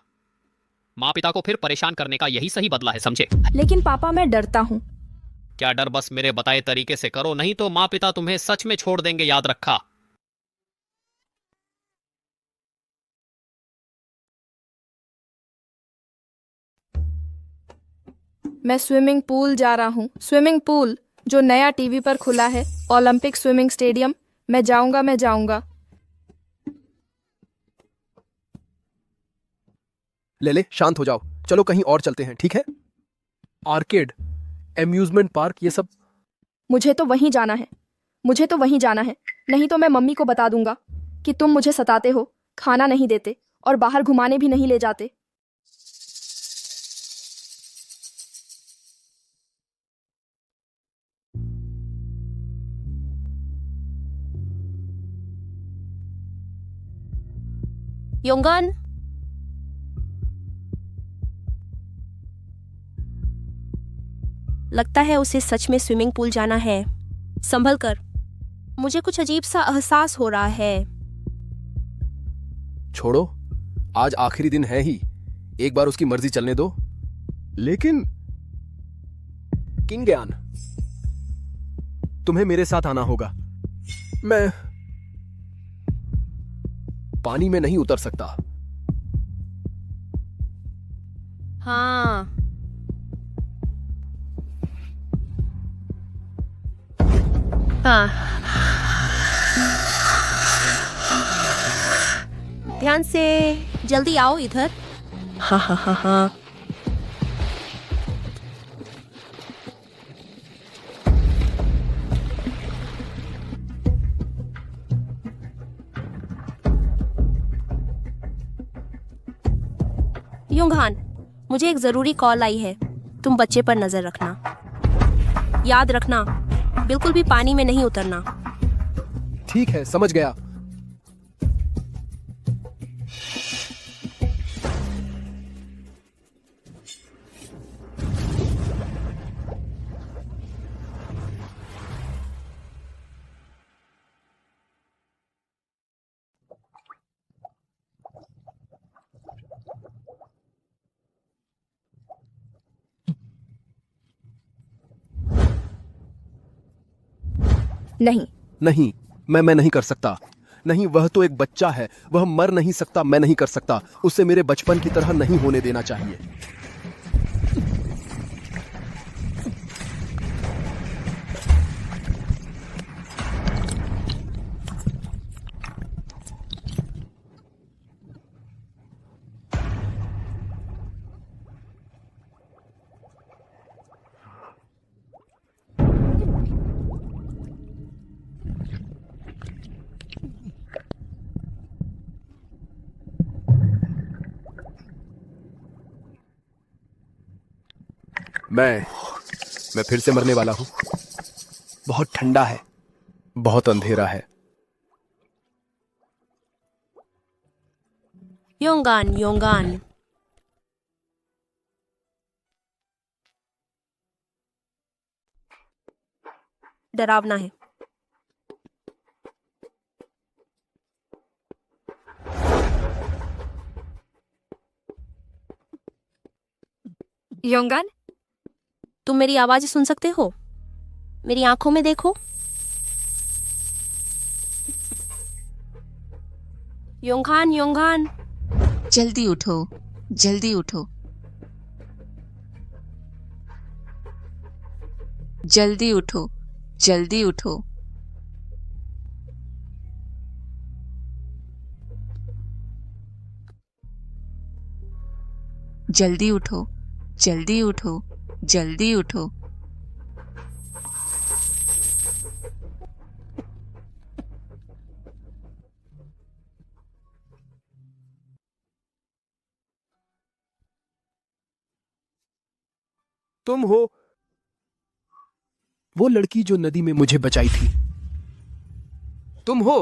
Speaker 3: माँ पिता को फिर परेशान करने का यही सही बदला है, समझे?
Speaker 1: लेकिन पापा, मैं डरता हूँ।
Speaker 3: क्या डर? बस मेरे बताए तरीके से करो, नहीं तो माँ पिता तुम्हें सच में छोड़ देंगे, याद रखा।
Speaker 1: मैं स्विमिंग पूल जा रहा हूँ। स्विमिंग पूल जो नया टीवी पर खुला है, ओलंपिक स्विमिंग स्टेडियम। मैं जाऊंगा।
Speaker 2: ले, शांत हो जाओ। चलो कहीं और चलते हैं, ठीक है? आर्केड, एम्यूजमेंट पार्क, ये सब।
Speaker 1: मुझे तो वहीं जाना है। नहीं तो मैं मम्मी को बता दूंगा कि तुम मुझे सताते हो, खाना नहीं देते और बाहर घुमाने भी नहीं ले जाते।
Speaker 11: योंगान, लगता है उसे सच में स्विमिंग पूल जाना है। संभल कर, मुझे कुछ अजीब सा एहसास हो रहा है।
Speaker 2: छोड़ो, आज आखिरी दिन है ही। एक बार उसकी मर्जी चलने दो। लेकिन किंग्यान, तुम्हें मेरे साथ आना होगा। मैं पानी में नहीं उतर सकता।
Speaker 11: हाँ, ध्यान से, जल्दी आओ इधर। हाँ। योंगान, मुझे एक जरूरी कॉल आई है। तुम बच्चे पर नजर रखना। याद रखना, बिल्कुल भी पानी में नहीं उतरना।
Speaker 2: ठीक है, समझ गया।
Speaker 1: नहीं।
Speaker 2: नहीं, मैं नहीं कर सकता। नहीं, वह तो एक बच्चा है, वह मर नहीं सकता, मैं नहीं कर सकता। उसे मेरे बचपन की तरह नहीं होने देना चाहिए। मैं फिर से मरने वाला हूं। बहुत ठंडा है, बहुत अंधेरा है।
Speaker 11: योंगान योंगान, डरावना है।
Speaker 1: योंगान,
Speaker 11: तुम मेरी आवाज सुन सकते हो? मेरी आंखों में देखो। योंगान योंगान,
Speaker 9: जल्दी उठो, जल्दी उठो, जल्दी उठो, जल्दी उठो। जल्दी उठो, जल्दी उठो, जल्दी उठो।
Speaker 2: तुम हो वो लड़की जो नदी में मुझे बचाई थी। तुम हो।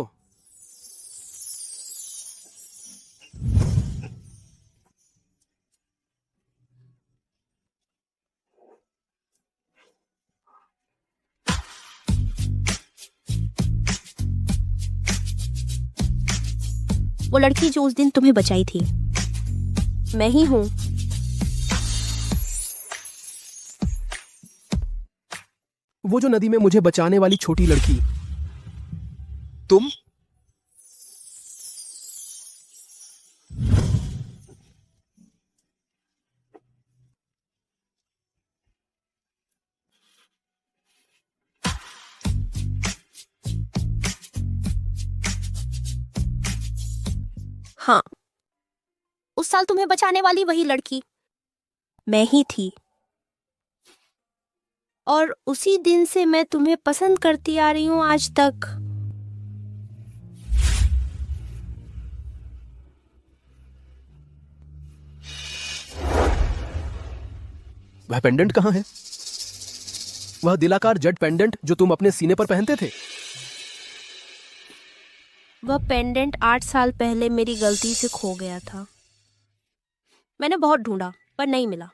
Speaker 11: वो लड़की जो उस दिन तुम्हें बचाई थी, मैं ही हूं।
Speaker 2: वो जो नदी में मुझे बचाने वाली छोटी लड़की, तुम?
Speaker 11: हाँ, उस साल तुम्हें बचाने वाली वही लड़की मैं ही थी। और उसी दिन से मैं तुम्हें पसंद करती आ रही हूं आज तक।
Speaker 2: वह पेंडेंट कहाँ है? वह दिलाकार जेड पेंडेंट जो तुम अपने सीने पर पहनते थे?
Speaker 11: वह पेंडेंट 8 साल पहले मेरी गलती से खो गया था। मैंने बहुत ढूंढा पर नहीं मिला।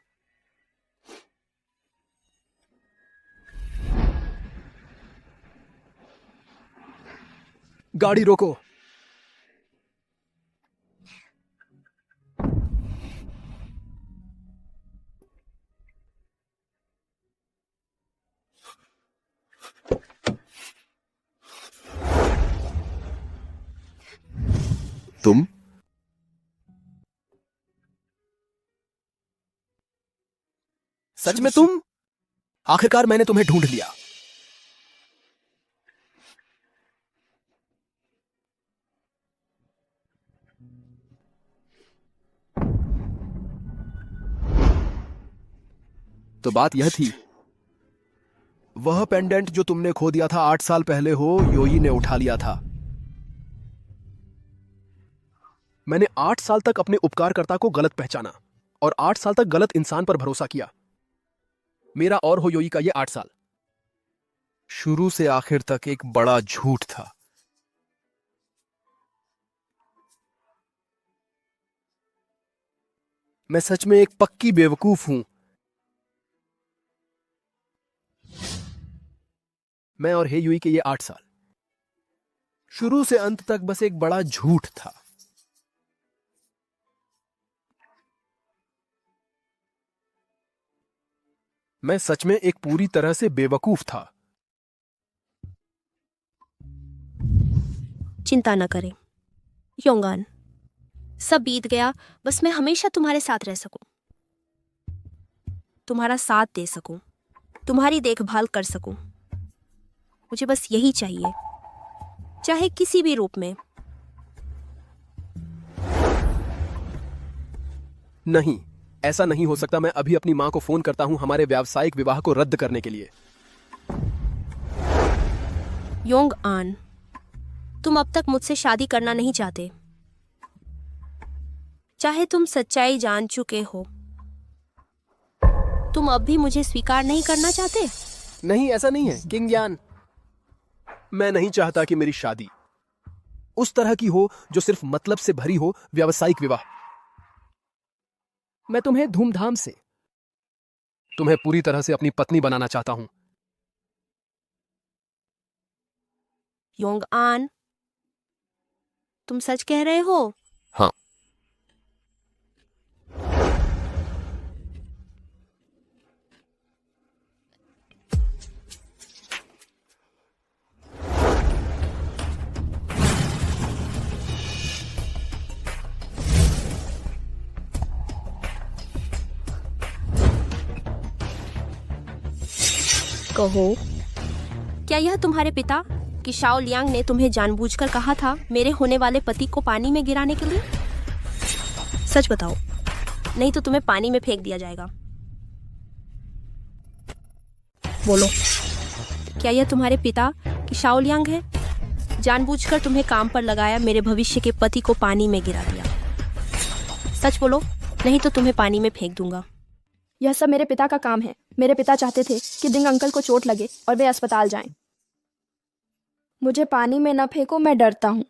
Speaker 2: गाड़ी रोको। तुम? सच में तुम? आखिरकार मैंने तुम्हें ढूंढ लिया। तो बात यह थी, वह पेंडेंट जो तुमने खो दिया था 8 साल पहले हो, योई ने उठा लिया था। मैंने 8 साल तक अपने उपकारकर्ता को गलत पहचाना और 8 साल तक गलत इंसान पर भरोसा किया। मेरा और होयोई का ये 8 साल शुरू से आखिर तक एक बड़ा झूठ था। मैं सच में एक पक्की बेवकूफ हूं। मैं और हेयुई के ये 8 साल शुरू से अंत तक बस एक बड़ा झूठ था। मैं सच में एक पूरी तरह से बेवकूफ था।
Speaker 11: चिंता न करें योंगान, सब बीत गया, बस मैं हमेशा तुम्हारे साथ रह सकूं, तुम्हारा साथ दे सकूं, तुम्हारी देखभाल कर सकूं। मुझे बस यही चाहिए, चाहे किसी भी रूप में।
Speaker 2: नहीं, ऐसा नहीं हो सकता। मैं अभी अपनी मां को फोन करता हूं हमारे व्यावसायिक विवाह को रद्द करने के लिए।
Speaker 11: योंग आन, तुम अब तक मुझसे शादी करना नहीं चाहते, चाहे तुम सच्चाई जान चुके हो। तुम अब भी मुझे स्वीकार नहीं करना चाहते?
Speaker 2: नहीं, ऐसा नहीं है किंग यान। मैं नहीं चाहता कि मेरी शादी उस तरह की हो जो सिर्फ मतलब से भरी हो, व्यावसायिक विवाह। मैं तुम्हें धूमधाम से, तुम्हें पूरी तरह से अपनी पत्नी बनाना चाहता हूं।
Speaker 11: योंग आन, तुम सच कह रहे हो?
Speaker 2: हाँ।
Speaker 11: कहो, क्या यह तुम्हारे पिता कि शाओ लियांग ने तुम्हें जानबूझकर कहा था मेरे होने वाले पति को पानी में गिराने के लिए? सच बताओ, नहीं तो तुम्हें पानी में फेंक दिया जाएगा। बोलो, क्या यह तुम्हारे पिता कि शाओ लियांग है? जानबूझकर तुम्हें काम पर लगाया, मेरे भविष्य के पति को पानी में गिरा दिया। सच बोलो, नहीं तो तुम्हें पानी में फेंक दूंगा।
Speaker 1: यह सब मेरे पिता का काम है। मेरे पिता चाहते थे कि डिंग अंकल को चोट लगे और वे अस्पताल जाएं। मुझे पानी में न फेंको, मैं डरता हूँ।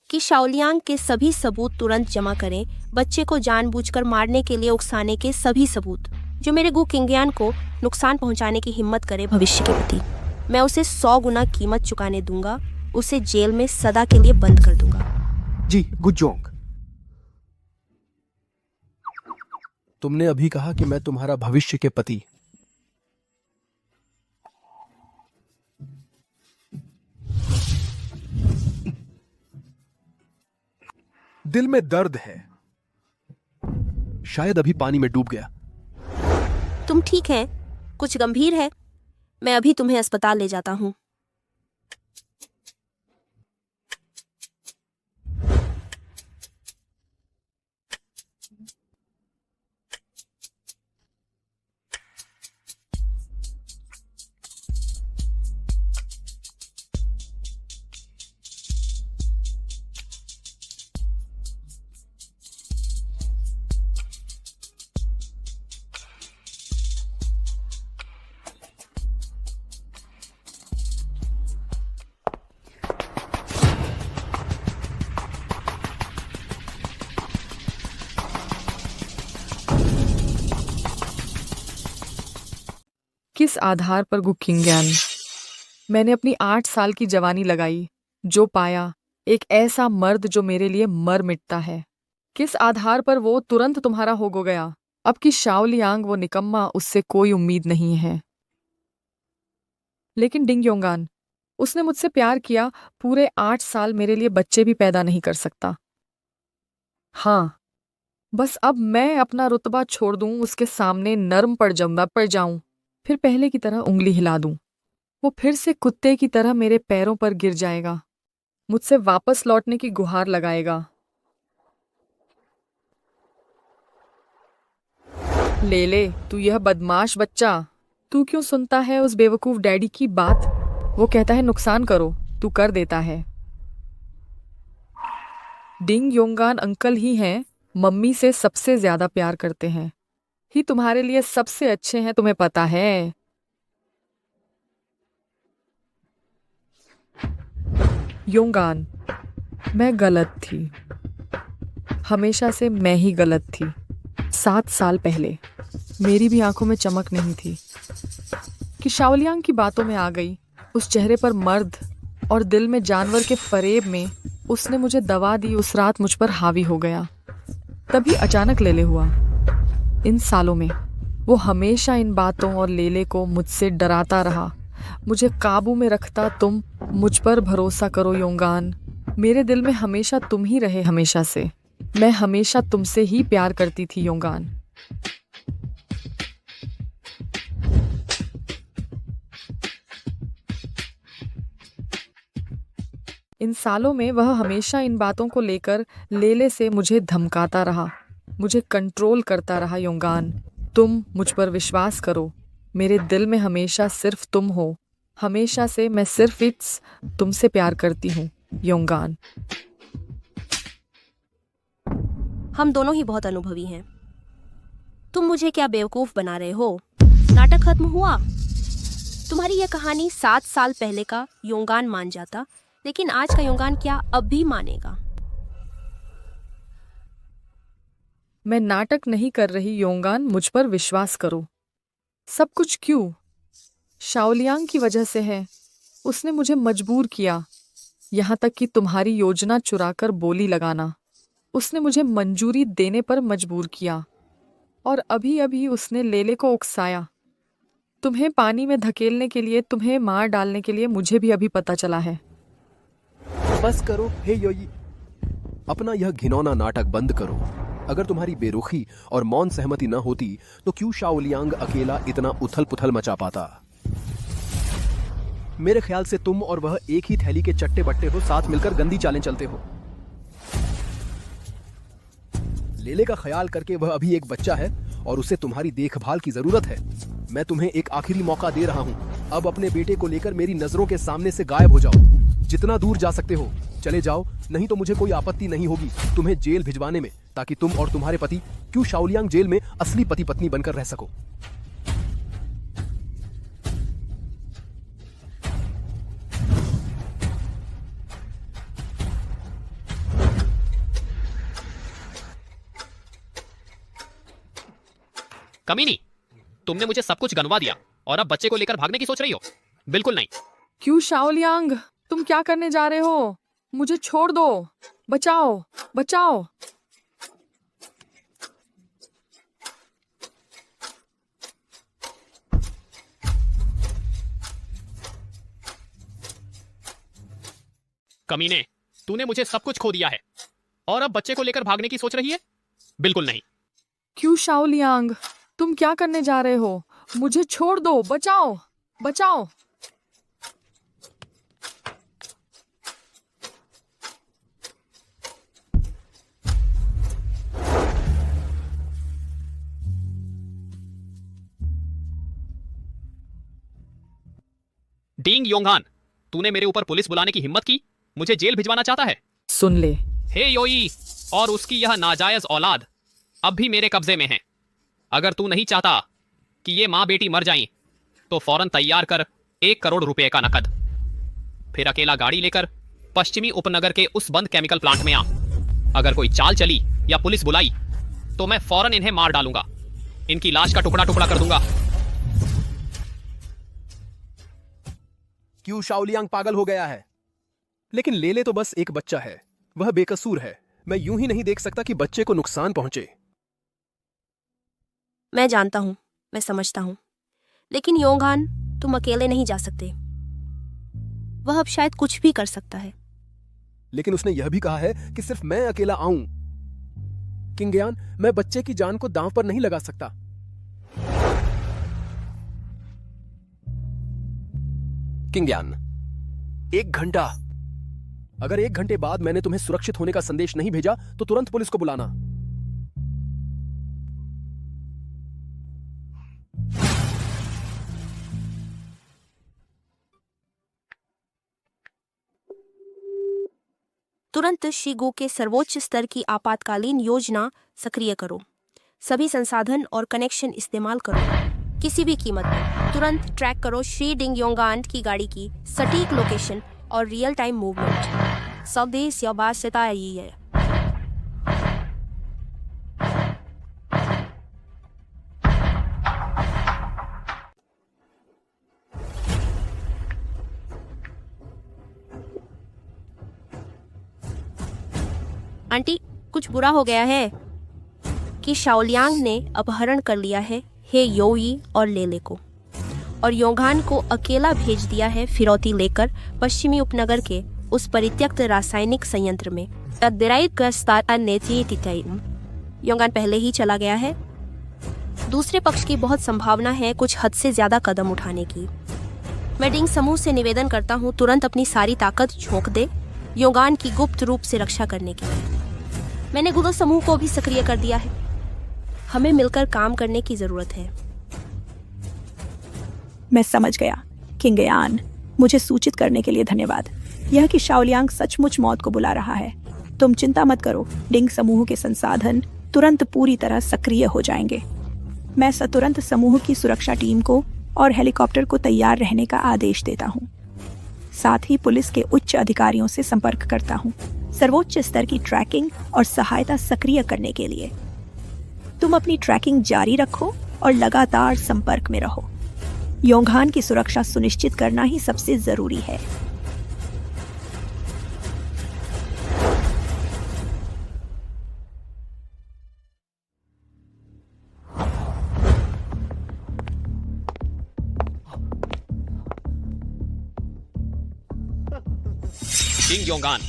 Speaker 11: कि शाओलियांग के सभी सबूत तुरंत जमा करें, बच्चे को जानबूझकर मारने के लिए उकसाने के सभी सबूत, जो मेरे गु किंगयान को नुकसान पहुंचाने की हिम्मत करे भविष्य के प्रति। मैं उसे 100 गुना कीमत चुकाने दूंगा, उसे जेल में सदा के लिए बंद कर दूंगा।
Speaker 2: जी गुजोंग, तुमने अभी कहा कि मैं तुम्हारा भविष्य के पति। दिल में दर्द है, शायद अभी पानी में डूब गया।
Speaker 11: तुम ठीक है? कुछ गंभीर है? मैं अभी तुम्हें अस्पताल ले जाता हूँ।
Speaker 4: किस आधार पर गुकिंग्यान? मैंने अपनी 8 साल की जवानी लगाई, जो पाया एक ऐसा मर्द जो मेरे लिए मर मिटता है। किस आधार पर वो तुरंत तुम्हारा हो गया? अब की शाओ लियांग वो निकम्मा, उससे कोई उम्मीद नहीं है। लेकिन डिंग योंगान, उसने मुझसे प्यार किया, पूरे 8 साल मेरे लिए बच्चे भी पैदा नहीं कर सकता। हाँ, बस अब मैं अपना रुतबा छोड़ दूं, उसके सामने नर्म पड़ जाऊं, फिर पहले की तरह उंगली हिला दूं, वो फिर से कुत्ते की तरह मेरे पैरों पर गिर जाएगा, मुझसे वापस लौटने की गुहार लगाएगा। ले, तू यह बदमाश बच्चा, तू क्यों सुनता है उस बेवकूफ डैडी की बात? वो कहता है नुकसान करो, तू कर देता है। डिंग योंगान अंकल ही हैं, मम्मी से सबसे ज्यादा प्यार करते हैं, ही तुम्हारे लिए सबसे अच्छे हैं, तुम्हें पता है। योंगान, मैं गलत थी, हमेशा से मैं ही गलत थी। 7 साल पहले मेरी भी आंखों में चमक नहीं थी कि शाओलियांग की बातों में आ गई। उस चेहरे पर मर्द और दिल में जानवर के फरेब में उसने मुझे दवा दी, उस रात मुझ पर हावी हो गया। तभी अचानक लेले हुआ। इन सालों में वो हमेशा इन बातों और लेले को मुझसे डराता रहा, मुझे काबू में रखता तुम। मुझ पर भरोसा करो योंगान। मेरे दिल में हमेशा तुम ही रहे, हमेशा से। मैं हमेशा तुमसे ही प्यार करती थी योंगान। इन सालों में वह हमेशा इन बातों को लेकर लेले से मुझे धमकाता रहा, मुझे कंट्रोल करता रहा योंगान। तुम मुझ पर विश्वास करो। मेरे दिल में हमेशा सिर्फ तुम हो। हमेशा से मैं सिर्फ तुमसे प्यार करती हूँ योंगान।
Speaker 11: हम दोनों ही बहुत अनुभवी हैं। तुम मुझे क्या बेवकूफ बना रहे हो? नाटक खत्म हुआ। तुम्हारी यह कहानी 7 साल पहले का योंगान मान जाता, लेकिन आज का योंगान क्या अब भी मानेगा?
Speaker 4: मैं नाटक नहीं कर रही योंगान, मुझ पर विश्वास करो। सब कुछ क्यों? शाओलियांग की वजह से है। उसने मुझे मजबूर किया, यहाँ तक कि तुम्हारी योजना चुराकर बोली लगाना। उसने मुझे मंजूरी देने पर मजबूर किया, और अभी अभी उसने लेले को उकसाया। तुम्हें पानी में धकेलने के लिए, तुम्हें मार डालने के लिए मुझे भी अभी पता चला है।
Speaker 2: बस करो हे योई, अपना यह घिनौना नाटक बंद करो। अगर तुम्हारी बेरुखी और मौन सहमति न होती तो क्यों शाओलियांग अकेला इतना उथल पुथल मचा पाता? मेरे ख्याल से तुम और वह एक ही थैली के चट्टे बट्टे हो, साथ मिलकर गंदी चालें चलते हो। लेले का ख्याल करके वह अभी एक बच्चा है और उसे तुम्हारी देखभाल की जरूरत है। मैं तुम्हें एक आखिरी मौका दे रहा हूं। अब अपने बेटे को लेकर मेरी नजरों के सामने से गायब हो जाओ। जितना दूर जा सकते हो चले जाओ, नहीं तो मुझे कोई आपत्ति नहीं होगी तुम्हें जेल भिजवाने में, ताकि तुम और तुम्हारे पति क्यों शाओलियांग जेल में असली पति पत्नी बनकर रह सको।
Speaker 3: कमीनी, तुमने मुझे सब कुछ गंवा दिया और अब बच्चे को लेकर भागने की सोच रही हो? बिल्कुल नहीं।
Speaker 4: क्यों शाओलियांग, तुम क्या करने जा रहे हो? मुझे छोड़ दो। बचाओ, बचाओ।
Speaker 3: कमीने, तूने मुझे सब कुछ खो दिया है और अब बच्चे को लेकर भागने की सोच रही है? बिल्कुल नहीं।
Speaker 4: क्यों शाओलियांग, तुम क्या करने जा रहे हो? मुझे छोड़ दो। बचाओ, बचाओ।
Speaker 3: डिंग योंगहान, तूने मेरे ऊपर पुलिस बुलाने की हिम्मत की? मुझे जेल भिजवाना चाहता है?
Speaker 4: सुन ले।
Speaker 3: हे योई और उसकी यह नाजायज औलाद अब भी मेरे कब्जे में है। अगर तू नहीं चाहता कि ये माँ बेटी मर जाएं, तो फौरन तैयार कर 1 करोड़ रुपए का नकद। फिर अकेला गाड़ी लेकर पश्चिमी उपनगर के उस बंद केमिकल प्लांट में आ। अगर कोई चाल चली या पुलिस बुलाई तो मैं फौरन इन्हें मार डालूंगा। इनकी लाश का टुकड़ा टुकड़ा कर दूंगा।
Speaker 2: क्यों शाओलियांग पागल हो गया है? लेकिन लेले तो बस एक बच्चा है, वह बेकसूर है। मैं यूं ही नहीं देख सकता कि बच्चे को नुकसान पहुंचे।
Speaker 11: मैं जानता हूं, मैं समझता हूं, लेकिन योंगहान, तुम अकेले नहीं जा सकते। वह अब शायद कुछ भी कर सकता है।
Speaker 2: लेकिन उसने यह भी कहा है कि सिर्फ मैं अकेला आऊं। किंगयान, मैं बच्चे की जान को दांव पर नहीं लगा सकता। किंगयान, 1 घंटा। अगर 1 घंटे बाद मैंने तुम्हें सुरक्षित होने का संदेश नहीं भेजा तो तुरंत पुलिस को बुलाना।
Speaker 11: तुरंत शीगो के सर्वोच्च स्तर की आपातकालीन योजना सक्रिय करो। सभी संसाधन और कनेक्शन इस्तेमाल करो। किसी भी कीमत पर तुरंत ट्रैक करो शी डिंग योंगान की गाड़ी की सटीक लोकेशन और रियल टाइम मूवमेंट। स्वदेश या बात से ताई है। आंटी, कुछ बुरा हो गया है कि शाओलियांग ने अपहरण कर लिया है हे योई और लेले को, और योंघान को अकेला भेज दिया है फिरौती लेकर पश्चिमी उपनगर के उस परित्यक्त रासायनिक संयंत्र में। योंघान पहले ही चला गया है। दूसरे पक्ष की बहुत संभावना है कुछ हद से ज्यादा कदम उठाने की। मैं डिंग समूह से निवेदन करता हूँ तुरंत अपनी सारी ताकत झोंक दे योंघान की गुप्त रूप से रक्षा करने के लिए। मैंने गुदो समूह को भी सक्रिय कर दिया है। हमें मिलकर काम करने की जरूरत है।
Speaker 10: मैं समझ गया किंगयान, मुझे सूचित करने के लिए धन्यवाद। यह कि शाओलियांग सचमुच मौत को बुला रहा है। तुम चिंता मत करो, डिंग समूह के संसाधन तुरंत पूरी तरह सक्रिय हो जाएंगे। मैं सतुरंत समूह की सुरक्षा टीम को और हेलीकॉप्टर को तैयार रहने का आदेश देता हूँ। साथ ही पुलिस के उच्च अधिकारियों से संपर्क करता हूँ सर्वोच्च स्तर की ट्रैकिंग और सहायता सक्रिय करने के लिए। तुम अपनी ट्रैकिंग जारी रखो और लगातार संपर्क में रहो। योंघान की सुरक्षा सुनिश्चित करना ही सबसे जरूरी है।
Speaker 3: किंग योंघान,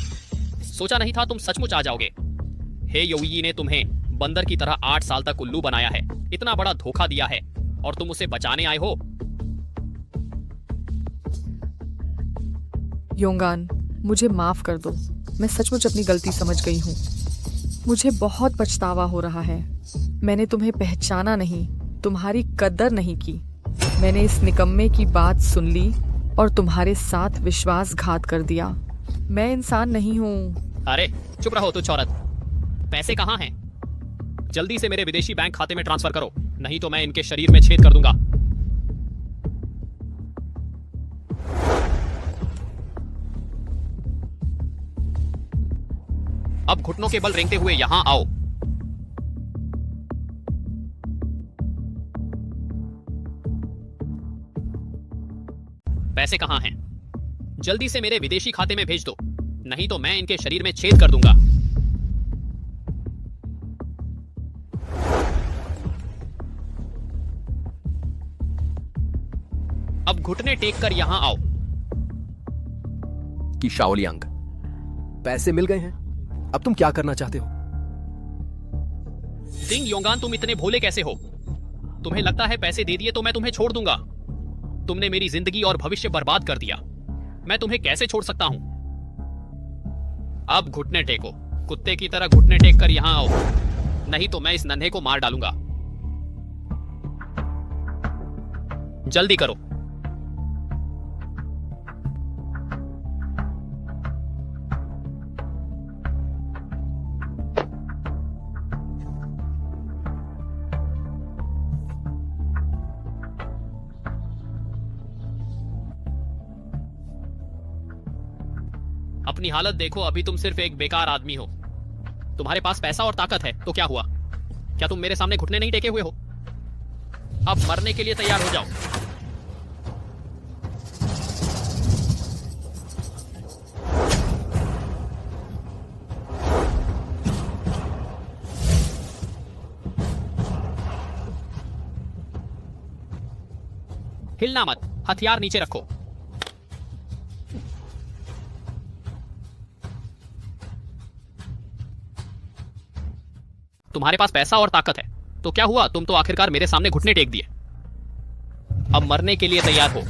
Speaker 3: सोचा नहीं था तुम सचमुच आ जाओगे। हे योई ने तुम्हें बंदर की तरह 8 साल तक उल्लू बनाया है, इतना बड़ा धोखा दिया है और तुम उसे बचाने आए हो।
Speaker 4: योंघान, मुझे माफ कर दो। मैं सचमुच अपनी गलती समझ गई हूँ। मुझे बहुत पछतावा हो रहा है। मैंने तुम्हें पहचाना नहीं, तुम्हारी कदर नहीं की। मैंने इस निकम्मे की बात सुन ली और तुम्हारे साथ विश्वासघात कर दिया। मैं इंसान नहीं हूँ।
Speaker 3: अरे चुप रहो तुच्छ औरत। पैसे कहाँ हैं? जल्दी से मेरे विदेशी बैंक खाते में ट्रांसफर करो, नहीं तो मैं इनके शरीर में छेद कर दूंगा। अब घुटनों के बल रेंगते हुए यहां आओ। पैसे कहां हैं? जल्दी से मेरे विदेशी खाते में भेज दो, नहीं तो मैं इनके शरीर में छेद कर दूंगा। अब घुटने टेक कर यहां आओ।
Speaker 2: कि शाओलियांग, पैसे मिल गए हैं, अब तुम क्या करना चाहते हो?
Speaker 3: किंग योंघान, तुम इतने भोले कैसे हो? तुम्हें लगता है पैसे दे दिए तो मैं तुम्हें छोड़ दूंगा? तुमने मेरी जिंदगी और भविष्य बर्बाद कर दिया। मैं तुम्हें कैसे छोड़ सकता हूं? अब घुटने टेको, कुत्ते की तरह घुटने टेक कर यहां आओ, नहीं तो मैं इस नन्हे को मार डालूंगा। जल्दी करो। अपनी हालत देखो, अभी तुम सिर्फ एक बेकार आदमी हो। तुम्हारे पास पैसा और ताकत है तो क्या हुआ? क्या तुम मेरे सामने घुटने नहीं टेके हुए हो? अब मरने के लिए तैयार हो जाओ। हिलना मत, हथियार नीचे रखो। तुम्हारे पास पैसा और ताकत है तो क्या हुआ? तुम तो आखिरकार मेरे सामने घुटने टेक दिए। अब मरने के लिए तैयार हो।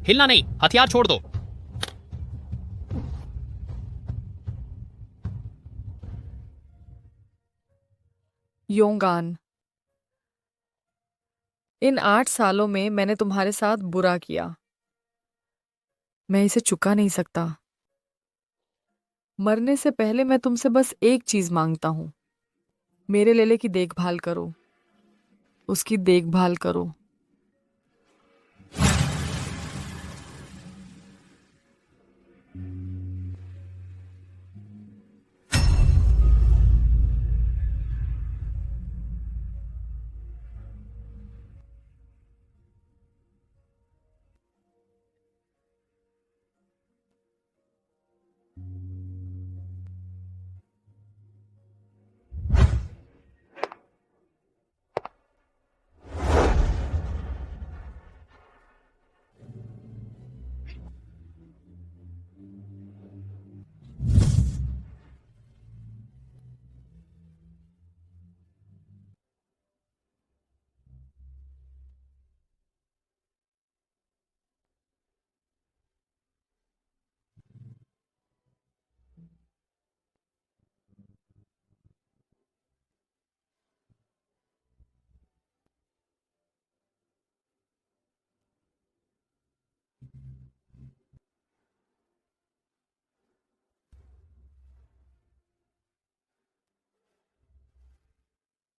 Speaker 3: हिलना नहीं, हथियार छोड़ दो।
Speaker 4: योंघान, इन 8 सालों में मैंने तुम्हारे साथ बुरा किया। मैं इसे चुका नहीं सकता। मरने से पहले मैं तुमसे बस एक चीज मांगता हूं। मेरे लेले की देखभाल करो, उसकी देखभाल करो।